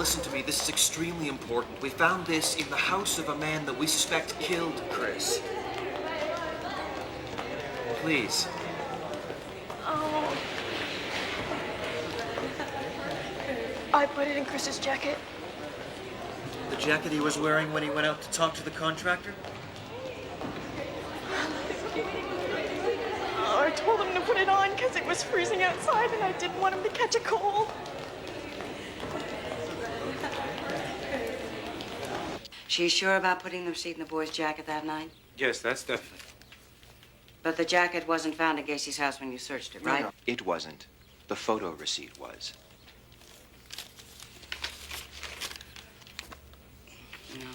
listen to me. This is extremely important. We found this in the house of a man that we suspect killed Chris. Please. Oh. I put it in Chris's jacket. The jacket he was wearing when he went out to talk to the contractor? Oh, I told him to put it on because it was freezing outside and I didn't want him to catch a cold. She's sure about putting the receipt in the boy's jacket that night? Yes, that's definitely. But the jacket wasn't found at Gacy's house when you searched it, right? No, it wasn't. The photo receipt was. No.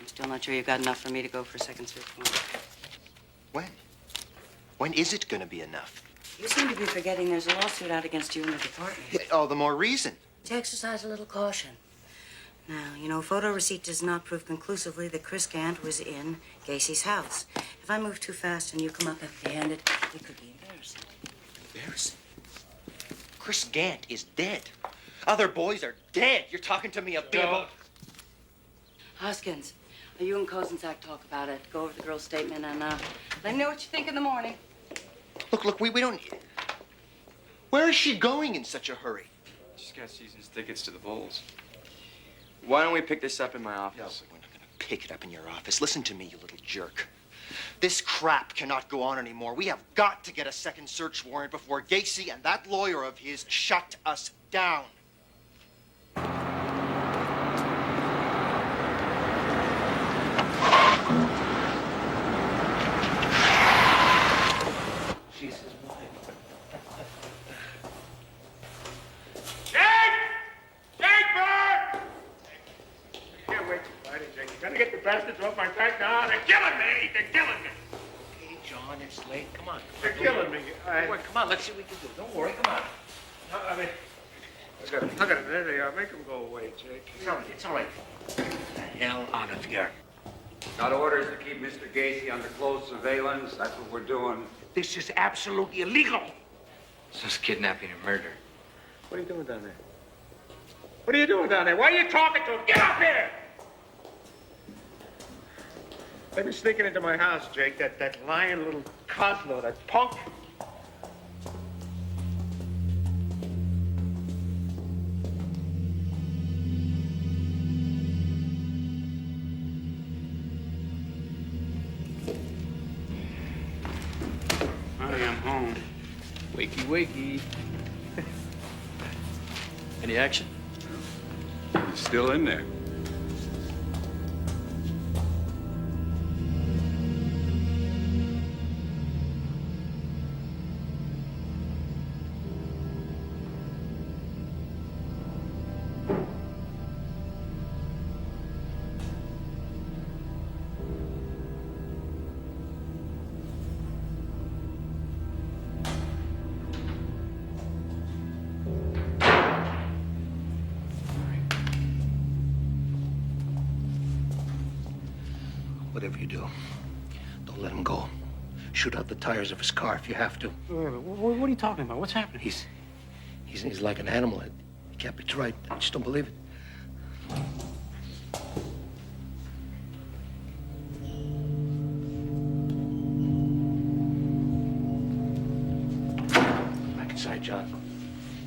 I'm still not sure you've got enough for me to go for a second search warrant. When? When is it going to be enough? You seem to be forgetting there's a lawsuit out against you in the department. All the more reason. To exercise a little caution. Now, you know, photo receipt does not prove conclusively that Chris Gant was in Gacy's house. If I move too fast and you come up empty-handed, it could be embarrassing. Embarrassing? Chris Gant is dead. Other boys are dead. You're talking to me about... Hoskins, you and Kozenzak talk about it. Go over the girl's statement and let me know what you think in the morning. Look, we don't... Where is she going in such a hurry? She's got season's tickets to the Bulls. Why don't we pick this up in my office? No, we're not going to pick it up in your office. Listen to me, you little jerk. This crap cannot go on anymore. We have got to get a second search warrant before Gacy and that lawyer of his shut us down. Jesus. Gotta get the bastards off my back now. They're killing me. They're killing me. Hey, John, it's late. Come on. They're killing me. Come on, let's see what we can do. Don't worry, come on. No, I mean, look at them. There they are. Make them go away, Jake. It's all right, it's all right. Get the hell out of here. Got orders to keep Mr. Gacy under close surveillance. That's what we're doing. This is absolutely illegal. So it's kidnapping and murder. What are you doing down there? What are you doing down there? Why are you talking to him? Get up here! They've been sneaking into my house, Jake. That lying little Cosmo, that punk. I am home. Wakey, wakey. Any action? He's still in there. Whatever you do, don't let him go. Shoot out the tires of his car if you have to. What are you talking about? What's happening? He's like an animal. He can't be tried. I just don't believe it. Back inside, John.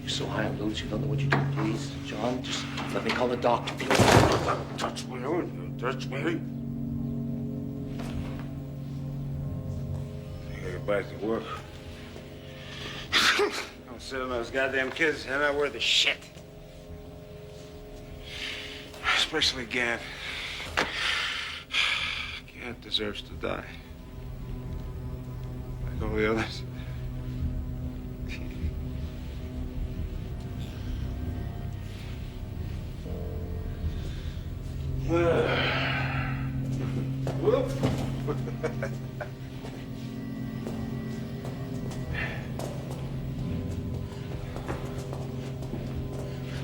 You're so high and loose, you don't know what you're doing. Please, John, just let me call the doctor. Don't touch me. Don't touch me. Get back to work. Don't sit on those goddamn kids. They're not worth a shit. Especially Gant. Gant deserves to die. Like all the others.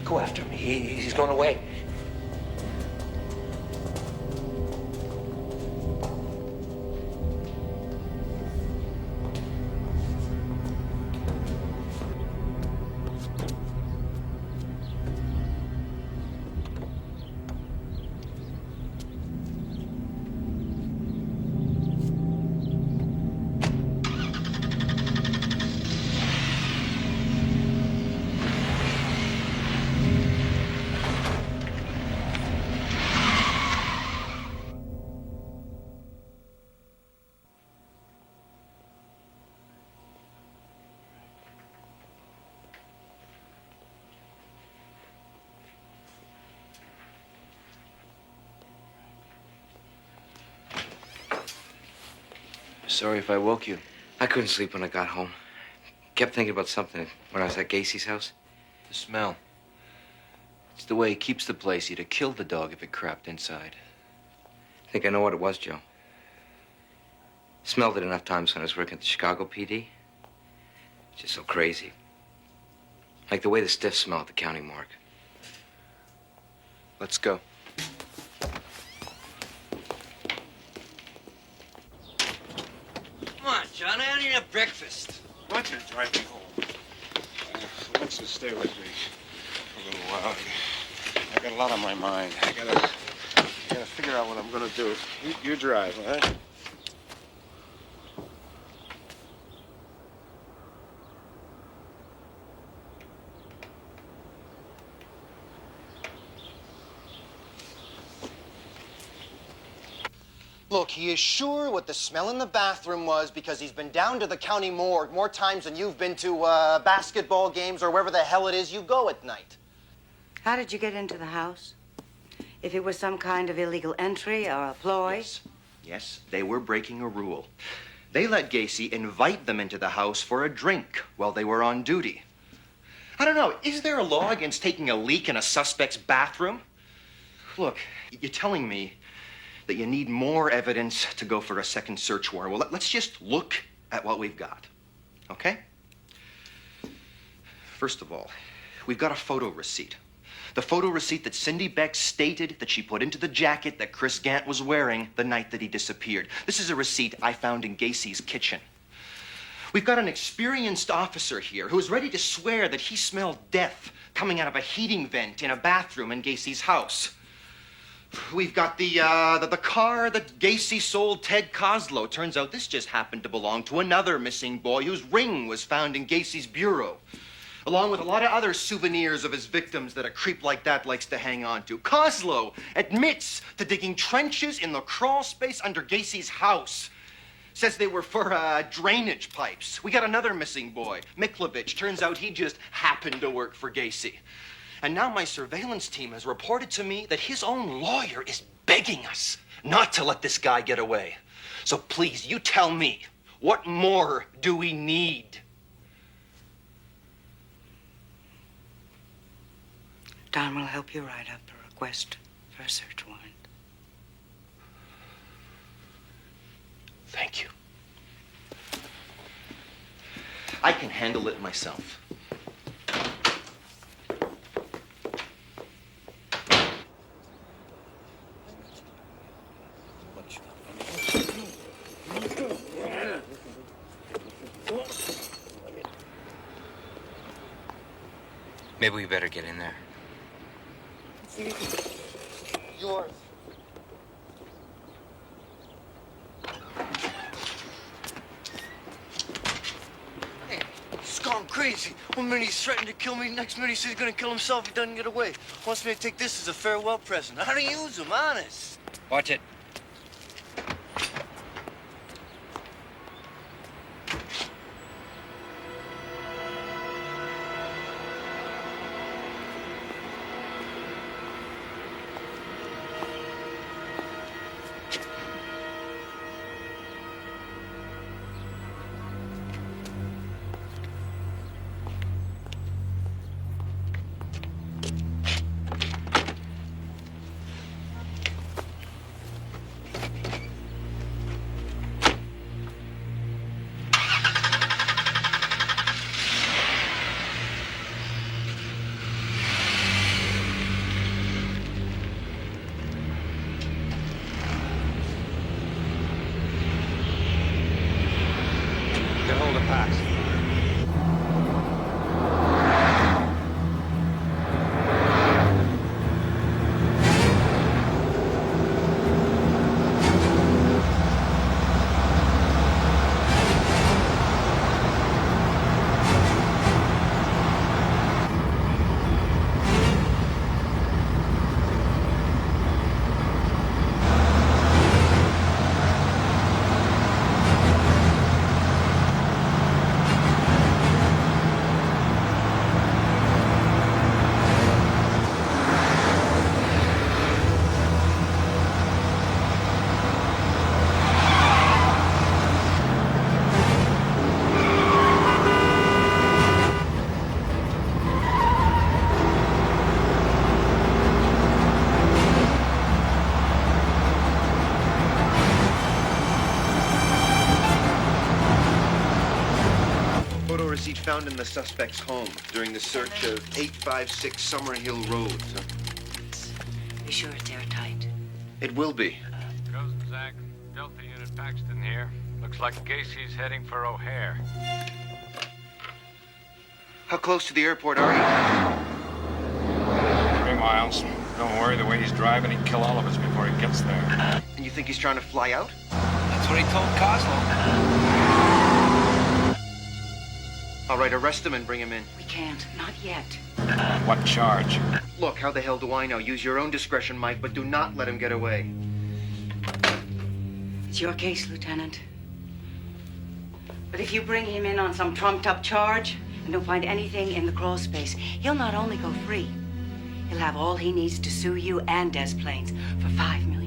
Go after him. He's going away. Sorry if I woke you. I couldn't sleep when I got home. Kept thinking about something when I was at Gacy's house. The smell. It's the way he keeps the place. He'd have killed the dog if it crapped inside. I think I know what it was, Joe. Smelled it enough times when I was working at the Chicago PD. It's just so crazy. Like the way the stiffs smell at the county morgue. Let's go. Come on, John. I don't have breakfast. Why don't you drive me home? Let's just stay with me for a little while. I got a lot on my mind. I gotta figure out what I'm gonna do. You drive, all right? Look, he is sure what the smell in the bathroom was because he's been down to the county morgue more times than you've been to basketball games or wherever the hell it is you go at night. How did you get into the house? If it was some kind of illegal entry or a ploy? Yes, they were breaking a rule. They let Gacy invite them into the house for a drink while they were on duty. I don't know, is there a law against taking a leak in a suspect's bathroom? Look, you're telling me that you need more evidence to go for a second search warrant. Well, let's just look at what we've got, okay? First of all, we've got a photo receipt. The photo receipt that Cindy Beck stated that she put into the jacket that Chris Gant was wearing the night that he disappeared. This is a receipt I found in Gacy's kitchen. We've got an experienced officer here who is ready to swear that he smelled death coming out of a heating vent in a bathroom in Gacy's house. We've got the car that Gacy sold Ted Coslow. Turns out this just happened to belong to another missing boy whose ring was found in Gacy's bureau, along with a lot of other souvenirs of his victims that a creep like that likes to hang on to. Coslow admits to digging trenches in the crawl space under Gacy's house. Says they were for drainage pipes. We got another missing boy, Miklovich. Turns out he just happened to work for Gacy. And now my surveillance team has reported to me that his own lawyer is begging us not to let this guy get away. So please, you tell me, what more do we need? Don will help you write up a request for a search warrant. Thank you. I can handle it myself. Maybe we better get in there. Yours. Hey, it's gone crazy. One minute he's threatening to kill me, next minute he says he's gonna kill himself if he doesn't get away. Wants me to take this as a farewell present. How to use him, honest. Watch it. Get hold of Pax. Photo receipt found in the suspect's home during the search of 856 Summer Hill Road. Be sure it's airtight. It will be. Cousin Zach, Delta Unit Paxton here. Looks like Gacy's heading for O'Hare. How close to the airport are you? 3 miles. Don't worry, the way he's driving, he'd kill all of us before he gets there. And you think he's trying to fly out? That's what he told Coslow. All right, arrest him and bring him in. We can't. Not yet. What charge? Look, how the hell do I know? Use your own discretion, Mike, but do not let him get away. It's your case, Lieutenant. But if you bring him in on some trumped-up charge and don't find anything in the crawl space, he'll not only go free, he'll have all he needs to sue you and Des Plaines for $5 million.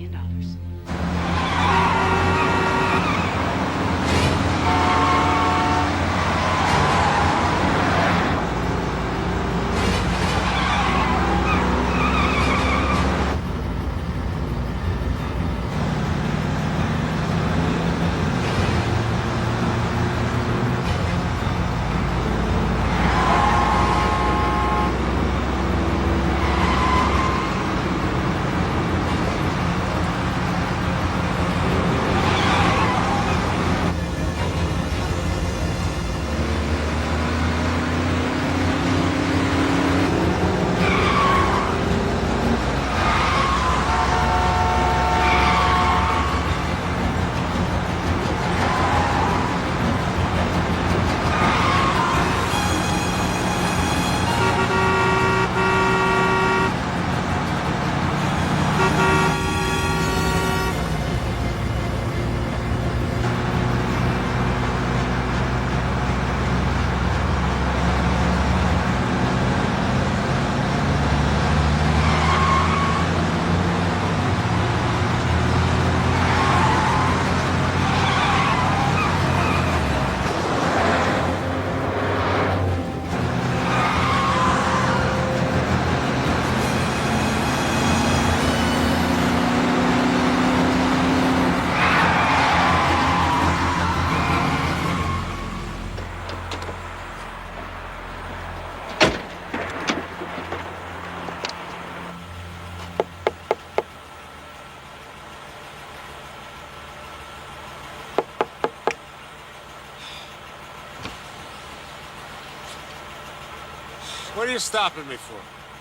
What are you stopping me for?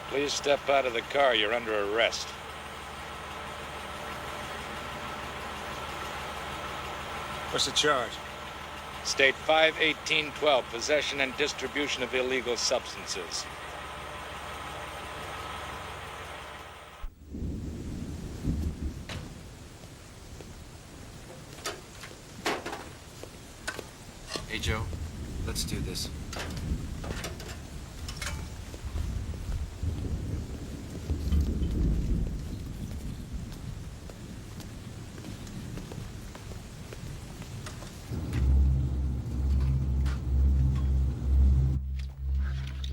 Please step out of the car. You're under arrest. What's the charge? State 51812, possession and distribution of illegal substances. Hey, Joe, let's do this.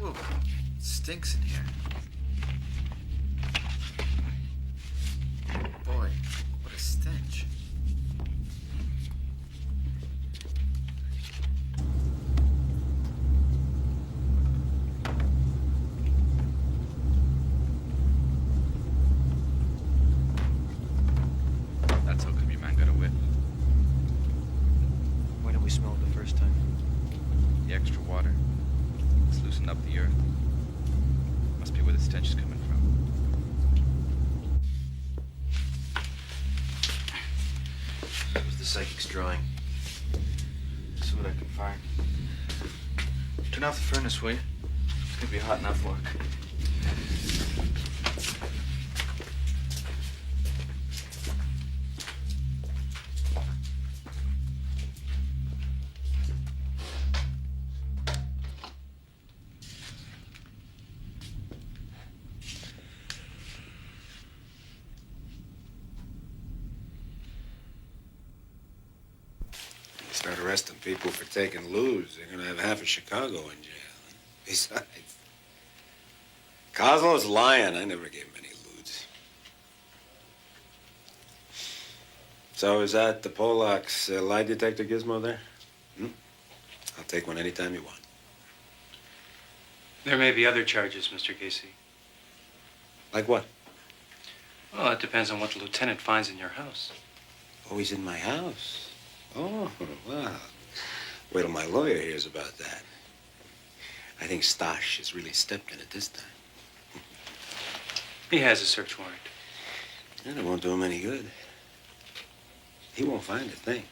Whoa, it stinks in here. Boy, what a stench. That's how come your man got away. Why didn't we smell it the first time? The extra water. It's loosened up the earth. Must be where the stench is coming from. It was the psychic's drawing. See what I can find. Turn off the furnace, will you? It's gonna be hot enough work. Start arresting people for taking lewds, they're gonna have half of Chicago in jail. Besides, Coslow's lying. I never gave him any lewds. So is that the Polak's lie detector gizmo there? I'll take one anytime you want. There may be other charges, Mr. Gacy. Like what? Well, that depends on what the lieutenant finds in your house. Oh, he's in my house. Oh, well. Wait till my lawyer hears about that. I think Stosh has really stepped in it this time. He has a search warrant. And it won't do him any good. He won't find a thing.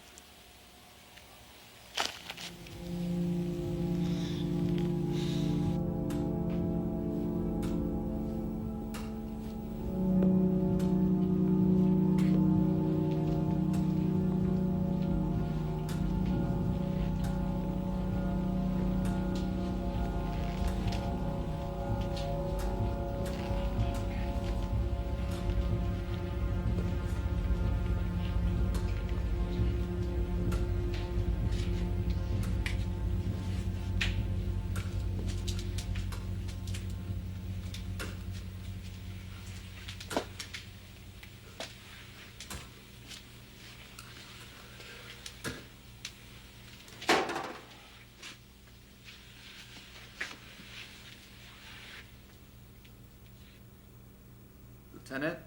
Lieutenant?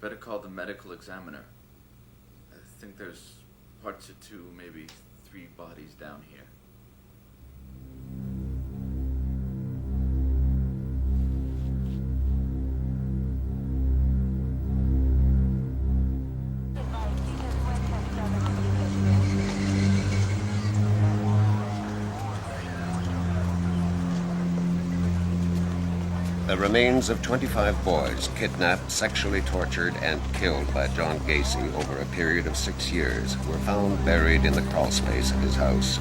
Better call the medical examiner. I think there's parts of 2, maybe 3 bodies down here. The remains of 25 boys kidnapped, sexually tortured, and killed by John Gacy over a period of 6 years were found buried in the crawl space of his house.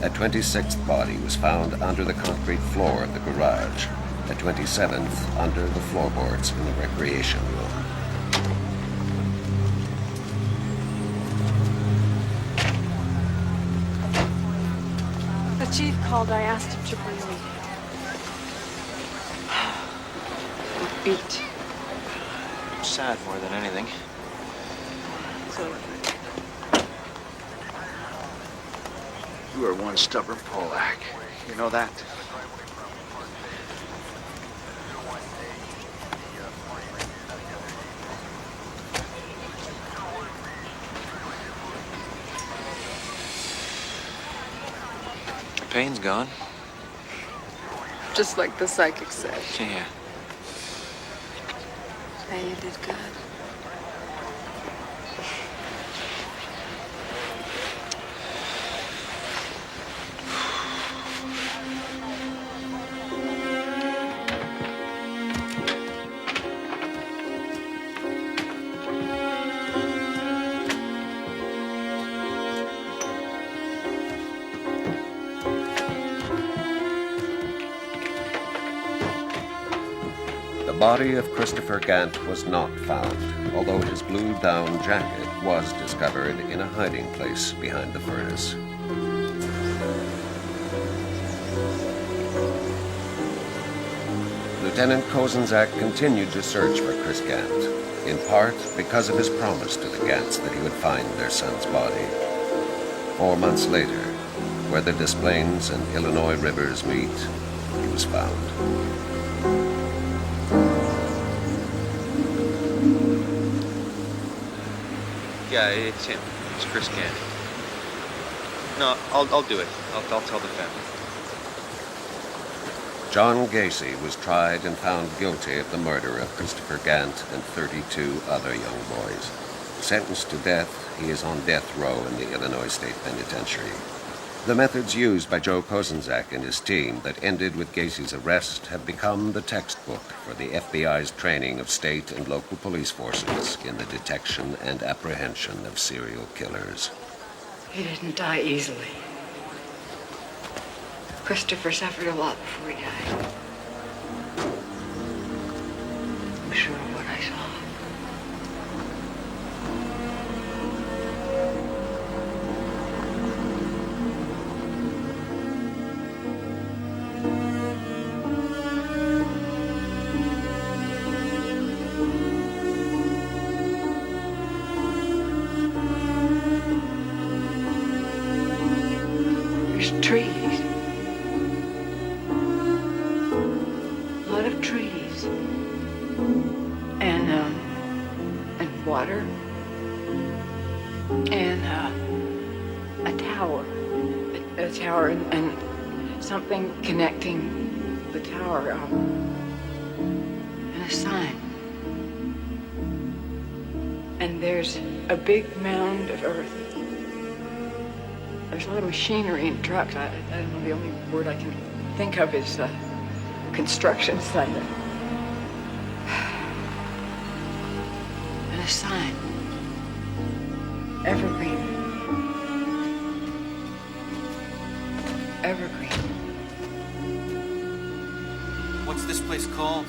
A 26th body was found under the concrete floor of the garage. A 27th under the floorboards in the recreation room. The chief called. I asked him to bring me. Beat. I'm sad more than anything. So You are one stubborn Polak. You know that? The pain's gone. just like the psychic said. Yeah. Hey, you did good. The body of Christopher Gant was not found, although his blue down jacket was discovered in a hiding place behind the furnace. Lieutenant Kozenzak continued to search for Chris Gant, in part because of his promise to the Gants that he would find their son's body. 4 months later, where the Des Plaines and Illinois rivers meet, he was found. Yeah, it's him. It's Chris Gant. No, I'll do it. I'll tell the family. John Gacy was tried and found guilty of the murder of Christopher Gant and 32 other young boys. Sentenced to death, he is on death row in the Illinois State Penitentiary. The methods used by Joe Kozenzak and his team that ended with Gacy's arrest have become the textbook for the FBI's training of state and local police forces in the detection and apprehension of serial killers. He didn't die easily. Christopher suffered a lot before he died. I'm sure of what I saw. There's trees. A lot of trees. And water. And a tower. A tower and something connecting the tower. And a sign. And there's a big mound of earth. There's a lot of machinery and trucks. I don't know, the only word I can think of is construction site. And a sign. Evergreen. Evergreen. What's this place called?